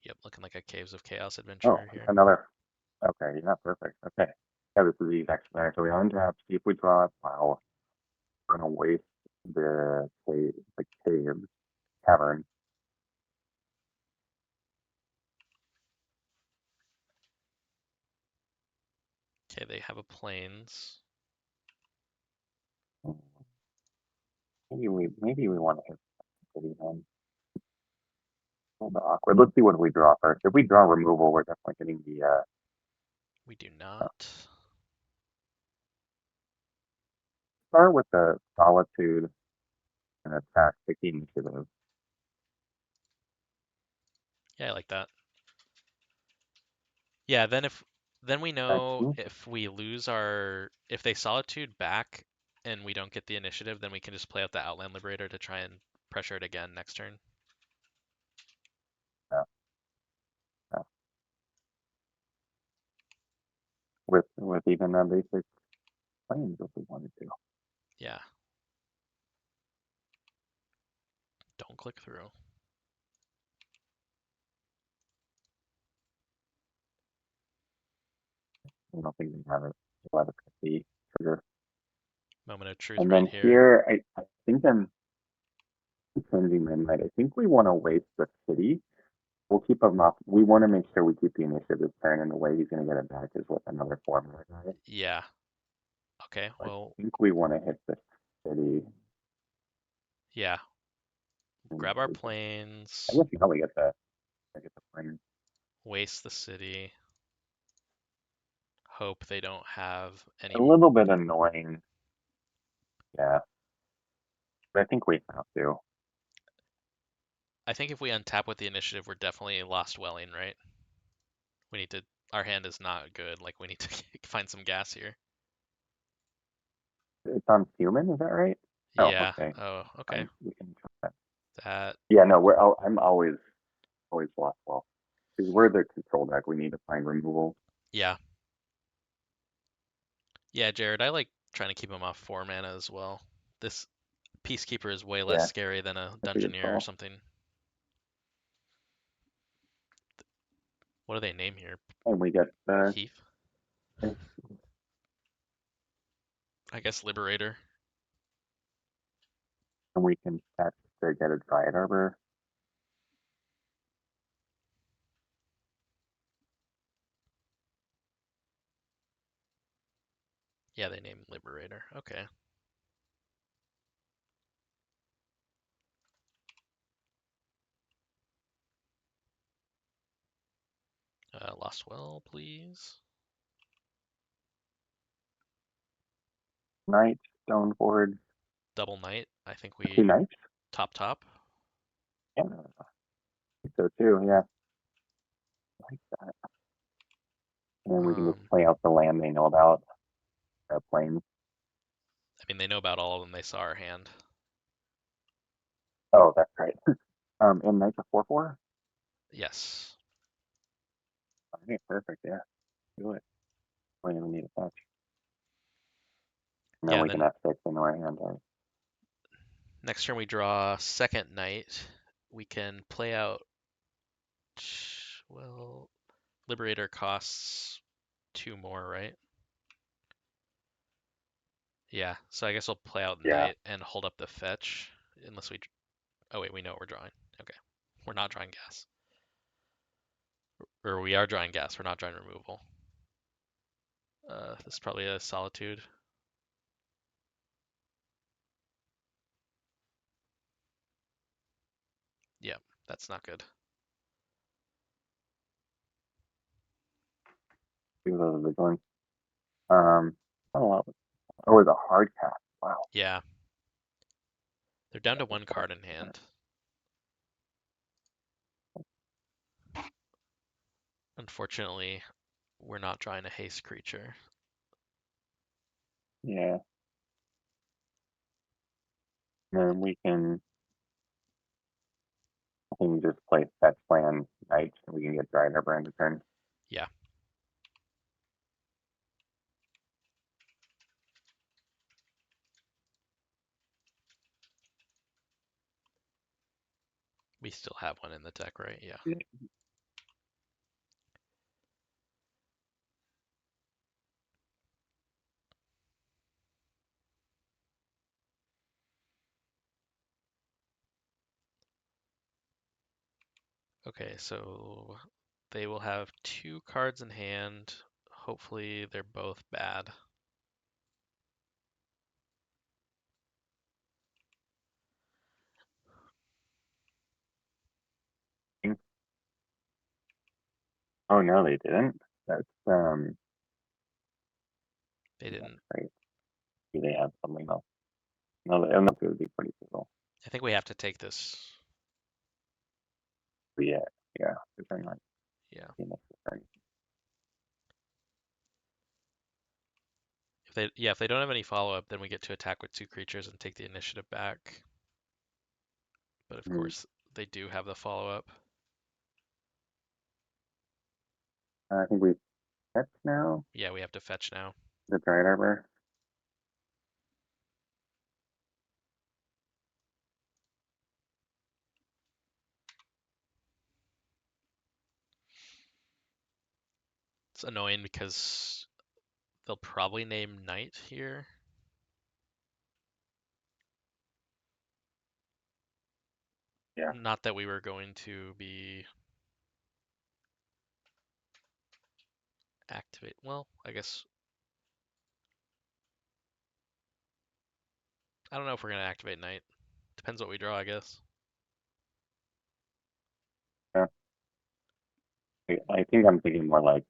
Yep, looking like a Caves of Chaos Oh, adventure here. another. Okay, yeah, perfect. Okay. Yeah, this is the exact scenario. So we untap, see if we draw it. Wow. We're going to waste the cave cavern. Okay, they have a plains. Maybe we want to hit city then. A little bit awkward. Let's see what we draw first. If we draw removal, we're definitely getting the We do not. start with the solitude and attack picky initiative. Yeah, I like that. Yeah, then we know Action. if we lose our if they solitude back and we don't get the initiative, then we can just play out the Outland Liberator to try and pressure it again next turn. Uh, uh, with even a basic planes if we wanted to. Yeah, don't click through. I don't think we have it. We'll have a the trigger. Moment of truth And right then here. here, I think I'm changing my mind. I think we want to waste the city. We'll keep him up. We want to make sure we keep the initiative this turn, and the way he's going to get it back is with another formula guy. Yeah. Okay, I well, think we want to hit the city. yeah. And Grab our I planes, guess now we get the plane. waste the city, hope they don't have any. A little bit annoying, yeah, but I think we have to. I think if we untap with the initiative, we're definitely lost Welling, right? We need to. Our hand is not good. Like, we need to find some gas here. It's on human, is that right? Oh, Yeah. okay. Oh, okay. Fine. We can try that. That. Yeah, no, I'm always lost well. Because we're the control deck, we need to find removal. Yeah. Yeah, Jared, I like trying to keep him off 4 mana as well. This Peacekeeper is way less Yeah, scary than a that's a good Dungeoneer or call. something. What do they name here? And we get Heath? I guess Liberator. and we can catch to get a Dryad Arbor. Yeah, they named Liberator. Okay. Lost Well, please. Knight, Stoneboard, Double Knight. I think 2 we knights. top. Yeah, so too. Yeah, I like that. And then we can just Um, play out the land they know about planes. I mean, they know about all of them. They saw our hand. Oh, that's right. And knight to 4/4. Yes. Okay, perfect. Yeah, do it. We don't need a touch. And then Yeah, and we can then F6 into our hand. Right? next turn we draw second knight. We can play out. Well, Liberator costs 2 more, right? Yeah, so I guess we'll play out Yeah. knight and hold up the fetch, unless we. Oh wait, we know what we're drawing. Okay, we're not drawing gas, or we are drawing gas. We're not drawing removal. This is probably a solitude. Yeah, that's not good. Two of those big ones. Oh, oh, it's a hard cast. Wow. Yeah, they're down Yeah, to that's one tough. card in hand. Unfortunately, we're not drawing a haste creature. Yeah. And then we can just play fetch land knights and we can get Dried Harbor into turn. Yeah, we still have one in the deck, right? Yeah. Okay, so they will have 2 cards in hand. Hopefully, they're both bad. Oh no, they didn't. That's They that's didn't. great. Do they have something else? No, I don't know if it would be pretty cool. I think we have to take this. But yeah, yeah, because I'm not Yeah. seeing this turn. If they don't have any follow-up, then we get to attack with 2 creatures and take the initiative back. But of Hmm. course, they do have the follow-up. I think we fetch now Yeah, we have to fetch now. the Dried Harbor. It's annoying because they'll probably name Knight here. Yeah, Not that we were going to be activate. Well, I guess I don't know if we're gonna activate Knight. Depends what we draw, I guess. yeah. I think I'm thinking more like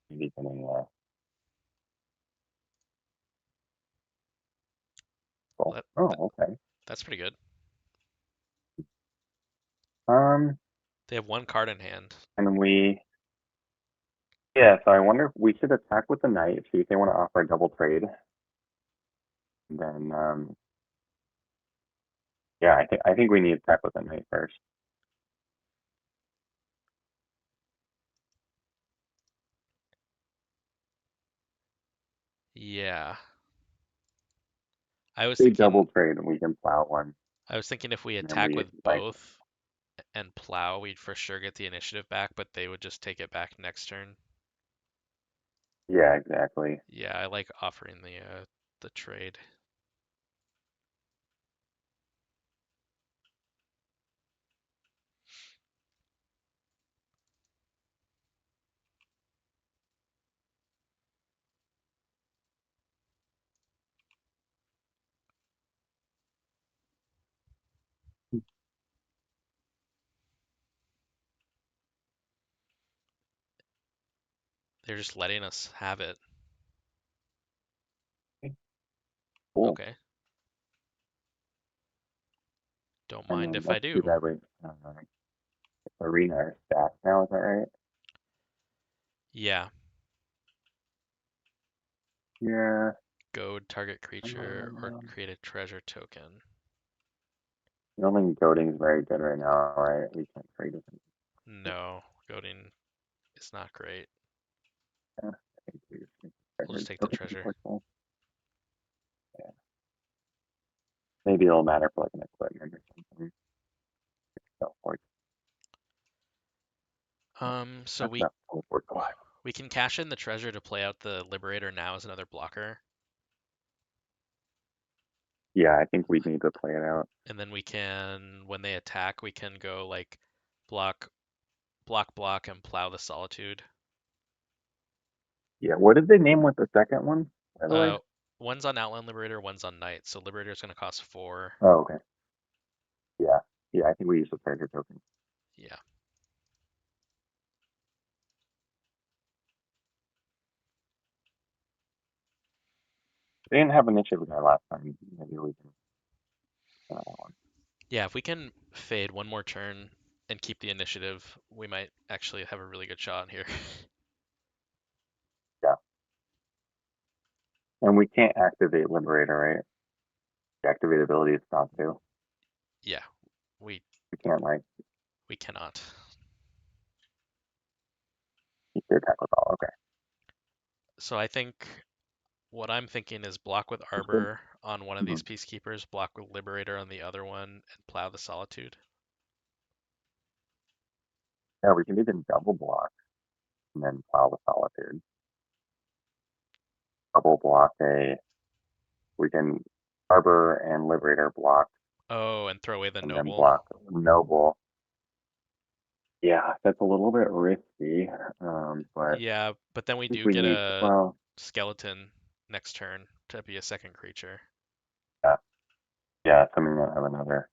maybe getting Well, full. that Oh, okay. that's pretty good. Um, They have 1 card in hand. and yeah. So I wonder if we should attack with the knight, see if they want to offer a double trade. And then yeah, I think we need to attack with the knight first. Yeah. I was They thinking double trade and we can plow one, I was thinking if we and then attack we with like both and plow, we'd for sure get the initiative back, but they would just take it back next turn. yeah, exactly. Yeah, I like offering the trade. They're just letting us have it. Cool. Okay. Don't And mind then if I that's too do. bad Arena are stacked now, is that right? Yeah, Yeah. goad target creature or Um, create a treasure token. I don't think goading is very good right now, right? We can't trade with him. No, goading is not great. Yeah, I think we just make We'll just treasure take the tokens, treasure. unfortunately. Yeah. Maybe it'll matter for like an equipment or something. So, or, So that's we not forward five. we can cash in the treasure to play out the Liberator now as another blocker, Yeah, I think we need to play it out. and then we can, when they attack, we can go like block, block, block, and plow the Solitude. Yeah, what did they name with the second one, by the way? Uh, one's on Outland Liberator, one's on Knight. So Liberator is going to cost 4. Oh, okay. Yeah. Yeah, I think we use the treasure token. Yeah. They didn't have initiative guy last time. Maybe we can one. Yeah, if we can fade one more turn and keep the initiative, we might actually have a really good shot here. Yeah. And we can't activate Liberator, right? The activate ability is not to. Yeah, we We can't like we cannot. keep the attack with all. Okay. So I think what I'm thinking is block with That's good. Arbor on one of Mhm. these Peacekeepers, block with Liberator on the other one, and plow the Solitude. Yeah, we can even double block and then plow the solitude. Double block a we can Harbor and Liberator block Oh, and throw away the and then Noble. block Noble. Yeah, that's a little bit risky. But I Yeah, but then we think do we get need a well, skeleton next turn to be a second creature. yeah, yeah, something that have another.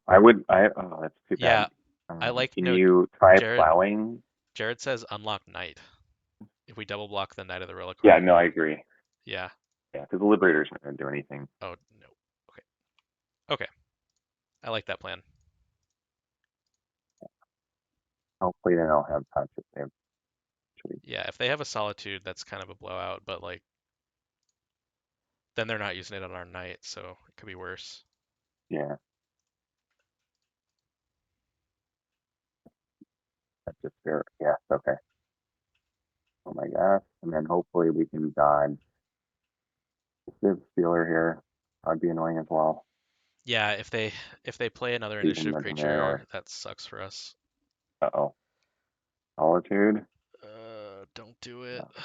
I would I oh that's too bad. Yeah, I like Can no you try Jared. plowing? Jared says unlock Knight. If we double block the Knight of the Yeah, Reliquary. no, I agree. Yeah. Yeah, because the Liberator's not gonna do anything. Oh no. Okay. Okay. I like that plan. Hopefully they don't have touch if they have trees. Yeah, if they have a Solitude, that's kind of a blowout, but like then they're not using it on our Knight, so it could be worse. Yeah, that's just fair. Yes, okay. Oh my gosh. And then hopefully we can dodge this Stealer here. That'd be annoying as well. Yeah, if they play another Even initiative Legendary creature, or that sucks for us. uh-oh. Solitude. Don't do it. No.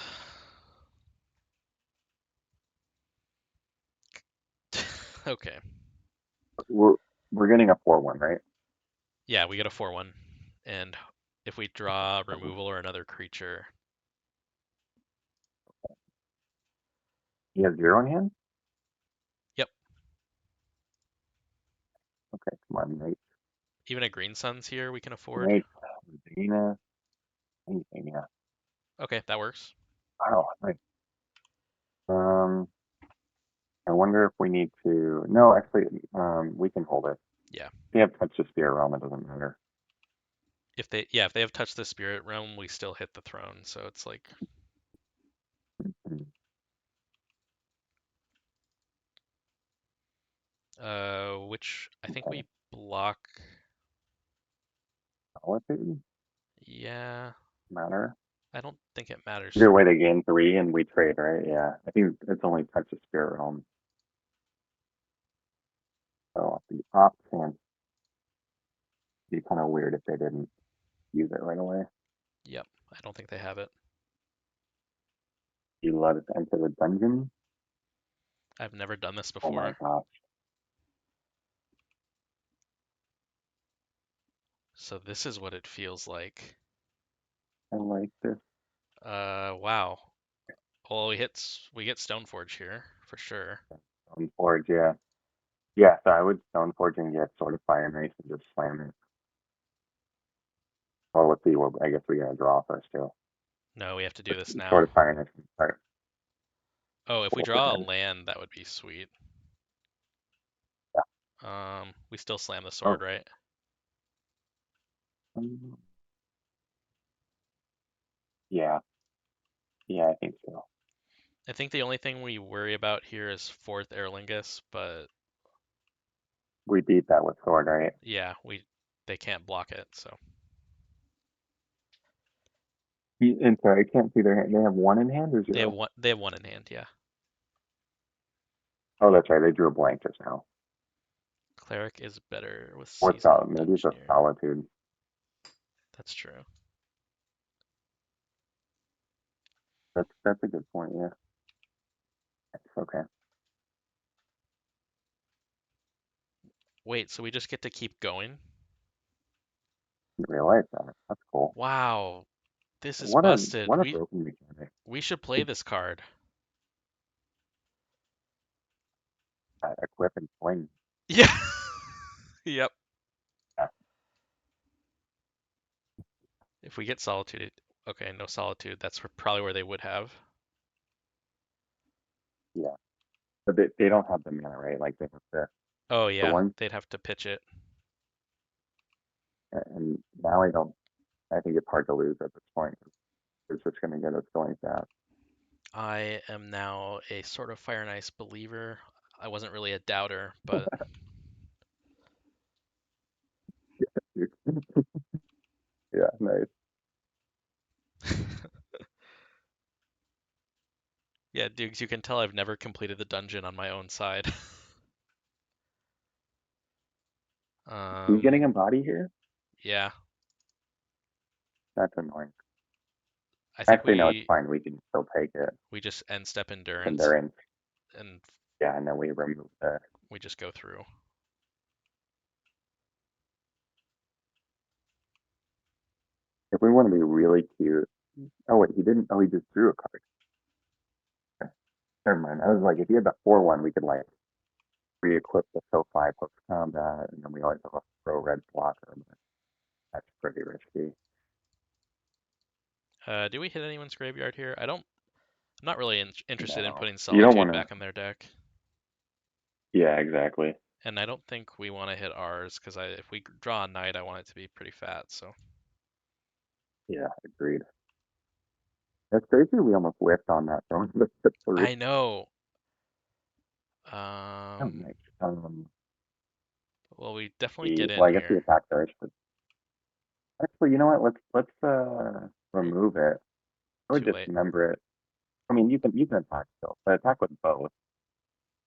Okay. We're we're getting a 4-1, right? Yeah, we get a 4/1, and if we draw removal or another creature, You have 0 in hand? yep, Okay, come on, Nate. even a Green Sun's here we can afford. Nate, Dana, anything, yeah. Okay, that works. Oh, nice. Um, I wonder if we need to. No, actually, we can hold it. Yeah. If we have touch the Spirit Realm, it doesn't matter. If they have touched the Spirit Realm, we still hit the throne, so it's like Mm, which I think okay. we block. Solitude Yeah, matter. I don't think it matters. Either way, they gain 3 and we trade, right? Yeah, I think it's only touch the Spirit Realm. So the off chance be kind of weird if they didn't use it right away. Yep, I don't think they have it. You let it enter the dungeon. I've never done this Oh my before. gosh, So this is what it feels like. I like this. Wow. Well, we get Stoneforge here for sure. Stoneforge, yeah. Yeah, so I would Stoneforge and get Sword of Fire and Ice and just slam it. Well, let's see. Well, I guess we gotta draw first too. No, we have to do But this Sword now. of Fire and Ice can start Oh, if we both draw a again. land, that would be sweet. Yeah. We still slam the sword, Oh, right? Um, yeah, yeah, I think so. I think the only thing we worry about here is fourth Aerlingus, but We beat that with sword, right? yeah, they can't block it, so And sorry, I can't see their hand. They have one in hand or zero? they have one in hand, yeah. Oh, that's right. They drew a blank just now. Cleric is better with Or seasoned maybe it's a engineer. solitude. That's true. That's a good point. Yeah, it's okay. Wait, so we just get to keep going? Didn't realize that. That's cool. Wow, this is What a busted. what a broken mechanic. We should play this card. Equip and swing. Yeah. Yep. Yeah, If we get Solitude, okay, no Solitude. That's probably where they would have. yeah. But they don't have the mana, right? Like they have Oh the yeah, one. they'd have to pitch it. And now I don't. I think it's hard to lose at this point. It's just going to get us going fast. I am now a sort of Fire and Ice believer. I wasn't really a doubter, but Yeah, nice. yeah, Dukes, you can tell I've never completed the dungeon on my own side. Who's Um, getting a body here? yeah, That's annoying. I think Actually, no, it's fine. We can still take it. we just end step And endurance they're in. and Yeah, and then we remove the. we just go through. If we want to be really cute. Oh wait, he didn't. Oh, he just drew a card. Okay, never mind. I was like, if he had the 4/1, we could like re-equip the SoFi post combat, and then we always have a pro red blocker. But that's pretty risky. Do we hit anyone's graveyard here? I'm not really interested in No, putting you don't Solitude want to. back in their deck. Yeah, exactly. And I don't think we want to hit ours because if we draw a knight, I want it to be pretty fat. So Yeah, agreed. That's crazy. We almost whiffed on that throwing the three. I know. Oh, Um, nice. well, we definitely get Well, in I guess we here. attacked first, but actually, you know what? Let's remove it. I would Too late. dismember it. I mean, you can attack still, but attack with both.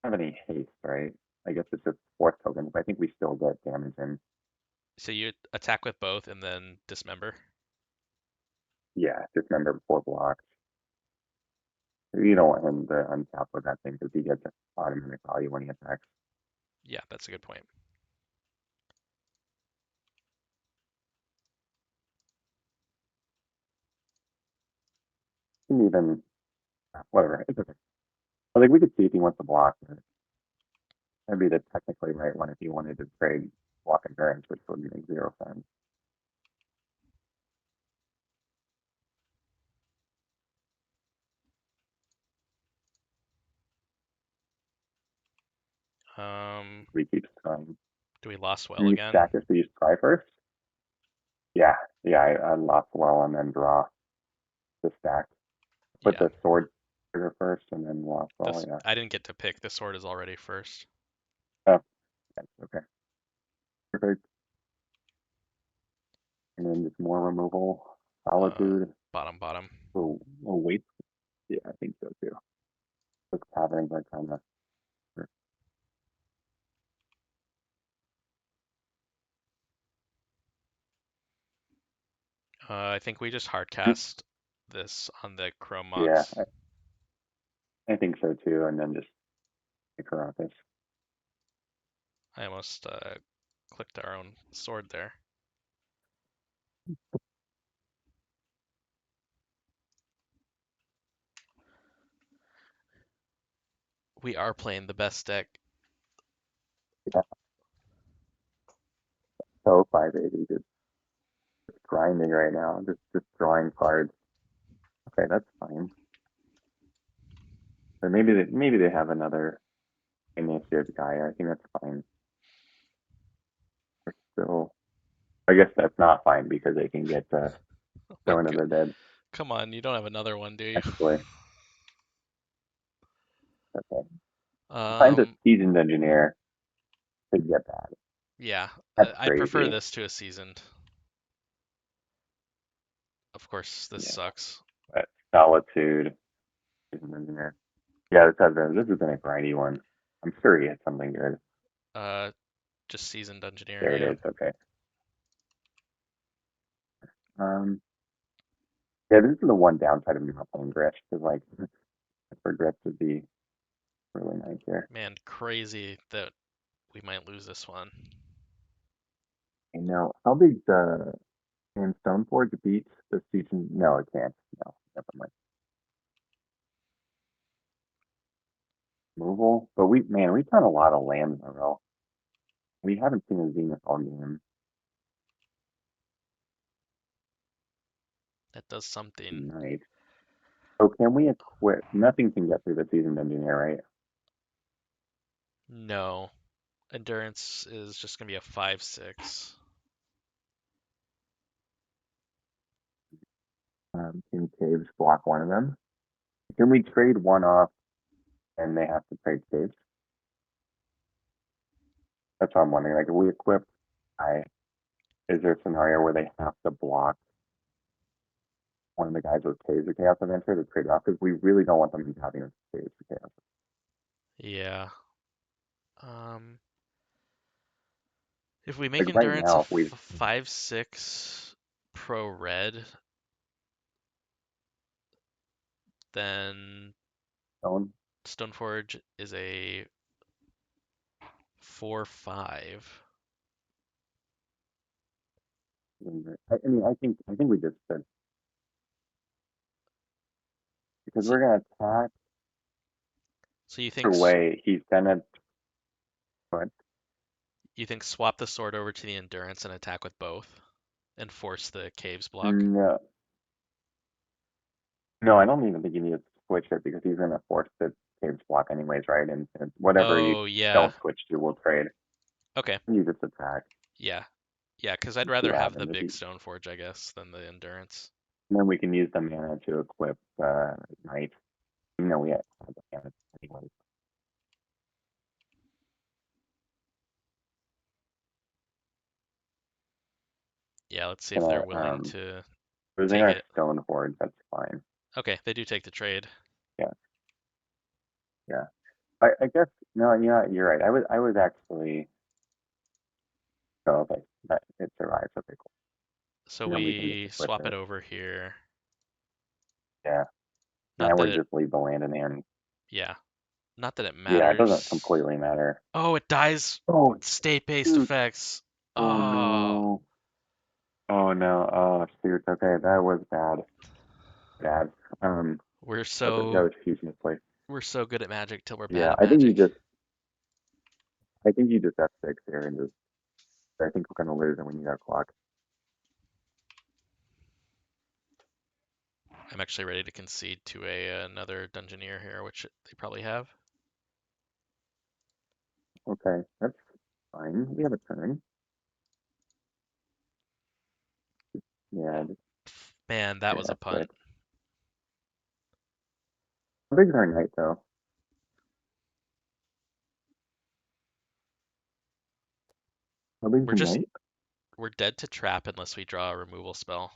Don't have any haste, right? I guess it's just fourth token, but I think we still get damage in. So you attack with both and then dismember. Yeah, dismember before blocks. You don't want him to untap with that thing because he gets automatic value when he attacks. Yeah, that's a good point. And even whatever. It's okay. I think we could see if he wants to block. That'd be the technically right one if he wanted to trade block endurance, which would make zero sense. Um, We keep do we lost do well you again? stack this? Do you try first? Yeah, yeah. I lost well and then draw the stack. Put Yeah, the sword trigger first and then lost well. this Yeah. I didn't get to pick. The sword is already first. Oh, yes, okay. Perfect. And then just more removal. Uh, Solitude. bottom. Oh, wait. Yeah, I think so too. Those patterns are kind of. I think we just hardcast this on the Chrome Yeah, Mox. I think so too. And then just pick her off this. I almost clicked our own sword there. We are playing the best deck. Yeah, so 580, just grinding right now. Just drawing cards. Okay, that's fine. But maybe they have another initiative guy. I think that's fine. We're still. I guess that's not fine because they can get Oh my thrown to god. the dead. Come on, you don't have another one, do you? Actually, okay. Find a Um, seasoned engineer to get that. yeah, That's I'd prefer crazy. this to a seasoned. Of course, this Yeah, sucks. but solitude seasoned engineer. Yeah, this has been a grindy one. I'm sure he had something good. Uh, just seasoned engineer, There it yeah. is. Okay. Um, yeah, this is the one downside of not playing Grish because like for Grish would be really nice here. Man, crazy that we might lose this one. You know, how big can Stoneforge beat the season? No, it can't. No, never mind. Removal, but we've done a lot of lands in a row. We haven't seen a Zenith all game That does something. tonight. So can we equip? Nothing can get through the seasoned engineer, right? No. Endurance is just gonna be a 5/6. Can caves block one of them? Can we trade one off and they have to trade caves? That's what I'm wondering. Like, if we equip, I is there a scenario where they have to block one of the guys with caves or chaos adventure to trade off? Because we really don't want them having caves or chaos. Yeah. Um, if we make Like right endurance a now, if we 5/6 pro red, then don't, Stoneforge is a 4/5. I mean, I think we just said because So, we're gonna attack so you either think way. He's gonna put swap the sword over to the endurance and attack with both and force the caves block? no, no. I don't even think you need to switch it because he's gonna force the caves block anyways, right? And whatever you Oh, yeah. don't switch to, will trade. Okay. You just attack Yeah. Yeah, because I'd and see rather what have the happens. big Stoneforge, I guess, than the endurance. And then we can use the mana to equip Knight. Even though we have the mana anyway. Yeah, let's see if they're Gonna willing to losing take our it. stone horde. That's fine. Okay, they do take the trade. Yeah, yeah. I guess no. Yeah, you're right. I was actually okay. That it survives. Okay, cool. So And then we can just we equip swap it it. over here. Yeah. Not Now that we it, just leave the land in hand. yeah, not that it Yeah, it doesn't matters. completely matter. Oh, it dies Oh state-based shoot! effects. Oh Oh, no! Oh no! Oh shoot! Okay, that was bad. Bad. Um, we're that so was a huge misplay. we're so good at Magic till we're bad Yeah, at Magic. I think you just F6 there and just. I think we're gonna lose, and we need our clock. I'm actually ready to concede to another Dungeoneer here, which they probably have. Okay, that's fine. We have a turn. Yeah, just Man, that was a punt. F6. How big is our knight though? How big is We're the just knight? we're dead to trap unless we draw a removal spell.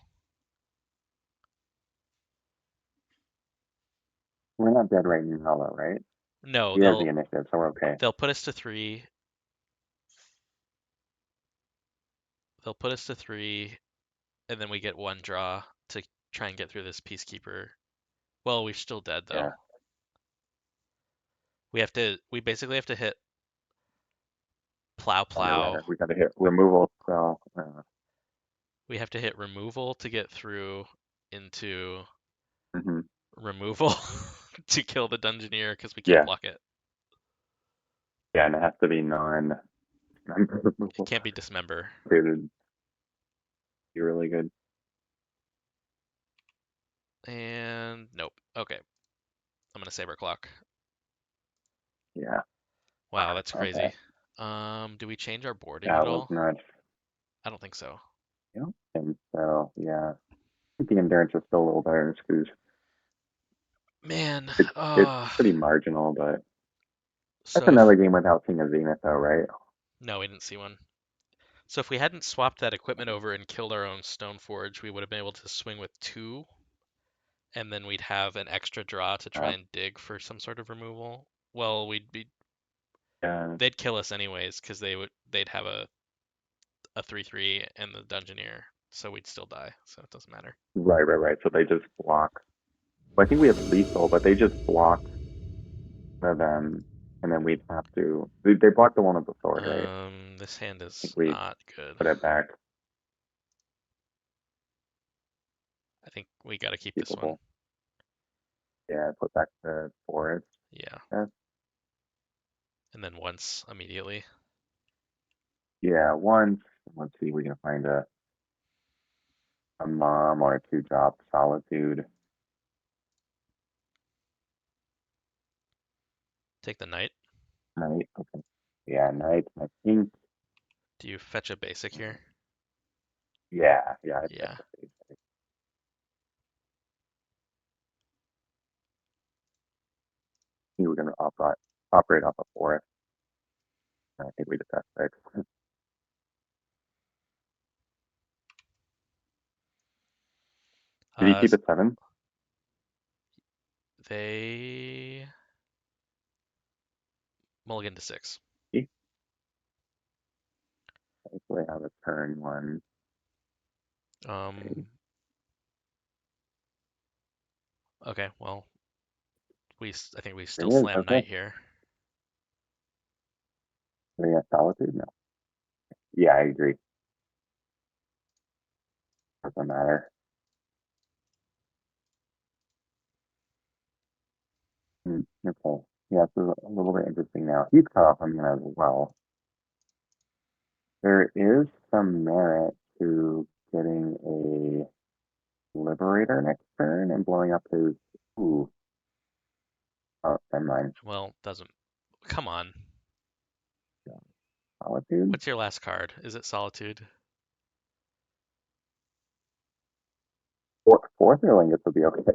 We're not dead right now though, right? No, We have the initiative, so we're okay. they'll put us to 3. They'll put us to 3, and then we get one draw to try and get through this Peacekeeper. Well, we're still dead though. Yeah, We basically have to hit plow ladder. plow. We got to hit removal. So We have to hit removal to get through into mhm. removal to kill the Dungeoneer because we can't Yeah, block it. yeah, and it has to be It removal. can't be dismember. Dude, it'd be really good. And nope. Okay. I'm gonna Saber Clock. Yeah. Wow, that's Okay. crazy. Do we change our boarding at That was all? nuts. I don't think so. don't think so. Yeah. I think the endurance is still a little better in Scooz. Man, It's pretty marginal, but that's so if another game without seeing a Zenith though, right? no, we didn't see one. So if we hadn't swapped that equipment over and killed our own Stone Forge, we would have been able to swing with two, and then we'd have an extra draw to try Uh, and dig for some sort of removal. Well, yeah. they'd kill us anyways because they'd have a 3/3 and the Dungeoneer, so we'd still die. So it doesn't matter. Right. So they just block. Well, I think we have lethal, but they just block for them, and then we'd have to. They blocked the one with the sword, right? I This hand think is we not good. put it back. I think we got to keep this one. Keepable. Yeah, put back the forest. Yeah, Yeah, and then once immediately. yeah. Once, let's see, we can find a mom or a two drop solitude. Take the knight. Night. Okay. Yeah, night. I think. Do you fetch a basic here? Yeah. I bet Yeah. the face. I think we're gonna operate off a forest. I think we just have six. Did you Uh, keep it seven? they mulligan to six. Hopefully I have a turn one. Okay. Um. Okay. Well, I think we There still it is. slam Okay. knight here. So yeah, solitude? No. Yeah, I agree. Doesn't matter. Okay. Yeah, so a little bit interesting now. He's cut off on me as well. There is some merit to getting a Liberator next turn and blowing up his. Ooh. Oh, never mind. Well, doesn't. Come on. Solitude? What's your last card? Is it Solitude? Fourth Erling gets to be okay.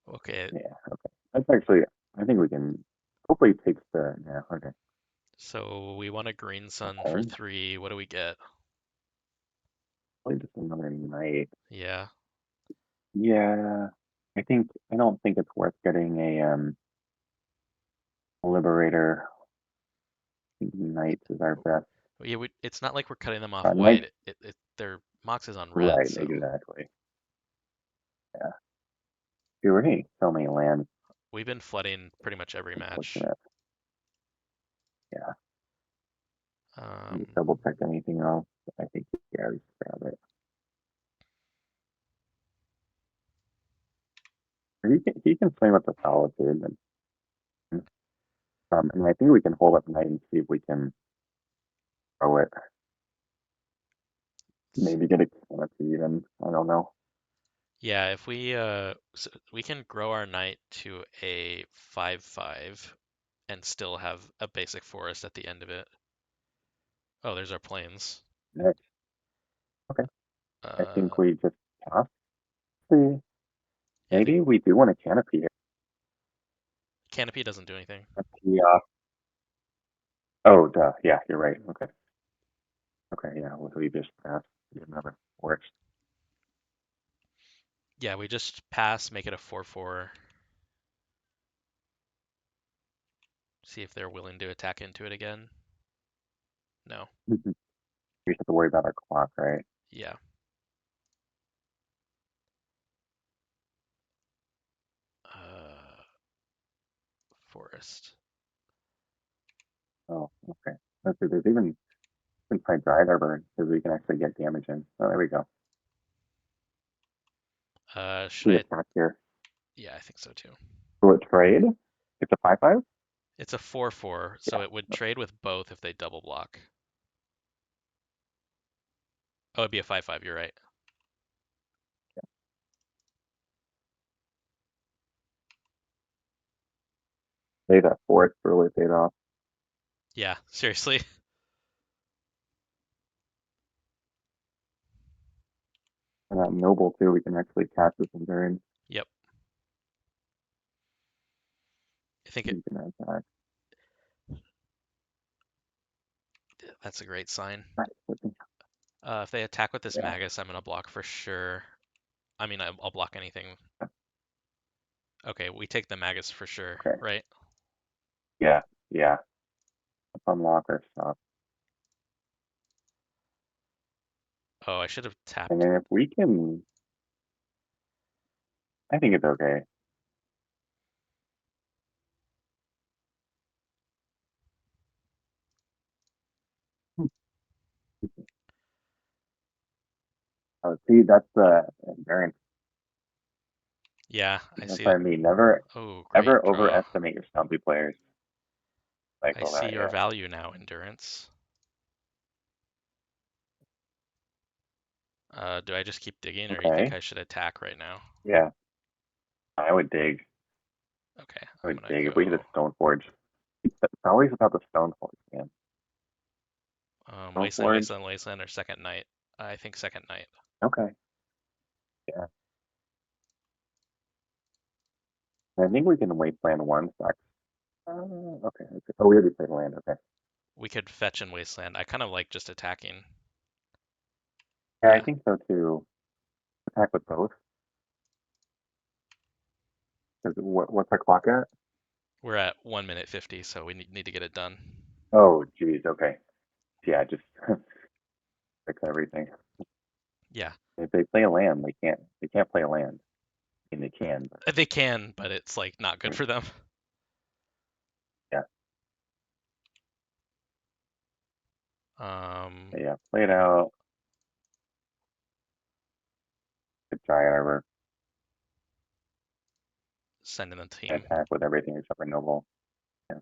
Okay. Yeah, okay. That's actually, I think we can. Hopefully it takes the. Yeah, okay. So we want a green sun for Okay. three. What do we get? Probably just another night. Yeah. Yeah, I don't think it's worth getting a Liberator. I think Knight is our best. Yeah, it's not like we're cutting them off Knight, white. Their Mox is on red, right? so Exactly. Yeah. Dude, we're getting so many lands. we've been flooding pretty much every match. Unfortunate. Yeah. Let me Um, double check anything else. I think yeah, we just grab it. Or he can swing with the solitude, and I think we can hold up Knight and see if we can throw it. Maybe get a canopy even. I don't know. yeah, if we can grow our knight to a 5/5 and still have a basic forest at the end of it. Oh, there's our plains. Next, okay. I think Uh, we just pass. See, yeah, I think maybe we do want a canopy here. canopy doesn't do anything. Yeah. Oh, duh. Yeah, you're right. Okay. Okay. Yeah. What do we just pass? Another forest. Yeah, we just pass, make it a 4/4. See if they're willing to attack into it again. No. We have to worry about our clock, right? Yeah. Uh, forest. Oh, okay. Let's see. There's even we can try Dried Arbor because we can actually get damage in. Oh, there we go. Should We I? attack here. Yeah, I think so too. Will it trade? It's a 5/5? It's a 4/4, so Yeah. it would trade with both if they double block. Oh, it'd be a 5/5. You're right. Say that forest really paid off. Yeah, seriously. And that noble too, we can actually cast this in turn. Yep. I think You can attack. that's a great sign. Right. If they attack with this Yeah. Magus, I'm gonna block for sure. I mean, I'll block anything. Okay, we take the Magus for sure, Okay. right? Yeah. Yeah. Let's unlock our stuff. Oh, I should have And tapped. then if we can, I think it's okay. Oh, see, that's the endurance. Yeah, I That's see. what I mean. Never, Oh, great ever draw. overestimate your stumpy players. Like I all see that. your Yeah. value now, Endurance. Do I just keep digging, or do you think Okay. I should attack right now? Yeah. I would dig. Okay, I I'm would gonna dig if we get a go stone forge. It's always about the stone forge, man. Stone Wasteland, forge. Wasteland, Wasteland, or Second Night. I think Second Night. Okay. Yeah. I think we can wasteland one sec. Okay. Oh, we already played land. Okay. We could fetch and Wasteland. I kind of like just attacking. Yeah, I Yeah, think so too. Attack with both. 'Cause what's our clock at? we're at 1 minute 50, so we need to get it done. Oh, geez. Okay. Yeah, just fix everything. Yeah, If they play a land, they can't. They can't play a land. I mean, they can, but they can, but it's like not good for them. yeah, Um, yeah. Play it out. Good try, Arbor. Sending the team. Attack with everything except for noble. Yeah.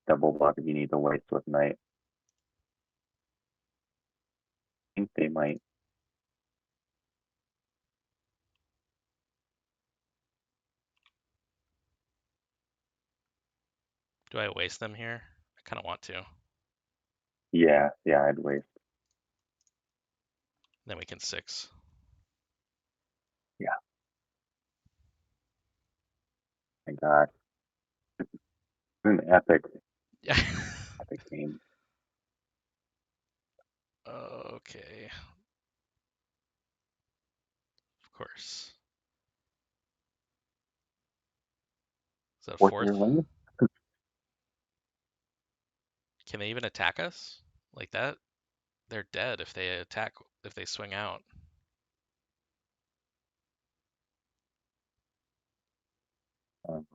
Double block if you need to waste with knight. I think they might. Do I waste them here? I kind of want to. Yeah, yeah. I'd waste. Then we can six. Yeah. My God, it's an epic, Yeah. epic game. Okay, of course. Is that a Fourth year fourth? win. Can they even attack us like that? They're dead if they attack, if they swing out. Um,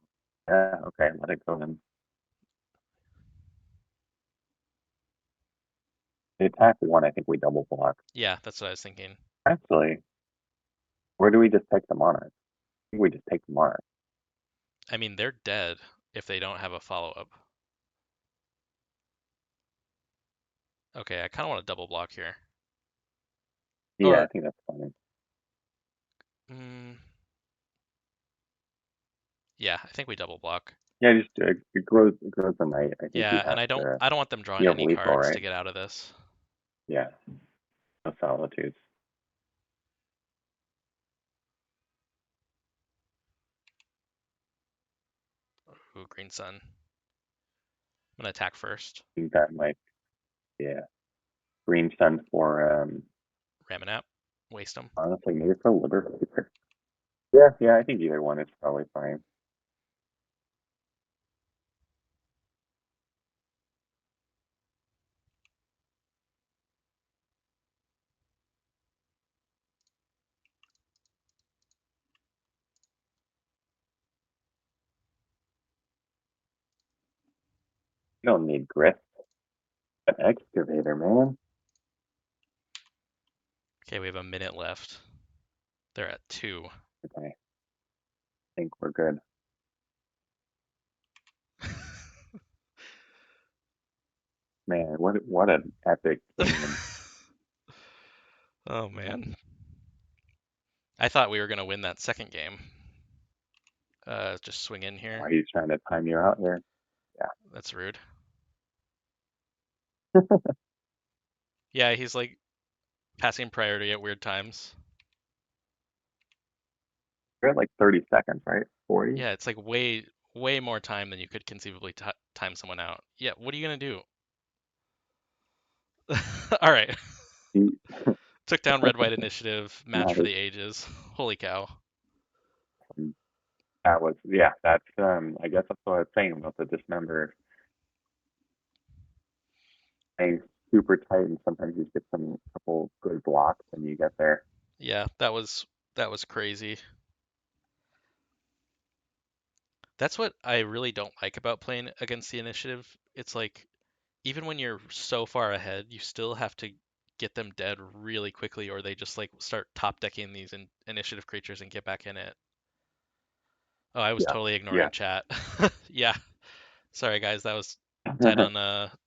yeah. Okay. Let it go then. The attack one. I think we double block. Yeah, that's what I was thinking. Actually, where do we just take the monarch? I think we just take the monarch. I mean, they're dead if they don't have a follow-up. Okay, I kind of want to double block here. Yeah, I Or, think that's fine. mm, yeah, I think we double block. Yeah, just it grows the knight. I think Yeah, you and have to. I don't want them drawing You have any lethal, cards to right? get out of this. Yeah, no solitudes. Ooh, Green Sun. I'm gonna attack first. I think that might. Yeah, green sun for Ramanap. Waste them. honestly maybe for liberator. Yeah, yeah. I think either one is probably fine. You don't need grit. An excavator, man. Okay, we have a minute left. They're at 2. Okay, I think we're good. Man, what an epic game. Oh man. I thought we were gonna win that second game. Just swing in here. Why are you trying to time you out here? Yeah, That's rude. Yeah, he's like passing priority at weird times. You're at like 30 seconds, right? 40? Yeah, it's like way more time than you could conceivably time someone out. Yeah, what are you gonna do? All right. He- Took down red white initiative, match That for is, the ages. Holy cow. that was, yeah, that's, I guess that's what I was saying about the dismember staying super tight, and sometimes you get some couple good blocks and you get there. Yeah, that was crazy. That's what I really don't like about playing against the initiative. It's like even when you're so far ahead, you still have to get them dead really quickly or they just like start top decking these initiative creatures and get back in it. Oh, I was Yeah, totally yeah. ignoring chat. Yeah. Sorry guys, that was Yeah,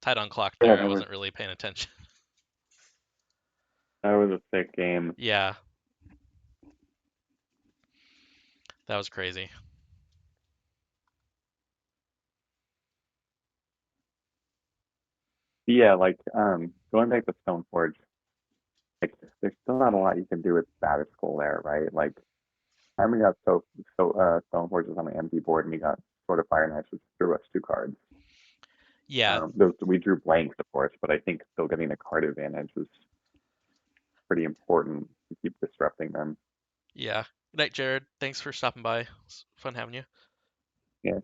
tight on clock there. I that was wasn't really paying attention. that was a sick game. Yeah, that was crazy. Yeah, like going back to Stoneforge, like there's still not a lot you can do with status goal there, right? Like time we got Stoneforge was on the empty board and we got Sword of Fire and Ice, which drew us two cards. Yeah, Those we drew blanks, of course, but I think still getting a card advantage was pretty important to keep disrupting them. yeah. Good night, Jared. Thanks for stopping by. It's fun having you. Yeah,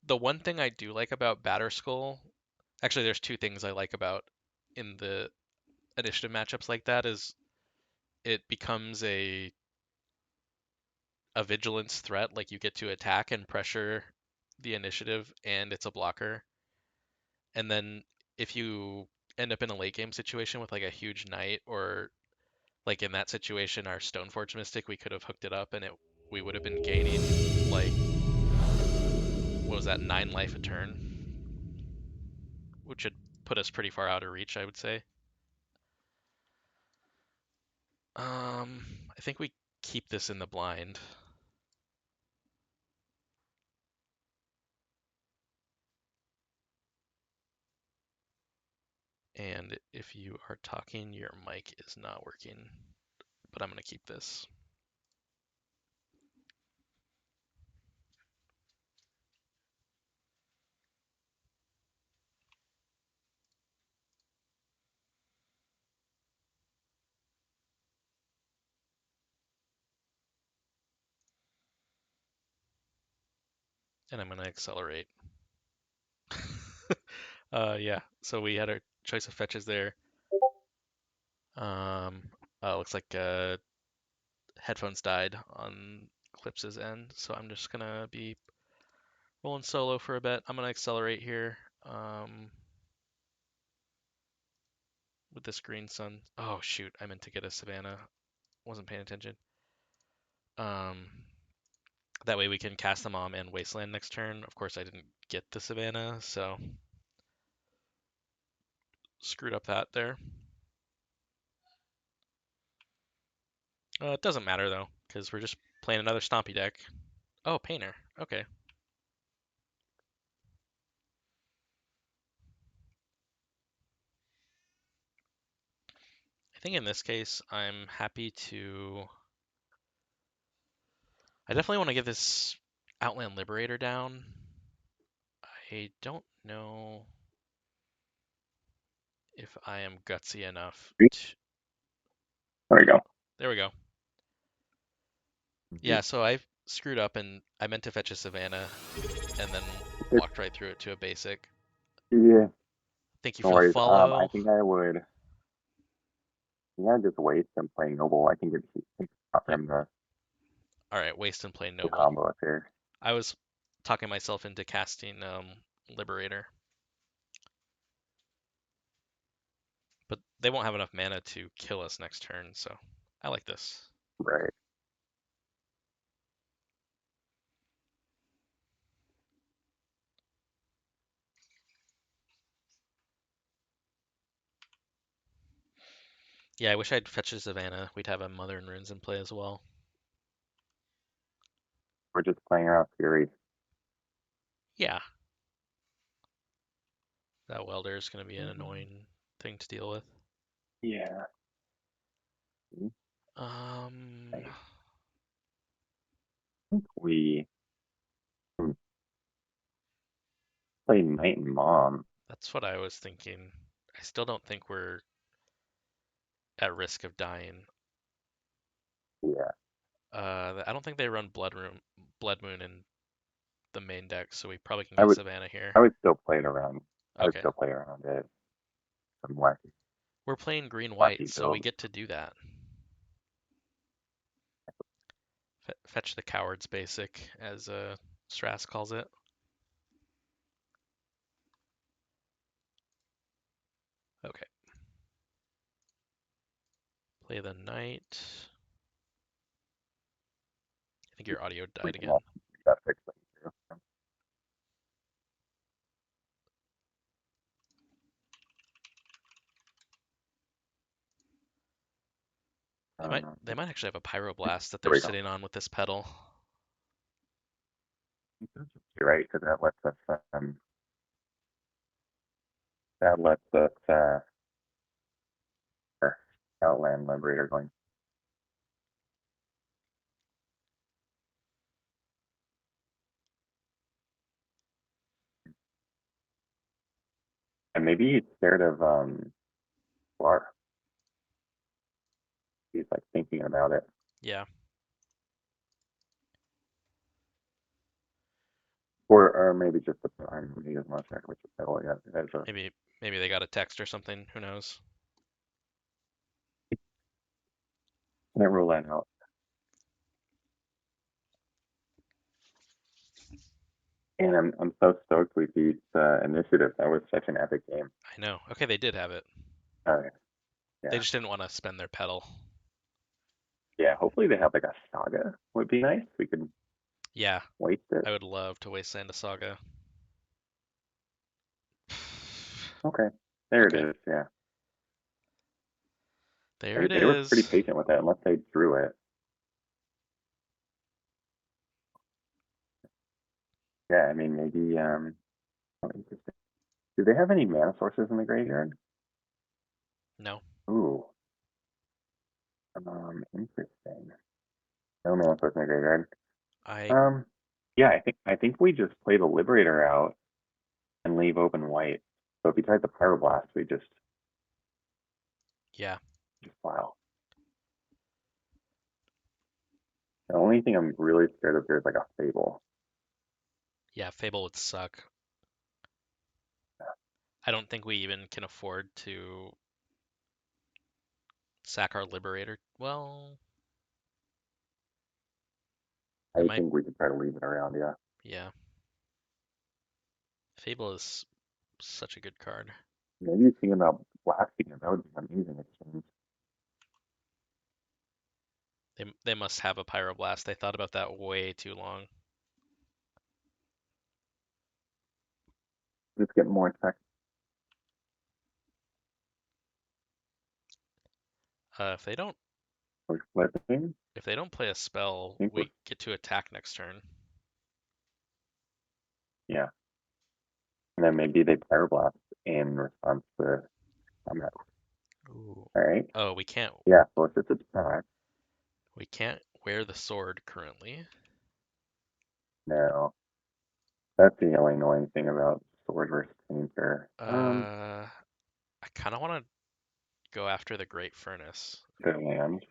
The one thing I do like about Batter Skull, actually, there's two things I like about in the initiative matchups like that is it becomes a vigilance threat, like you get to attack and pressure the initiative and it's a blocker. And then if you end up in a late game situation with like a huge knight or like in that situation our Stoneforge Mystic, we could have hooked it up and it we would have been gaining like what was that, 9 life a turn, which would put us pretty far out of reach, I would say. I think we keep this in the blind. And if you are talking, your mic is not working, but I'm going to keep this. And I'm going to accelerate. Yeah, so we had our choice of fetches there. Um, looks like headphones died on Clips's end, so I'm just going to be rolling solo for a bit. I'm going to accelerate here with this green sun. Oh, shoot, I meant to get a Savannah. Wasn't paying attention. Um, that way we can cast the Mom and Wasteland next turn. Of course, I didn't get the Savannah, so screwed up that there. It doesn't matter though, because we're just playing another Stompy deck. Oh, Painter. Okay. I think in this case, I'm happy to. I definitely want to get this Outland Liberator down. I don't know if I am gutsy enough to. there we go. There we go. Yeah, so I screwed up and I meant to fetch a Savannah and then walked right through it to a basic. Yeah, Thank you no for the worries. I follow. think I would. Yeah, just waste and play Noble. I think it's tough for Yep. him to All right, waste and play the Noble. combo up here. I was talking myself into casting Liberator, but they won't have enough mana to kill us next turn, so I like this. Right. Yeah, I wish I'd fetched a Savannah. We'd have a Mother and Runes in play as well. We're just playing around Fury. Yeah, That welder is going to be an Mm, annoying thing to deal with. yeah. Um, I think we played Knight and Mom. that's what I was thinking. I still don't think we're at risk of dying. Yeah. I don't think they run Blood Moon in the main deck, so we probably can I get would Savannah here. I would still play it around. I would Okay. still play around it. Some wacky We're playing green white, wacky so we build. get to do that. Fetch the coward's basic, as Strass calls it. Okay. Play the knight. I think your audio died Freaking again. awesome. That fixed thing too. They might actually have a pyroblast that There they're we go. sitting on with this pedal. You're right, because that lets us our Outland Liberator going. And maybe he's scared of Lar. He's like thinking about it. Yeah, Or maybe just the time he doesn't want to check which pedal yet. There's a maybe they got a text or something. Who knows? can't rule that out. And I'm so stoked we beat Initiative. That was such an epic game. I know. Okay, they did have it. Uh, They yeah. just didn't want to spend their pedal. Yeah, hopefully they have like a saga would be nice. We could Yeah, waste it. I would love to wasteland a saga. Okay. There it Okay, is, yeah. there it They were pretty is. patient with it unless they drew it. Yeah, I mean maybe oh, interesting. Do they have any mana sources in the graveyard? No, Ooh. Interesting. No mana source in the graveyard. I Um yeah, I think we just play the Liberator out and leave open white. So if he tries the Pyroblast, we yeah, just wow. The only thing I'm really scared of here is like a Fable. yeah. Fable would suck. I don't think we even can afford to sack our Liberator. Well, it I might. think we could try to leave it around, yeah. Yeah, Fable is such a good card. Maybe thinking about blasting it, that would be an amazing exchange. They must have a Pyroblast. They thought about that way too long. Just get more tech If they don't for flipping. play a spell, I think we're we get to attack next turn. yeah. And then maybe they Pyroblast in response to combat. Ooh. All right. Oh, Yeah, so it's just attack. we can't wear the sword currently. No. That's the only annoying thing about sword versus painter. I kind of want to go after the Great Furnace. Good land.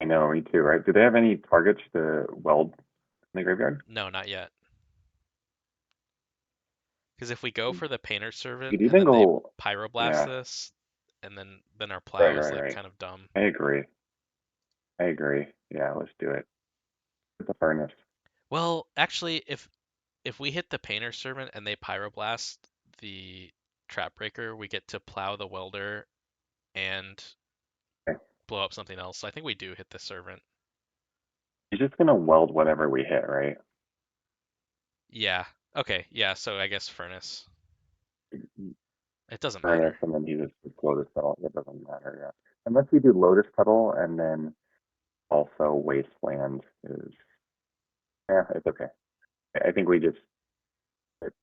I know, me too, right? Do they have any targets to weld in the graveyard? No, not yet. Because if we go You for the Painter Servant could and even then they go Pyroblast yeah, this, and then our right, plow is right, like right. kind of dumb. I agree. I agree. Yeah, let's do it. With the furnace. Well, actually, if we hit the Painter Servant and they Pyroblast the Trap Breaker, we get to plow the Welder and Okay. blow up something else. So I think we do hit the Servant. He's just gonna weld whatever we hit, right? Yeah. Okay. Yeah. So I guess Furnace. It doesn't Furnace, matter. and then he just Lotus Petal. It doesn't matter, yeah. Unless we do Lotus Petal and then also Wasteland is yeah, it's okay. I think we just it's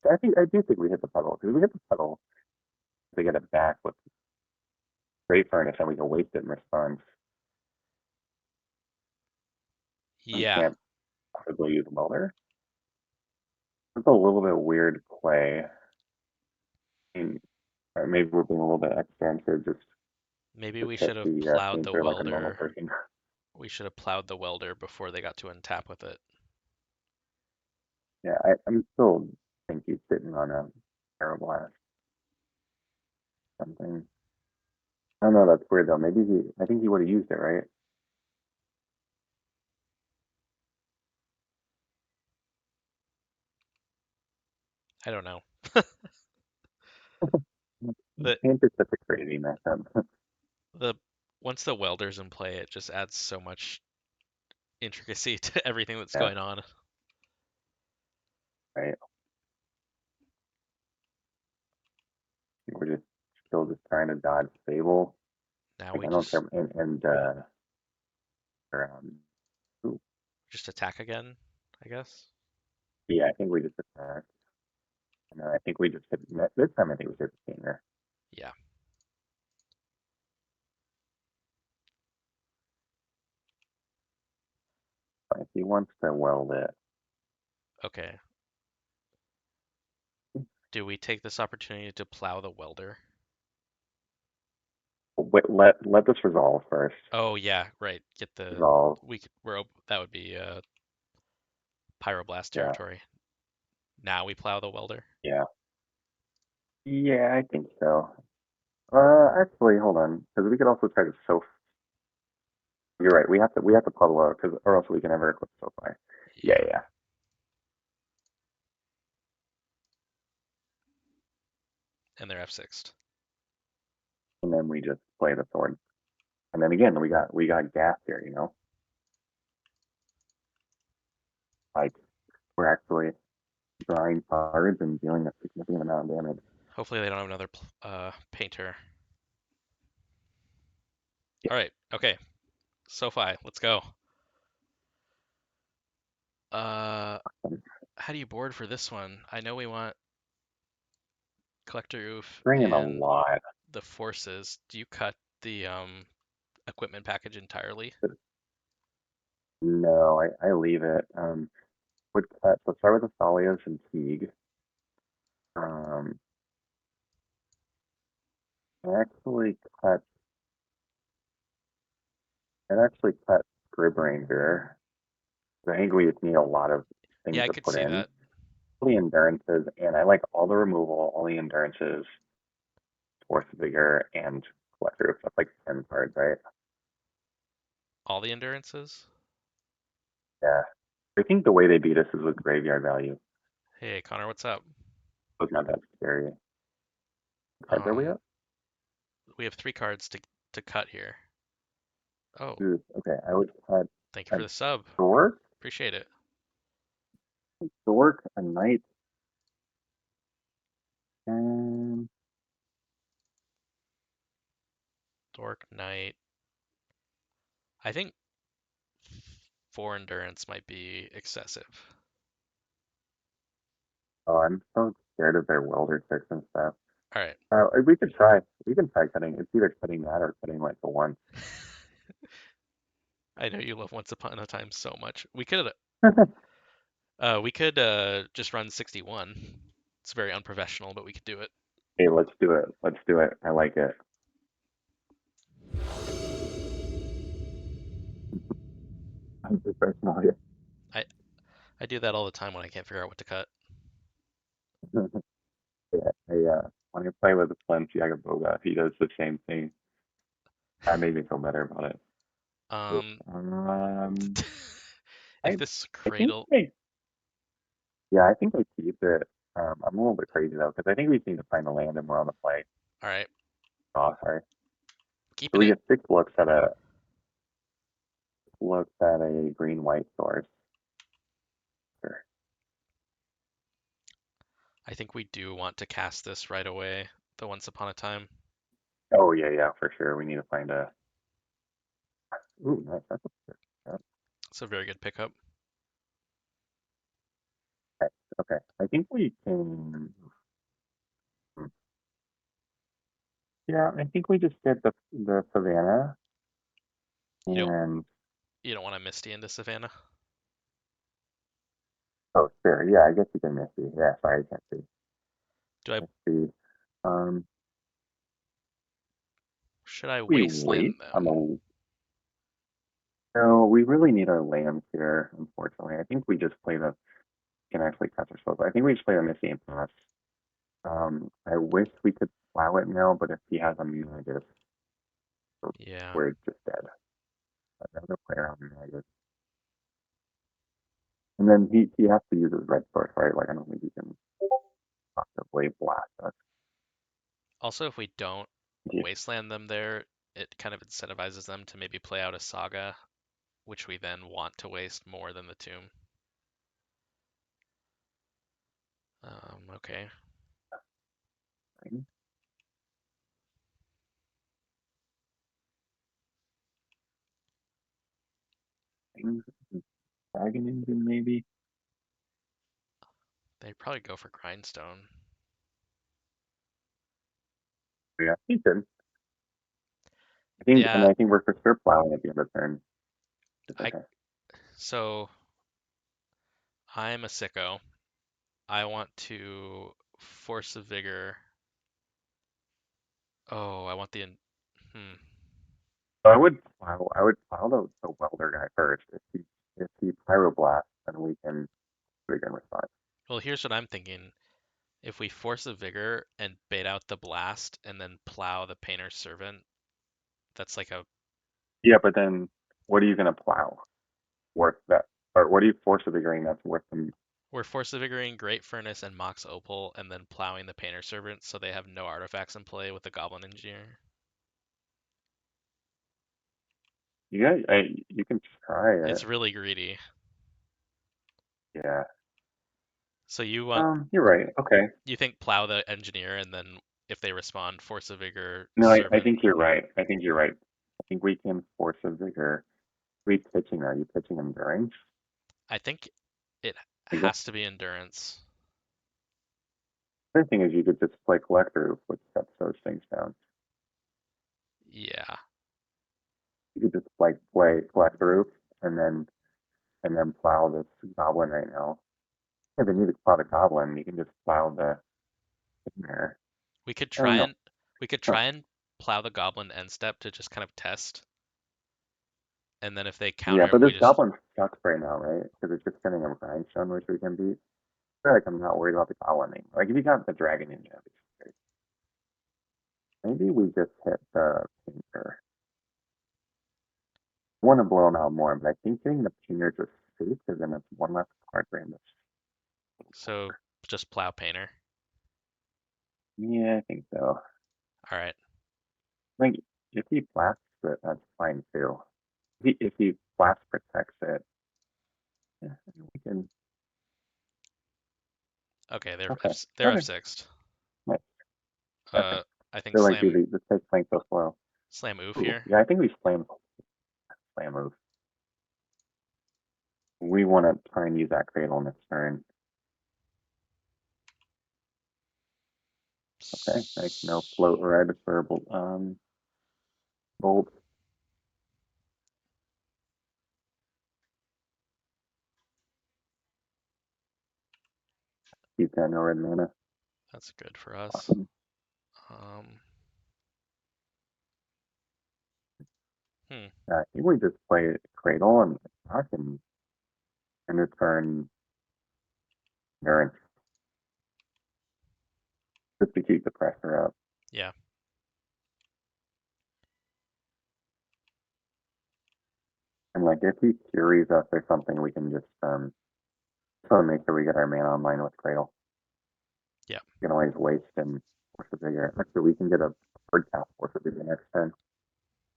I do think we hit the puddle because we hit the puddle. They get it back with great furnace, and we can waste it in response. We Yeah, can't possibly use welder. It's a little bit weird play. I mean, or maybe we're being a little bit extra and should maybe just we hit should have the plowed the painter like a normal welder. person. We should have plowed the welder before they got to untap with it. Yeah, I'm still think he's sitting on a Aeroblast something. I don't know. That's weird though. Maybe he. I think he would have used it, right? I don't know. The Painter's such a crazy matchup. the once the welder's in play, it just adds so much intricacy to everything that's Yeah, going on. right. We're just still just trying to dodge Fable. Now Like we I don't just care. Or, ooh, just attack again, I guess. yeah, I think we just attacked. And I think we just hit this time. I think we hit the painter. Yeah. If he wants to weld it, Okay. Do we take this opportunity to plow the welder? wait, let this resolve first. Oh yeah, right. Get the Resolve. we could that would be pyroblast Yeah, territory. Now we plow the welder. yeah, yeah. I think so. Actually, hold on, because we could also try to soak. You're right. We have to puddle out because or else we can never equip SoFi. Yeah, Yeah. yeah. And they're F6'd. And then we just play the sword. And then again, we got gas here. Like we're actually drawing cards and dealing a significant amount of damage. Hopefully they don't have another painter. Yeah. All right. Okay. SoFi, let's go. How do you board for this one? I know we want collector roof Bringing a and lot. the forces. Do you cut the equipment package entirely? No, I leave it. Would cut. Let's start with the Thalias and Teague. Um, I actually cut. I actually cut Grid Ranger. I think we just need a lot of things Yeah, I to could put see in. that. All the endurances, and I like all the removal, all the endurances, force vigor, and collector. That's like 10 cards, right? All the endurances? Yeah. I think the way they beat us is with graveyard value. Hey, Connor, what's up? So it's not that scary. What cards are we Um, up? we have 3 cards to cut here. Oh, Ooh, okay, I would cut thank you a for the sub. dork, Appreciate it. a knight, and Dork Knight. I think 4 endurance might be excessive. oh, I'm so scared of their welder tricks and stuff. All right. We could try. We can try cutting. It's either cutting that or cutting like the one. I know you love Once Upon a Time so much. We could just run 61. It's very unprofessional, but we could do it. Hey, let's do it. Let's do it. I like it. I'm professional here. I I do that all the time when I can't figure out what to cut. Yeah, when I play with Flint Yagaboga, he does the same thing. That made me feel better about it. Um, Um, if I this I think cradle, yeah, I think I keep it. I'm a little bit crazy though because I think we just need to find the land and we're on the play. all right, Oh, sorry. So keeping we it. get looks at a green white source. Sure. I think we do want to cast this right away. The Once Upon a Time. Oh yeah, yeah, for sure. We need to find a. Ooh, nice. That's a, It's a very good pickup. okay. Okay, I think we can. Yeah, I think we just did the Savannah You don't and you don't want to Misty into Savannah? oh, sure. Yeah, I guess you can miss it. Yeah, sorry, I can't see. Do I Let's see. Um, should I we wasteland wait on them? the. No, we really need our lambs here. Unfortunately, I think we just play the. Can actually catch ourselves. I think we just play the Missy and pass. I wish we could plow it now, but if he has a negative, Yeah. we're just dead. Another player on negative, and then he has to use his red source, right? Like I don't think he can possibly blast us. Also, if we don't Yeah, wasteland them there, it kind of incentivizes them to maybe play out a saga, which we then want to waste more than the tomb. Okay. fine. Fine. Dragon engine maybe. They probably go for grindstone. Yeah, he could. I think, and Yeah, I think we're for sure plowing at the end of the turn. It's I okay. so I'm a sicko. I want to force a vigor. Oh, I want hmm. So I would plow the welder guy first. If he pyroblast, then we can respond. Well, here's what I'm thinking. If we force a vigor and bait out the blast and then plow the painter's servant, that's like a Yeah, but then what are you gonna plow worth that? Or what are you force of the grain that's worth them? we're force a vigoring Great Furnace and Mox Opal and then plowing the painter's servant so they have no artifacts in play with the Goblin Engineer. You can try it. It's really greedy. Yeah. So you want You're right. Okay. you think plow the engineer and then if they respond, force a vigor No, I servant. think you're right. I think you're right. I think we can force a vigor. We pitching, are you pitching endurance? I think it I guess has to be endurance. the other thing is you could just play collector, which sets those things down. Yeah. You could just like play collector roof and then plow this goblin right now. If you need to plow the goblin, you can just plow the there. We could Oh try no. and we could Huh. try and plow the goblin end step to just kind of test. And then if they Yeah, counter, but we this just goblin sucks right now, right? Because it's just getting a grindstone, which we can beat. I feel like I'm not worried about the goblin anymore. Like if you got the dragon in there, maybe we just hit the painter. I want to blow him out more, but I think getting the painter just safe because then it's one less card for him to so just plow painter. yeah, I think so. All right. Like if he blasts it, that's fine too. If he blast protects it, yeah, we can. Okay, Okay, they're okay, F6'd. nice. Okay. Uh, I think Feel like slam the take playing so slow. slam oof Ooh, here. yeah, I think we slam move. We want to try and use that cradle in this turn. Okay, nice. No float red for bolt. He's got no red mana. That's good for us. Awesome. Um, hmm. I think we just play cradle and attack and return endurance just to keep the pressure up. Yeah. And like if he carries us or something, we can just make sure we get our mana online with cradle. Yeah. We can always waste and force a bigger. Actually, we can get a hard cast force a bigger next turn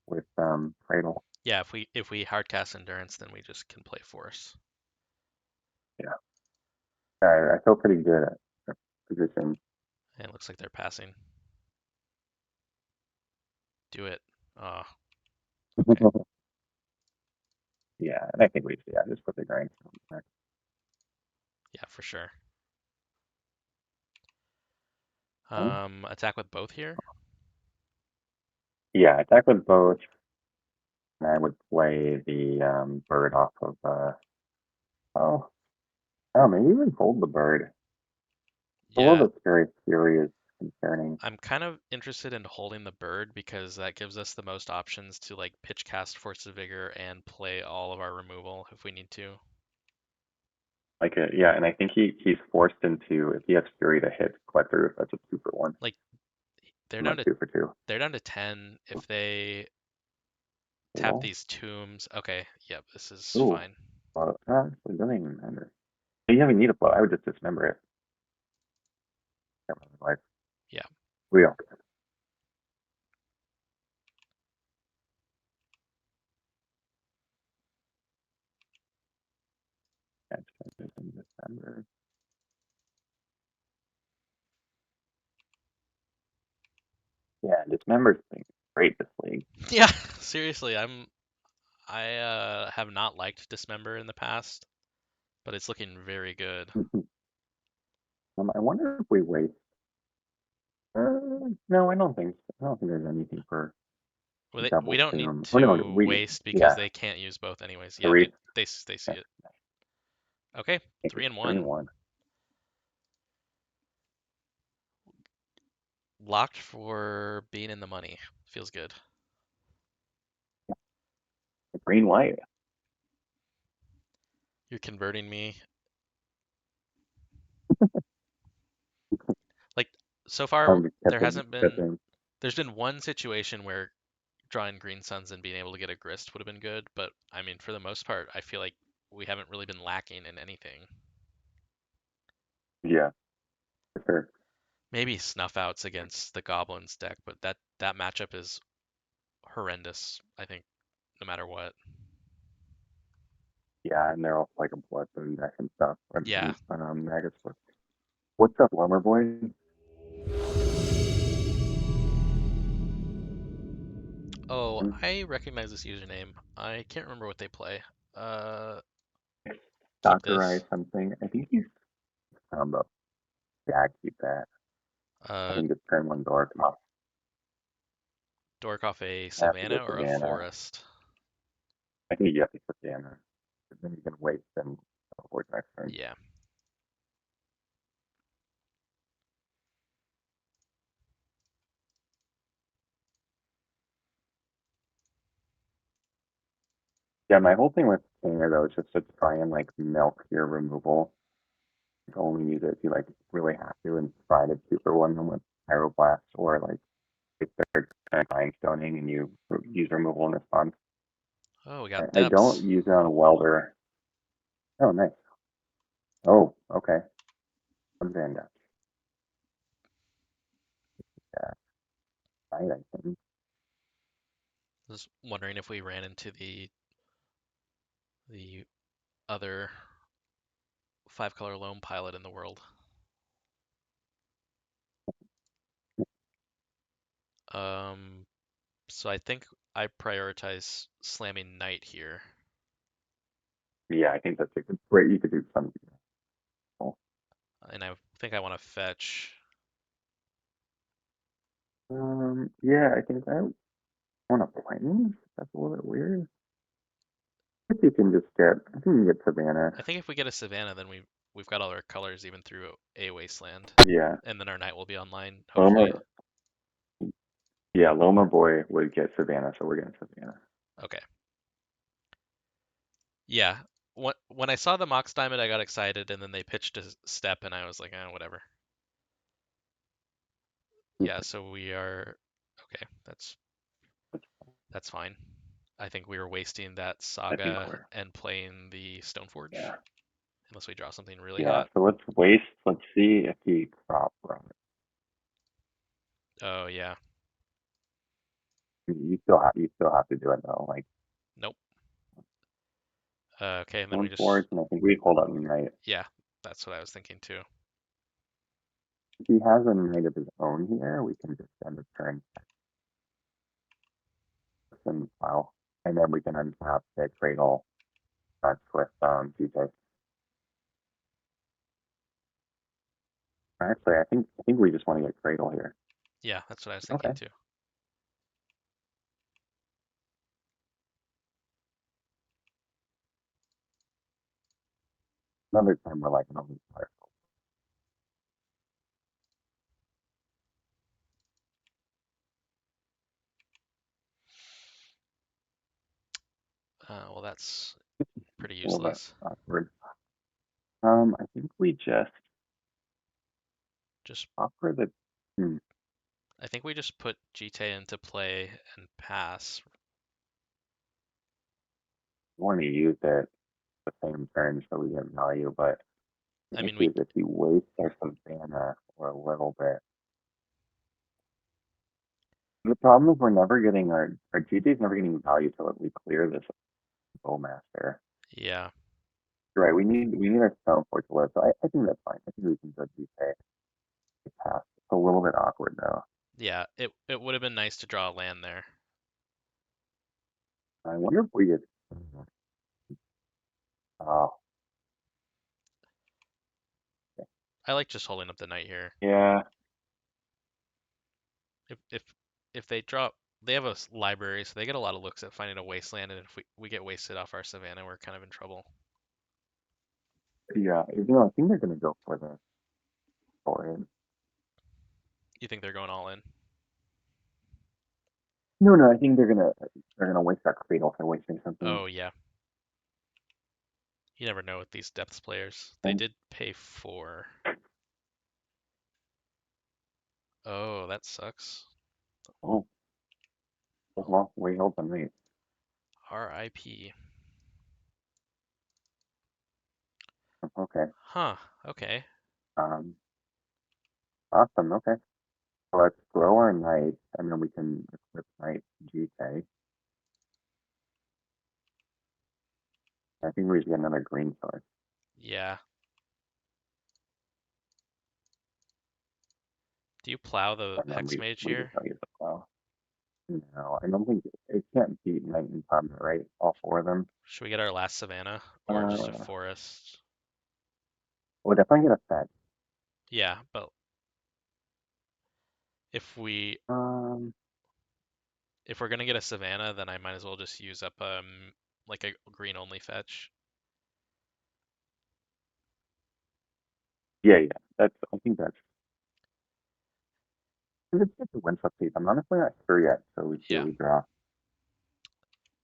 with cradle. Yeah. If we hardcast endurance, then we just can play force. Yeah, I feel pretty good at the position. And it looks like they're passing. Do it. Oh, okay. Yeah, and I think we yeah just put the grind. Yeah, for sure. Oh, Attack with both here. yeah, attack with both, and I would play the bird off of oh oh maybe even hold the bird. A little Yeah, bit scary. Fury is concerning. I'm kind of interested in holding the bird because that gives us the most options to like pitch cast Force of Vigor and play all of our removal if we need to. Like yeah, and I think he's forced into if he has Fury to hit Collector, that's a 2 for 1. Like they're I'm down like to 2 for 2. they're down to 10 if they tap Cool. these tombs. Okay, yep, this is Ooh, fine. well, it doesn't even matter. You have a need a blow. I would just dismember it. Like Yeah. we don't catch this in December. Yeah, dismember's been great this league. Yeah, seriously, I have not liked Dismember in the past, but it's looking very good. I wonder if we waste. No, I don't think. So. I don't think there's anything for Well, we double don't need tomb. Or no, to we waste because yeah they can't use both anyways. Yeah, three. they see Yeah, it. Okay, I think three it's and three one. and one. Locked for being in the money. Feels good. Green white. You're converting me. Like so far, Just kept there him hasn't been. stepping. There's been one situation where drawing green suns and being able to get a grist would have been good, but I mean, for the most part, I feel like we haven't really been lacking in anything. Yeah, for sure. Maybe snuff outs against the goblins deck, but that matchup is horrendous, I think, no matter what. Yeah, and they're also like a blood moon deck and stuff. Yeah. Magus. What's up, Lumber Boy? Oh, I recognize this username. I can't remember what they play. Uh, keep Sakurai this. something. I think he's combo. Yeah, I keep that. I Uh, think it's turn one door. Come on. Dork off a I have to go savannah or a Savannah. forest. I think you have to go Savannah. Then you can wait and avoid next turn. Yeah. Yeah, my whole thing with Stinger though is just to try and like milk your removal. You can only use it if you like really have to and try to 2 for 1 them with Pyroblast or like if they're kind of dying stoning and you use removal in response. Oh, we got I don't depths. use it on a welder. Oh, nice. Oh, okay. One Vanda. Yeah, right, I think. Just wondering if we ran into the other 5 color loam pilot in the world. Um, so I think I prioritize slamming knight here, Yeah, I think that's a good. Great, you could do something. and I think I want to fetch. Yeah, I think I want to planes. That's a little bit weird. I think you can just get. I think you can get Savannah. I think if we get a savannah, then we've got all our colors even through a wasteland, Yeah, and then our knight will be online hopefully. Loma. Yeah, Loma Boy would get Savannah, so we're getting Savannah. Okay. Yeah. When I saw the Mox Diamond, I got excited, and then they pitched a step, and I was like, whatever. Yeah, so we are okay. That's fine. I think we were wasting that I think saga we're. and playing the Stoneforge Yeah, unless we draw something really yeah. hot. So let's waste. Let's see if he crop run. Oh yeah. You still have to do it though. Like Nope. Okay, and then we Stone just Forge, and I think we hold up Knight. yeah, that's what I was thinking too. If he has a Knight of his own here, we can just end the turn and file, and then we can untap the Cradle. That's with TJ. Actually, I think we just want to get Cradle here. Yeah, that's what I was thinking Okay. too. Another time we're like, no, we fire. Well, that's pretty A little bit useless. awkward. I think we just Just, offer the. Hmm, I think we just put GT into play and pass. want to use it the same turn so we get value, but I the mean, issue is if we waste our Savannah for a little bit. The problem is we're never getting our GT is never getting value till we clear this Bowmaster. yeah, You're right. We need our stone for to live. So I think that's fine. I think we can go GT pass. It's a little bit awkward though. yeah. It would have been nice to draw a land there. I wonder if we get. Oh, I like just holding up the knight here. yeah, If if if they drop, they have a library, so they get a lot of looks at finding a wasteland, and if we get wasted off our savannah, we're kind of in trouble. yeah. I think they're gonna go for it. You think they're going all in? No, no. I think they're gonna waste that cradle for wasting something. Oh yeah, you never know with these depths players. They And, did pay 4. Oh, that sucks. oh, well, we held the night. RIP. Okay. Huh. Okay. Um. Awesome. Okay. So let's grow our knight, and then we can equip knight GK. I think we should get another green source, Yeah. Do you plow the and then hex we mage we just here? don't use the plow. No, I don't think it can't beat knight and Parliament, right? All four of them. Should we get our last savannah or just a Uh, forest? we'll definitely get a fetch. Yeah, but if we Um, if we're gonna get a savannah, then I might as well just use up like a green only fetch. yeah, yeah. I think that's. It's just a win piece. I'm honestly not sure yet, so we see what Yeah. we draw.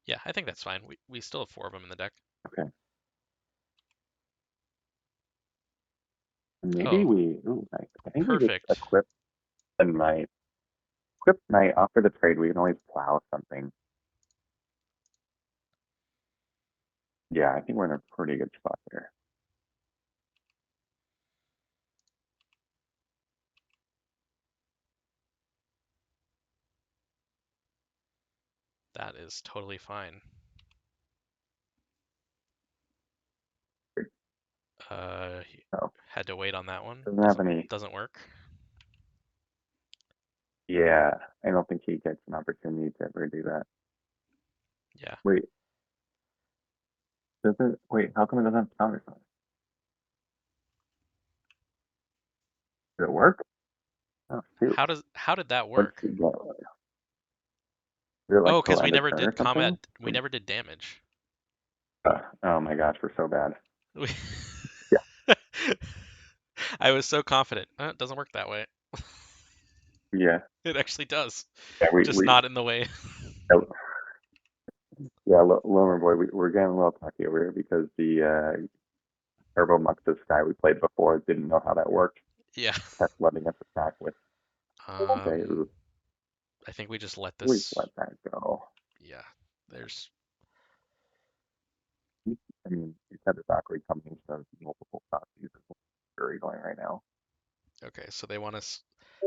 Yeah, I think that's fine. We still have 4 of them in the deck. Okay. And maybe Oh, we. Ooh, nice. I think we just perfect. equip the knight. Equip knight after the trade. We can always plow something. Yeah, I think we're in a pretty good spot here. That is totally fine. So Had to wait on that one. doesn't have Doesn't any. doesn't work. Yeah, I don't think he gets an opportunity to ever do that. Yeah. Wait, does it? Wait, how come it doesn't have counter sign? Does it work? Oh shoot! How did that What work? did he get? Is it like Oh, till because we end of never turn or did combat. something? We never did damage. Oh my gosh, we're so bad. We Yeah, I was so confident. It doesn't work that way. yeah, It actually does, yeah. We just we not in the way. yeah, yeah Lomer boy, we're getting a little cocky over here because the Turbo Muxus guy we played before didn't know how that worked. Yeah. Kept letting us attack with. Okay, Um, ooh, I think we just let we this. let that go. Yeah. There's. I mean, you said it's awkward coming of multiple proxies. Very going right now. Okay, so they want us.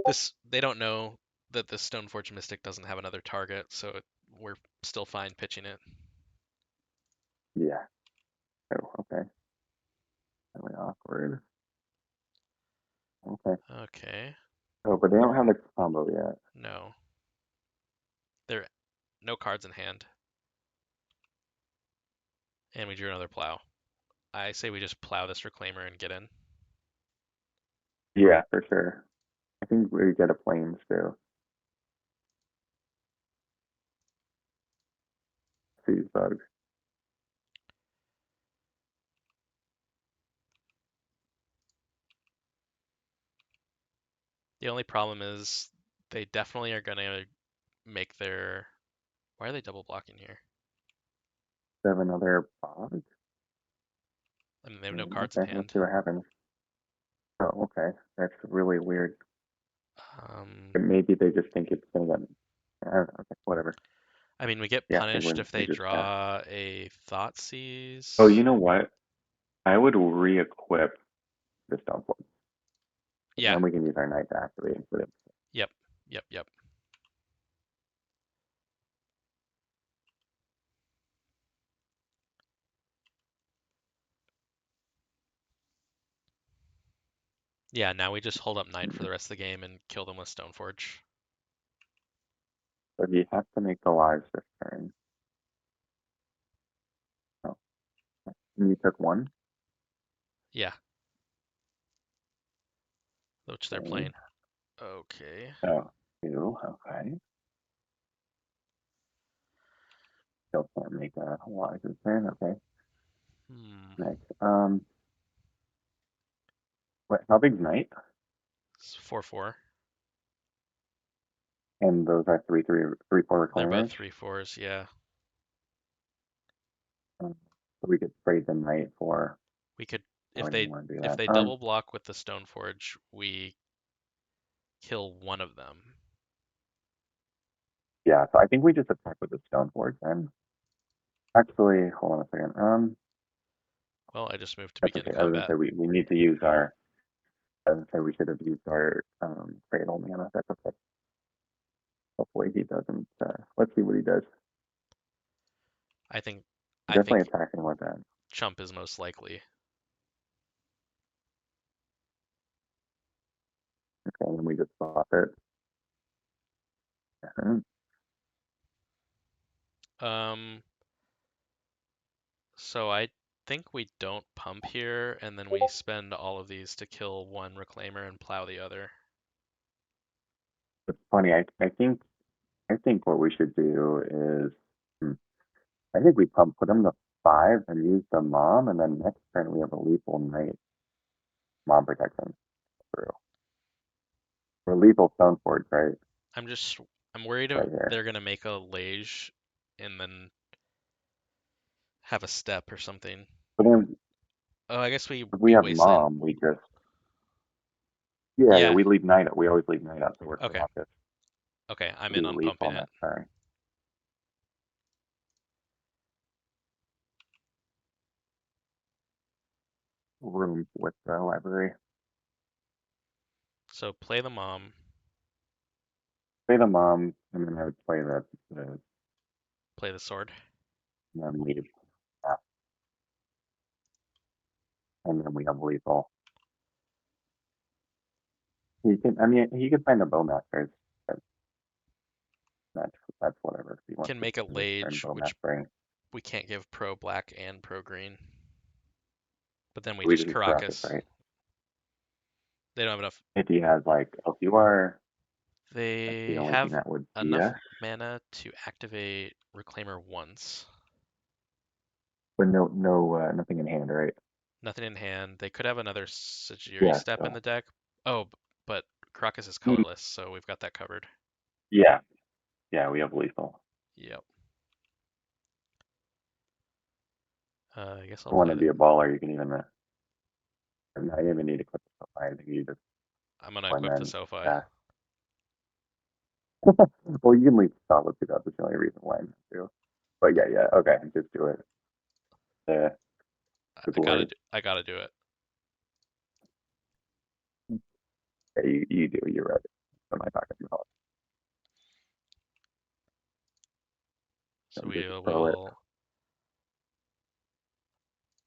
This. They don't know that the Stoneforge Mystic doesn't have another target, so we're still fine pitching it. Yeah. Oh, okay. Really awkward. Okay. Okay. Oh, but they don't have the combo yet. No. There. No cards in hand, and we drew another plow. I say we just plow this reclaimer and get in. Yeah, for sure. I think we get a planes too. These bugs. The only problem is they definitely are gonna make their. Why are they double blocking here? Have another bug. I mean, they have no cards in Okay, let's hand. see what happens. Oh, okay. That's really weird. Um, Maybe they just think it's gonna get. Okay, whatever. I mean, we get Yeah, I think punished if we they just pass. draw a Oh, Thoughtseize. you know what? I would re-equip the stone forge, and Yeah. then we can use our knight to activate it. Yep. Yep. Yep. Yeah. Now we just hold up Knight for the rest of the game and kill them with Stoneforge. But you have to make the lives this turn. Oh, and you took one. Yeah. Which they're Okay. playing. Okay. Oh, two. Okay. Still can't make a lives this turn. Okay. Hmm. Next. What? How big's knight? It's 4/4. And those are three, four They're both reclaimers. 3/4s. Yeah. So we could trade the knight for. We could How if do you they want to do if that? they double block with the Stoneforge, we kill one of them. Yeah. So I think we just attack with the stone forge then. Actually, hold on a second. Well, I just moved to That's begin okay. I was gonna combat. say we need to use our. I was gonna say we should have used our cradle mana. That's okay. Hopefully he doesn't. Let's see what he does. I think I Definitely think attacking with that. Chump is most likely. Okay, and then we just swap it. Mhm. Um, so I think we don't pump here, and then we spend all of these to kill one Reclaimer and plow the other. It's funny. I think what we should do is. I think we put him to 5 and use the mom, and then next turn we have a lethal knight. Mom protection through. Or lethal stone forge, right? I'm just I'm worried Right if here. they're gonna make a Lage and then have a step or something. But then Oh, I guess we if we we have waste in. mom, we just yeah, Yeah. we leave knight up. We always leave knight up, so we're Okay. cautious. Okay. I'm in Be on lethal pumping it. next turn. Room with the library. So play the mom. Play the mom, and then I would play the Play the sword. and then leave. Yeah, and then we have lethal. He can. I mean, he could find the bowmasters. But that's whatever. If he wants Can to make a just turn Lage, which bowmastering, we can't give pro black and pro green. But then we we just just corrupt it, Caracas. right? They don't have enough. If he has like LQR, that's the They only thing have that would be enough us. mana to activate Reclaimer once. But no, nothing in hand, right? Nothing in hand. They could have another Sajiri Yeah. step in So the deck. Oh, but Caracas is mm, colorless, so we've got that covered. yeah, yeah, we have lethal. Yep. I guess I'll I want play to that. be a baller. You can even. I even need to click the I think you just I'm gonna and equip the then SoFi. yeah. Well, you can leave solid too. That's the only reason why I'm too. But yeah, yeah, okay, just do it. Yeah, good lord. I gotta do it. Yeah, you do. You're right. What am I talking about? So And we just throw it. will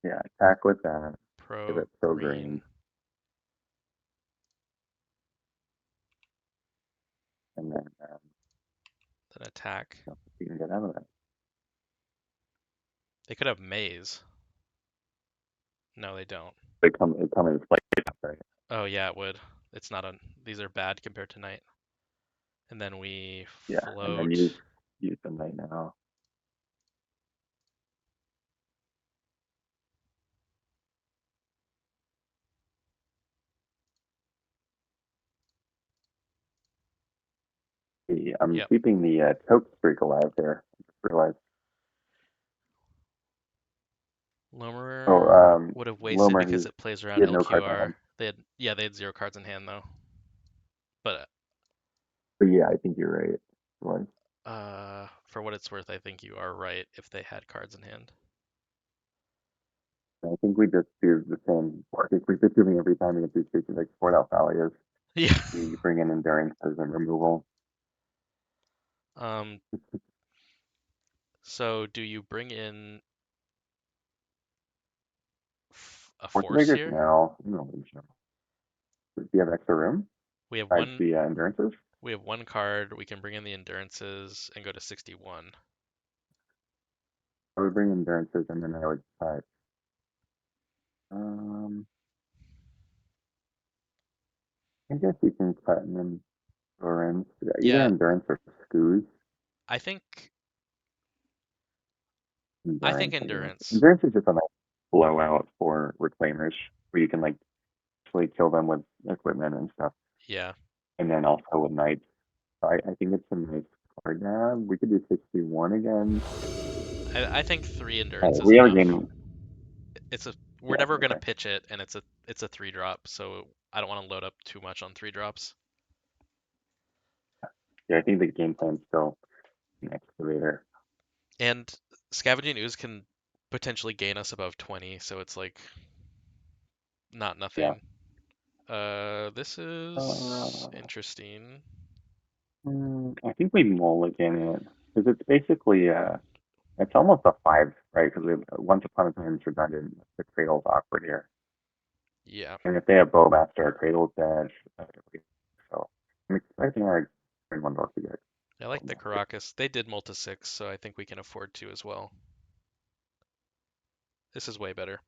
Yeah, attack with that. Give pro it pro green, green, and then then attack. you can get out of it. They could have maze. No, they don't. They come in play, right? Oh yeah, it would. It's not on. These are bad compared to night. And then we Yeah, and then float. use the night now. I'm Yep. keeping the choke streak alive there. I just realized. Oh, Lomer would have wasted Lomer, because it plays he around had no cards in LQR. hand. They had zero cards in hand though. But But yeah, I think you're right. Like, for what it's worth, I think you are right if they had cards in hand. I think we just do the same. I think we just doing every time we get these creatures like Sport Out Values. Yeah. We bring in endurances and removal. Um, so do you bring in a Four force triggers here? now. Do you have extra room We have besides one the endurances? we have one card. We can bring in the endurances and go to 61. I would bring endurances and then I would cut. Um, I guess you can cut and then endurance. Yeah, either Yeah, endurance or scoos. I think Endurance, I guess. endurance. Endurance is just a nice blowout for reclaimers where you can like actually kill them with equipment and stuff. Yeah. And then also with knights. I think it's a nice card now. We could do 61 again. I think three All endurance right, is we are enough. getting, It's a We're yeah, never gonna okay. pitch it, and it's a three drop, so I don't want to load up too much on three drops. Yeah, I think the game plan's still an excavator. And Scavenging Ooze can potentially gain us above 20, so it's like not Yeah. nothing. This is Uh, interesting. I think we mulligan it because it's basically it's almost a five, right? Because once upon a time it's redundant. The cradle's awkward here, Yeah, and if they have Bowmaster, our cradle's dead. So I'm expecting our turn one door to get I like the Bowmaster. Caracas. They did multi six, so I think we can afford to as well. This is way better.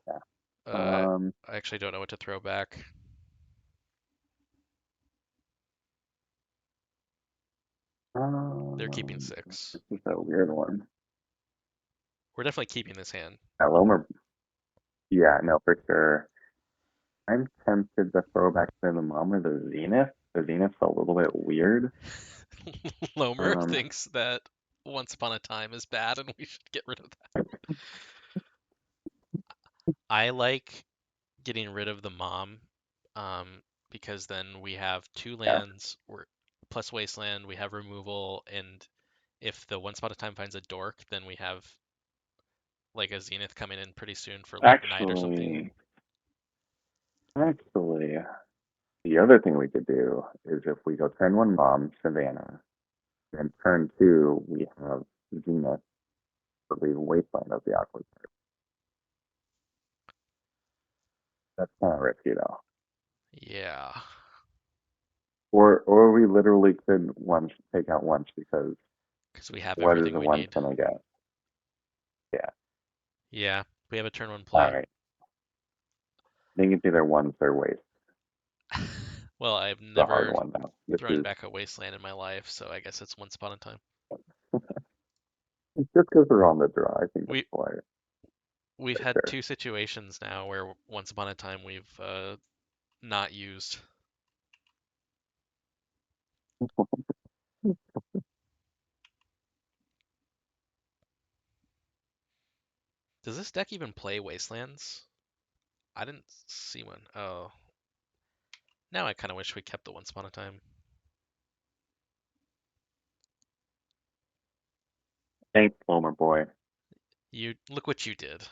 Yeah. Uh, Um. I actually don't know what to throw back. They're keeping um six. this is a weird one. We're definitely keeping this hand. Lomer. Yeah. No, for sure. I'm tempted to throw back to the mom or the Zenith. The Zenith's a little bit weird. Lomer Um. thinks that Once Upon a Time is bad and we should get rid of that. I like getting rid of the mom, because then we have two Yeah. lands, we're plus wasteland, we have removal, and if the Once Upon a Time finds a dork, then we have like a Zenith coming in pretty soon for like night or something. Actually, actually, the other thing we could do is if we go turn one mom, Savannah, and turn two, we have Zenith, but we Wasteland of the Aqua. That's kind of risky though. Yeah, Or we literally could once take out once because because we have what is everything the we once need. gonna get? Yeah. Yeah, we have a turn one All play. right. I think it's either once or waste. Well, I've The hard never one though. This thrown is back a wasteland in my life, so I guess it's Once Upon a Time. it's just because we're on the draw. I think that's We why we've for had sure. two situations now where Once Upon a Time we've not used. Does this deck even play Wastelands? I didn't see one. Oh, now I kind of wish we kept the Once Upon a Time. Thanks, Lomer boy. You look what you did.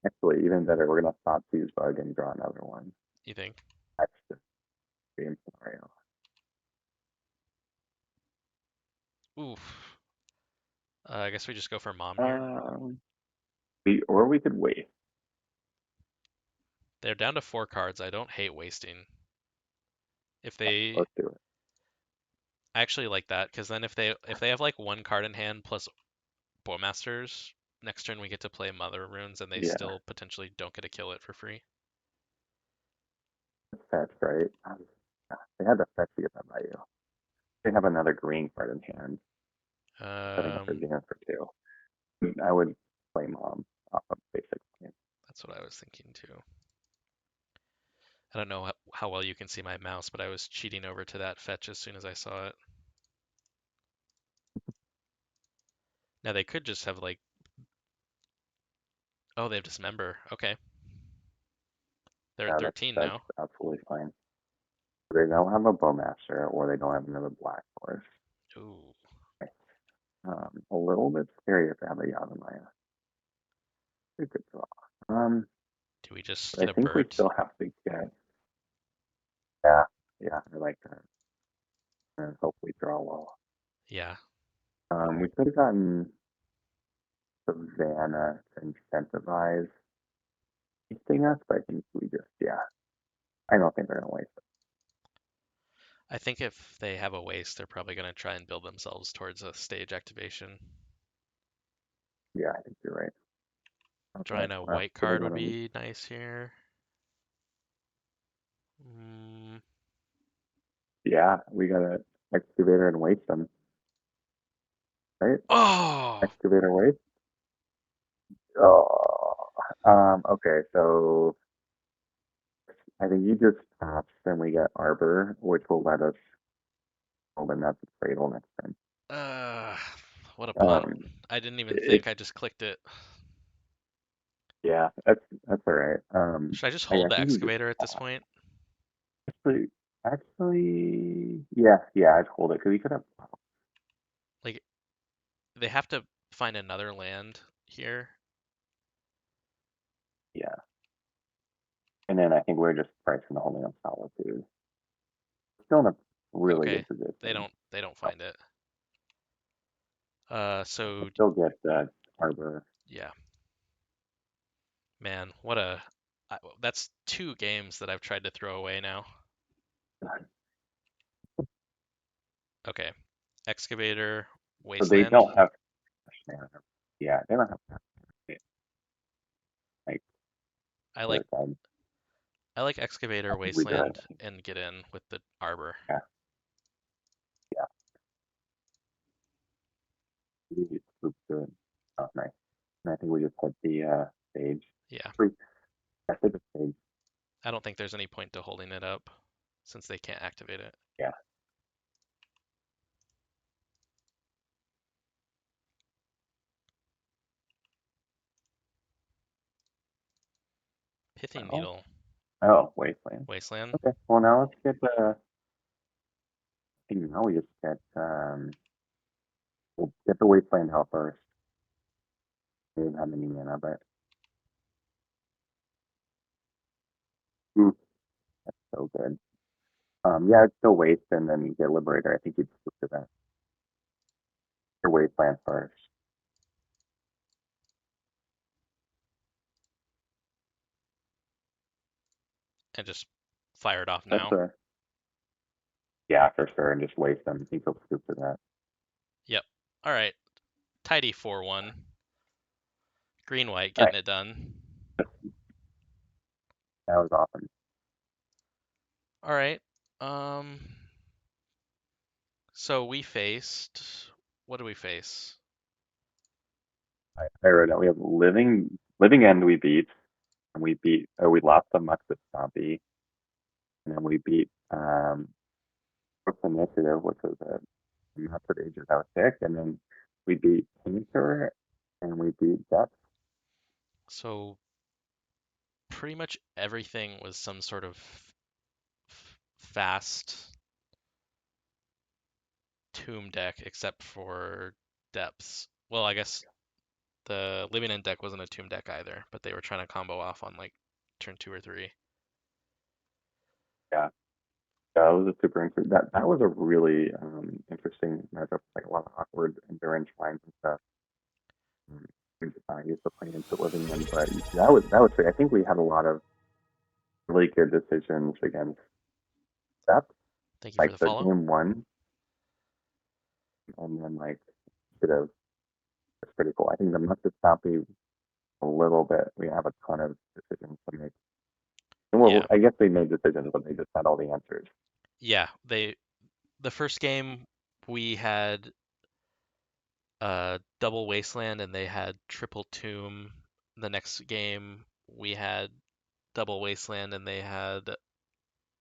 Actually, even better, we're gonna stop Fuse Bug and draw another one. You think? That's the dream scenario. Oof. I guess we just go for mom here. Um, we could wait. They're down to four cards. I don't hate wasting. If Yeah, they, let's do it. I actually like that because then if they have like one card in hand plus Bowmasters, next turn we get to play Mother Runes and they Yeah, still potentially don't get to kill it for free. fetch, right? They had to fetch to get that by you. They have another green card in hand, setting up their Um, game for two. I would play mom off of basic. that's what I was thinking too. I don't know how well you can see my mouse, but I was cheating over to that fetch as soon as I saw it. Now they could just have like, oh, they have Dismember. Okay, they're at Yeah, 13 that's now. absolutely fine. They don't have a bowmaster, or they don't have another black horse. Ooh, A little bit scary if they have a Yavimaya. A good draw. Um, do we just but I get a think we bird? still have to get. Yeah, yeah, I like that. And hopefully draw well. Yeah, We could have gotten Savannah to incentivize tasting us, but I think we just, yeah, I don't think they're gonna waste it. I think if they have a waste, they're probably going to try and build themselves towards a stage activation. Yeah, I think you're right. Okay, Drawing a well, white give it card would another. be nice here. Mm. Yeah, we gotta excavator and waste them, right? Oh, Excavator waste. Oh, okay, so I think you just pass, then we get Arbor, which will let us open up the cradle next time. uh, what a punt. Um, I didn't even it, think, I just clicked it. yeah, that's all right. Should I just I hold the think we just excavator at this point? actually, yeah, I'd hold it because we could have, Like, they have to find another land here. yeah. And then I think we're just pricing the holding on Solitude. Still in a really Okay, good position. they don't Oh, find it. we'll So still get the Arbor. yeah, man, that's 2 games that I've tried to throw away now. Okay, excavator, So they wasteland. don't have, yeah, they don't have like I like other side. I like excavator, I think we do it. wasteland, and get in with the arbor. Yeah, yeah. We swoop to it. Oh, nice. And I think we just hit the stage. Yeah, Three. I hit the stage. I don't think there's any point to holding it up since they can't activate it. Yeah. Pithing Oh, needle, oh, wasteland. wasteland. Okay. Well, now let's get the. I think now we just get we'll get the wasteland out first. We didn't have any mana, but ooh, so good. Yeah, it's still waste and then get liberator. I think you'd switch to that. Your wasteland first. And just fire it off That's now. a yeah for sure, and just waste them. I think he'll scoop to that. Yep. All right. Tidy 4-1. Green white All getting right, it done. that was awesome. All right. Um. So we faced. What do we face? I wrote down we have living end we beat, and we lost the Muxus zombie, and then we beat what's the initiative, which was a mastered ages that was sick, and then we beat Painter, and we beat Depth. So pretty much everything was some sort of fast tomb deck except for depths. Well, I guess the living end deck wasn't a tomb deck either, but they were trying to combo off on like turn 2 or 3. Yeah, that was a super interesting. That was a really interesting matchup, like a lot of awkward endurance lines and stuff. Um, I used to play into living end, but that was. I think we had a lot of really good decisions against Depth. Thank you for Like the the follow. game one, and then like should have. It's pretty cool. I think the Muxus Copy a little bit. We have a ton of decisions to make. Well, Yeah. I guess they made decisions, but they just had all the answers. Yeah, the first game we had double Wasteland and they had triple Tomb. The next game we had double Wasteland and they had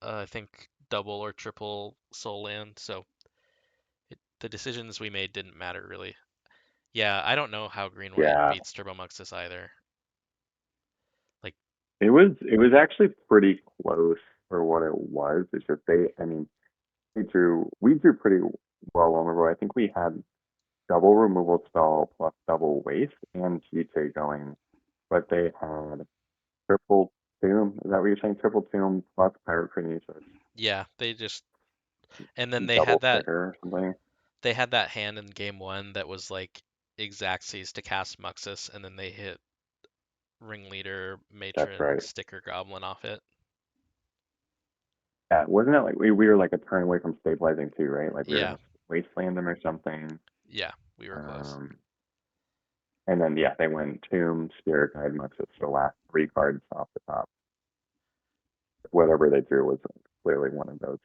I think double or triple Soul Land. So the decisions we made didn't matter really. Yeah, I don't know how Green White Yeah, beats Turbo Muxus either. Like, it was actually pretty close for what it was. It's just I mean, we drew pretty well on the road. I think we had double removal spell plus double waste and GT going, but they had triple tomb. Is that what you're saying? Triple tomb plus pyrokinesis, yeah, they just and then double sticker or something. they had that hand in game one that was like exactsies to cast Muxus, and then they hit Ringleader, That's Matron, right. Sticker Goblin off it. Yeah, wasn't it like we were like a turn away from stabilizing too, right? Like we were Yeah, gonna wasteland them or something. yeah, we were close. Um, and then yeah, they went tomb, spirit guide, Muxus, the last three cards off the top. Whatever they drew was clearly one of those.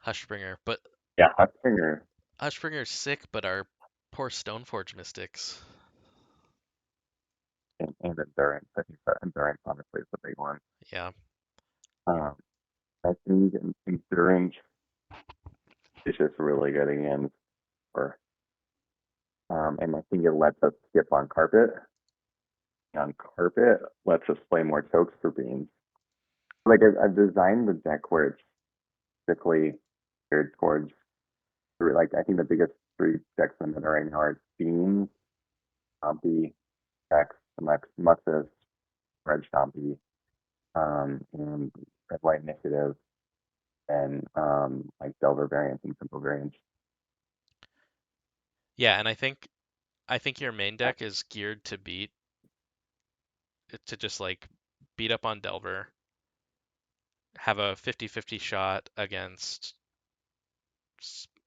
Hushbringer, but Yeah, Huckfinger Hushbringer's sick, but our poor Stoneforge Mystics. and endurance. I think that endurance honestly is the big one. Yeah, Um, I think endurance is just really good again for and I think it lets us skip on carpet. On carpet lets us play more chokes for beans. Like I've designed the deck where it's strictly geared towards like I think the biggest three decks in the meta right now are beans, Stompy, X, Muxus, Red Stompy, and Red White Initiative, and like Delver variants and simple variants. yeah, and I think your main deck is geared to just like beat up on Delver, have a 50-50 shot against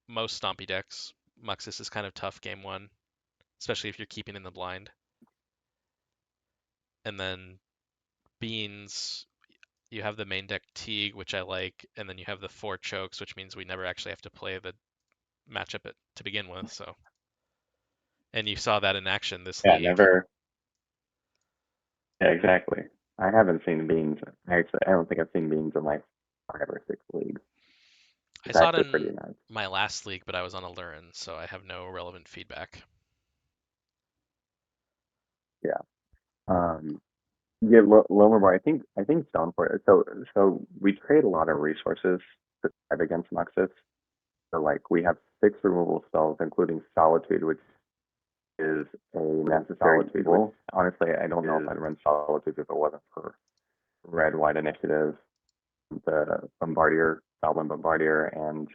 most Stompy decks. Muxus is kind of tough game one, especially if you're keeping in the blind. And then Beans, you have the main deck Teague, which I like, and then you have the four chokes, which means we never actually have to play the matchup to begin with. So, and you saw that in action this Yeah, league. never. Yeah, exactly. I haven't seen beans. Actually, I don't think I've seen beans in like 5 or 6 leagues. I It's saw it actually pretty in nice. my last league, but I was on a Lurin, so I have no relevant feedback. Yeah. Um, yeah, Lomer, I think Stoneforge. So we trade a lot of resources to fight against Muxus. So like we have 6 removal spells, including Solitude, which is a necessary evil. Honestly, I don't know if I'd run Solitude if it wasn't for Red White Initiative, the Bombardier, Goblin Bombardier, and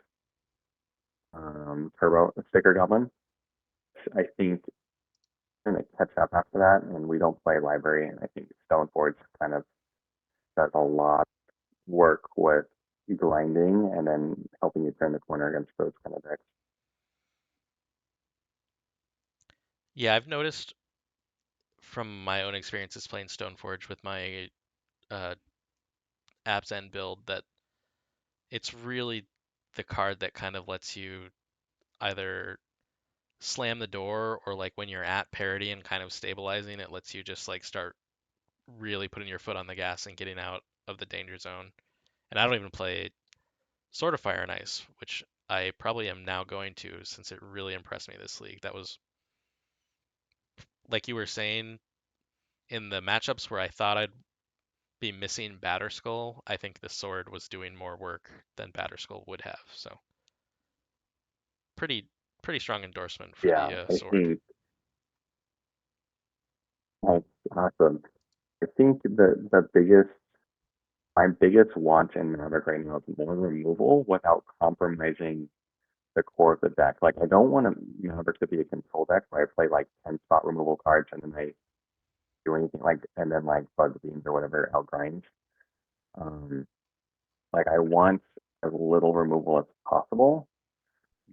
Turbo Sticker Goblin. I think going to catch up after that, and we don't play library. And I think Stoneforge kind of does a lot of work with grinding and then helping you turn the corner against those kind of decks. Yeah, I've noticed from my own experiences playing Stoneforge with my uh, Abs End build that it's really the card that kind of lets you either slam the door or like when you're at parity and kind of stabilizing, it lets you just like start really putting your foot on the gas and getting out of the danger zone. And I don't even play Sword of Fire and Ice, which I probably am now going to since it really impressed me this league. That was like you were saying in the matchups where I thought I'd be missing Batterskull, I think the sword was doing more work than Batterskull would have. So pretty pretty strong endorsement for Yeah, the I sword. think that's awesome. I think the biggest my biggest want in Maverick right now is more removal without compromising the core of the deck. Like I don't want Maverick to be a control deck where I play like 10 spot removal cards and then I do anything like and then like bug beams or whatever outgrinds. Um, like I want as little removal as possible,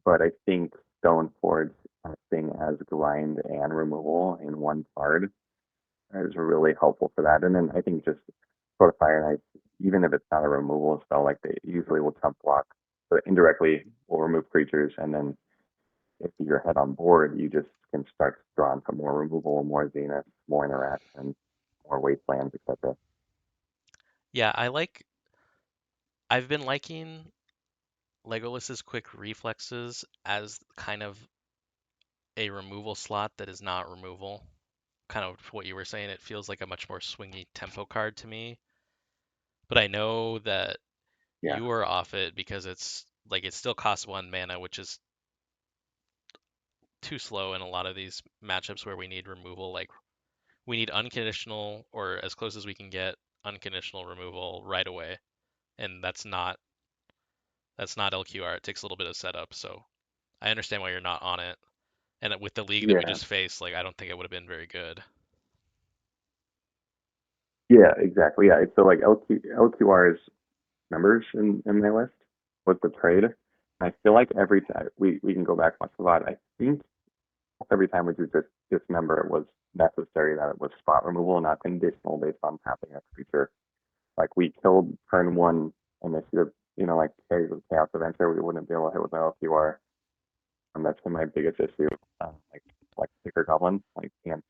but I think Stoneforge acting as grind and removal in one card is really helpful for that. And then I think just sort of Fire Knights, even if it's not a removal spell, like they usually will jump block, so indirectly will remove creatures, and then if you're head on board, you just can start drawing some more removal, more Zenith, more interaction, more wastelands, etc. Yeah, I've been liking Legolas's quick reflexes as kind of a removal slot that is not removal. Kind of what you were saying, it feels like a much more swingy tempo card to me. But I know that Yeah, you are off it because it's like it still costs 1 mana, which is too slow in a lot of these matchups where we need removal. Like we need unconditional or as close as we can get unconditional removal right away. And that's not LQR. It takes a little bit of setup, so I understand why you're not on it. And with the league that we yeah, just faced, like I don't think it would have been very good. yeah, exactly. Yeah, so like LQR is members in my list with the trade. I feel like every time we can go back much a lot. I think every time we do dismember, it was necessary that it was spot removal, not conditional based on tapping a creature. Like we killed turn one initiative, like Chaos Adventure, we wouldn't be able to hit with an LQR. That's been my biggest issue. Like Sticker Goblin, like can't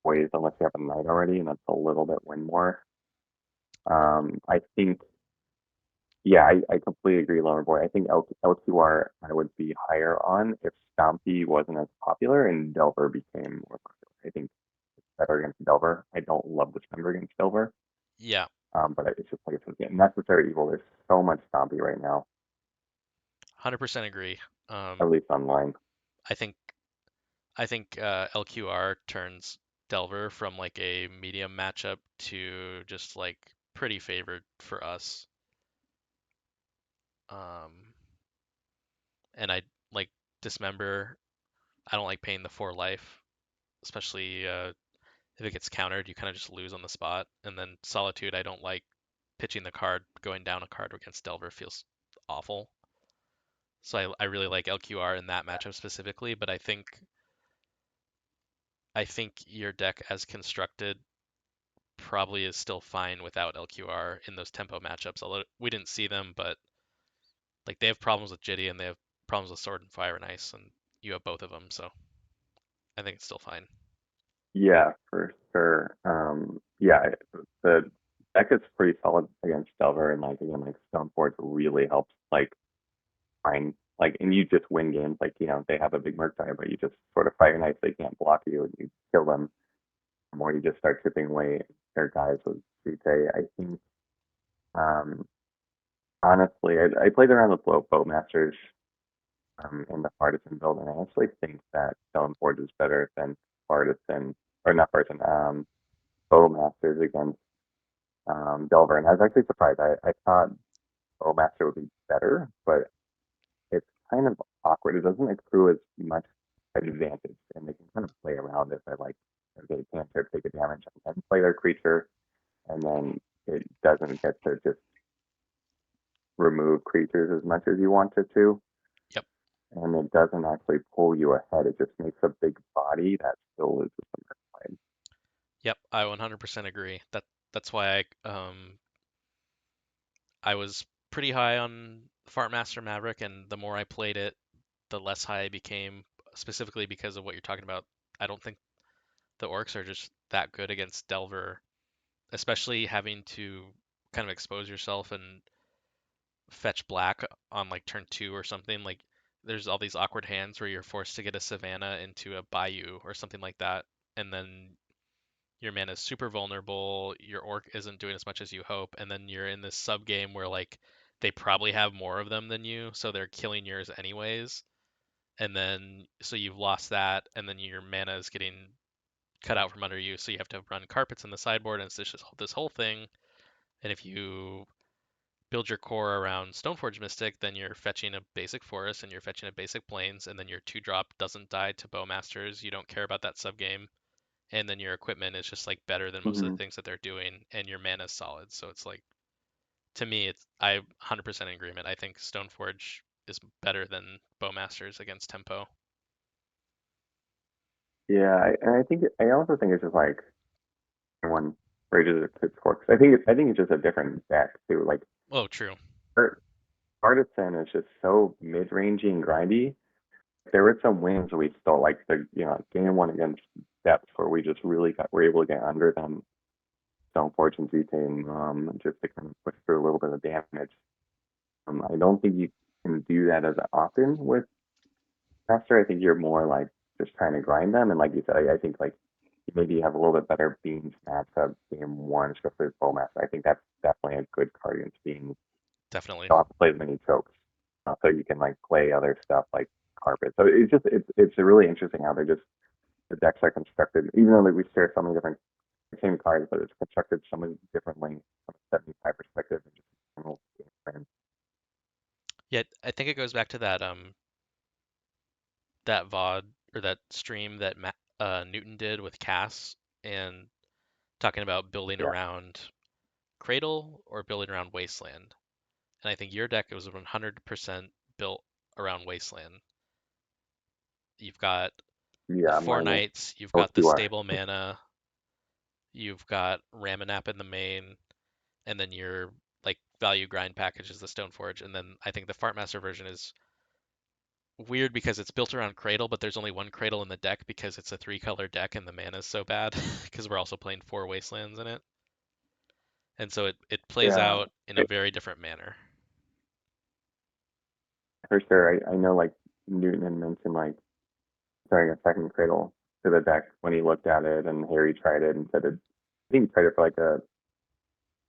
ways unless you have a knight already, and that's a little bit win more. I think, yeah, I completely agree, Lover Boy. I think LQR I would be higher on if Stompy wasn't as popular and Delver became more popular. I think it's better against Delver. I don't love this member against Delver, Yeah, but it's just like it's necessary evil. There's so much Stompy right now, 100% agree. at Um, least online. I think LQR turns Delver from like a medium matchup to just like pretty favored for us. Um, and I like Dismember. I don't like paying the 4 life, especially if it gets countered. You kind of just lose on the spot. And then Solitude, I don't like pitching the card, going down a card against Delver feels awful. So I really like LQR in that matchup specifically, but I think your deck as constructed probably is still fine without LQR in those tempo matchups. Although we didn't see them, but like they have problems with Jitty and they have problems with Sword and Fire and Ice, and you have both of them, so I think it's still fine. Yeah, for sure. Yeah, the deck is pretty solid against Delver, and like again, like Stoneforge really helps like find like, and you just win games. Like they have a big merc die, but you just sort of Fire Knights, they can't block you, and you kill them. Or you just start chipping away their guys with Suite. I think, um, honestly, I played around with Bowmasters in the Partisan build, and I actually think that Stoneforge is better than Partisan, or not Partisan, Bowmasters against Delver. And I was actually surprised. I thought Bowmaster would be better, but it's kind of awkward. It doesn't accrue as much advantage, and they can kind of play around it by like, okay, cancer take a damage and play their creature, and then it doesn't get to just remove creatures as much as you want it to, Yep, and it doesn't actually pull you ahead. It just makes a big body that still loses some play. yep, I 100% agree. That's why I was pretty high on Fartmaster Maverick, and the more I played it, the less high I became, specifically because of what you're talking about. I don't think the orcs are just that good against Delver, especially having to kind of expose yourself and fetch black on like turn 2 or something. Like there's all these awkward hands where you're forced to get a Savannah into a Bayou or something like that, and then your mana is super vulnerable, your orc isn't doing as much as you hope, and then you're in this sub game where like they probably have more of them than you, so they're killing yours anyways. And then so you've lost that, and then your mana is getting cut out from under you, so you have to run carpets in the sideboard, and it's just this whole thing. And if you build your core around Stoneforge Mystic, then you're fetching a basic forest and you're fetching a basic plains, and then your 2 drop doesn't die to Bowmasters. You don't care about that sub game, and then your equipment is just like better than most of the Mm-hmm. things that they're doing, and your mana is solid. So it's like to me, it's I 100% in agreement. I think Stoneforge is better than Bowmasters against tempo. Yeah, and I think I also think it's just like one rated its score. 'Cause I think it's just a different deck too. Like Oh, true. Ar- Artisan is just so mid-rangey and grindy. There were some wins we stole, like the game one against Depth, where we just really were able to get under them. Stone Fortune Zethane, just to kind of push through a little bit of damage. I don't think you can do that as often with Master. I think you're more like just trying to grind them, and like you said, I think like maybe you have a little bit better Beans matchup game one, especially with Bowmaster. I think that's definitely a good card against Beans. Definitely. Don't have to play as many chokes, so you can like play other stuff like Carpet. So it's really interesting how they just the decks are constructed, even though like, we share so many different same cards, but it's constructed so many differently from a 75 perspective and just general game plan. Yet I think it goes back to that VOD or that stream that Newton did with Cass and talking about building Yeah, around Cradle or building around Wasteland. And I think your deck was 100% built around Wasteland. You've got the yeah, four mine is. knights, you've Those got the two are stable mana, you've got Ramanap in the main, and then your like value grind package is the Stoneforge, and then I think the Fartmaster version is weird because it's built around Cradle, but there's only one Cradle in the deck because it's a three-color deck and the mana is so bad because we're also playing four Wastelands in it, and so it plays yeah, out in a very different manner. for sure. I know like Newton had mentioned like starting a second cradle to the deck when he looked at it, and Harry tried it and said it. I think he tried it for like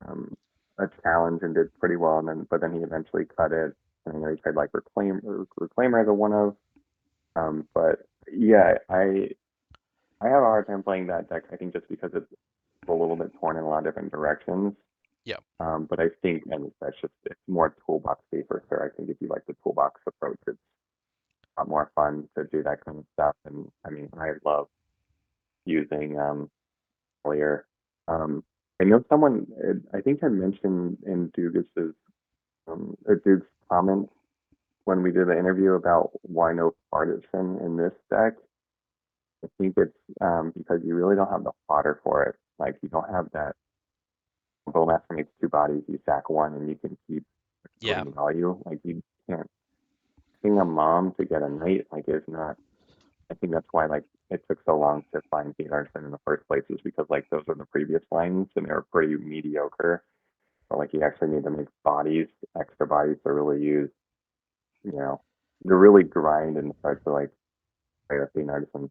um, a challenge and did pretty well, and then but then he eventually cut it. And he tried like Reclaimer as a one of. But yeah, I have a hard time playing that deck. I think just because it's a little bit torn in a lot of different directions. Yeah, But I think, and that's just it's more toolboxy for sure. I think if you like the toolbox approach, it's a lot more fun to do that kind of stuff. And I mean, I love using earlier. Um, I know someone I think had mentioned in Dugas's Duke's comment when we did the interview about why no partisan in this deck. I think it's because you really don't have the fodder for it. Like you don't have that Bowmaster makes two bodies, you sack one and you can keep yeah, building value. Like you can't being a mom to get a knight like is not I think that's why like it took so long to find Pete Arson in the first place is because like those are the previous lines and they were pretty mediocre. But like you actually need to make bodies, extra bodies to really use, you know, to really grind and start to like play with Pete Arson.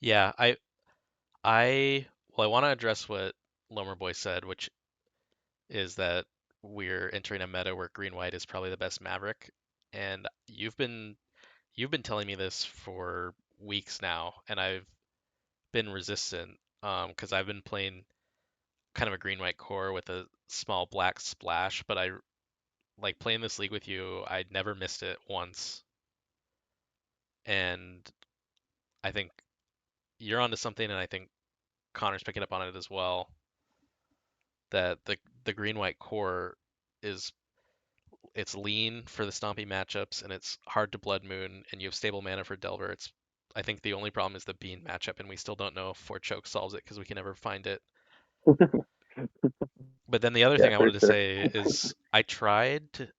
yeah. I well, I want to address what Lomer Boy said, which is that we're entering a meta where green white is probably the best Maverick, and you've been telling me this for weeks now, and I've been resistant because I've been playing kind of a green white core with a small black splash, but I like playing this league with you. I never missed it once, and I think you're onto something, and I think Connor's picking up on it as well. That the green white core is it's lean for the stompy matchups, and it's hard to blood moon, and you have stable mana for Delver. It's I think the only problem is the Bean matchup, and we still don't know if Four Choke solves it because we can never find it. But then the other Yeah, thing I for wanted to sure. say is I tried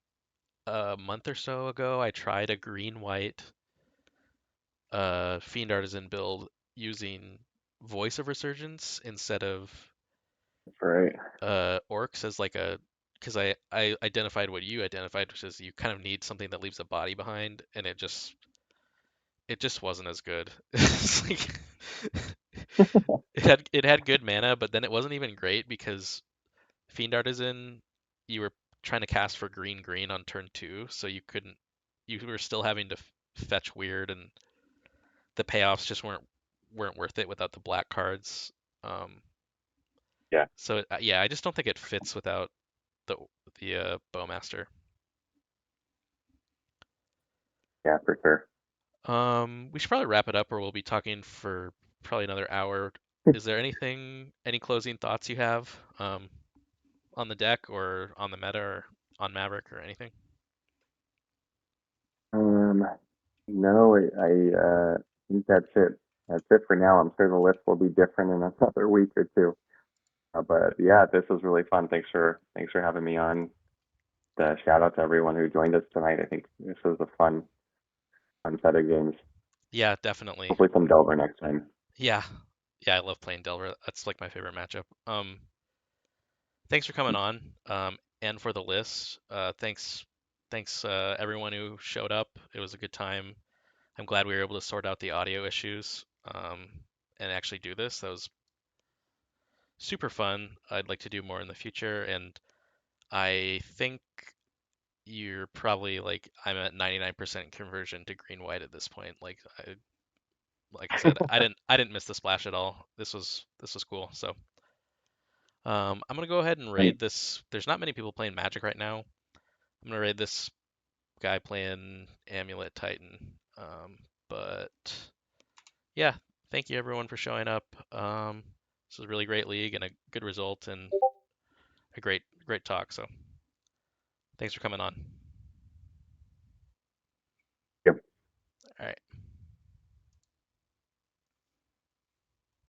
a month or so ago. I tried a green white Fiend Artisan build using Voice of Resurgence instead of Right. Orcs as like a because I identified what you identified, which is you kind of need something that leaves a body behind, and it just wasn't as good. It's like it had good mana, but then it wasn't even great because Fiend Artisan, you were trying to cast for green green on turn two, so you were still having to fetch weird, and the payoffs just weren't worth it without the black cards. Um, Yeah, so yeah, I just don't think it fits without the Bowmaster. yeah, for sure. We should probably wrap it up, or we'll be talking for probably another hour. Is there any closing thoughts you have on the deck or on the meta or on Maverick or anything? Um, no, I think that's it. that's it for now. I'm sure the list will be different in another week or two. But yeah, this was really fun. Thanks for having me on. Shout out to everyone who joined us tonight. I think this was a fun set of games. Yeah, definitely. Hopefully some Delver next time. Yeah. Yeah, I love playing Delver. That's like my favorite matchup. Thanks for coming on. And for the list. Thanks everyone who showed up. It was a good time. I'm glad we were able to sort out the audio issues and actually do this. That was super fun. I'd like to do more in the future, and I think you're probably like I'm at 99% conversion to green white at this point. Like I said, I didn't miss the splash at all. This was cool. So I'm gonna go ahead and And raid this. There's not many people playing Magic right now. I'm gonna raid this guy playing Amulet Titan. But yeah, thank you everyone for showing up. This was a really great league and a good result and a great talk. So thanks for coming on. yep. All right.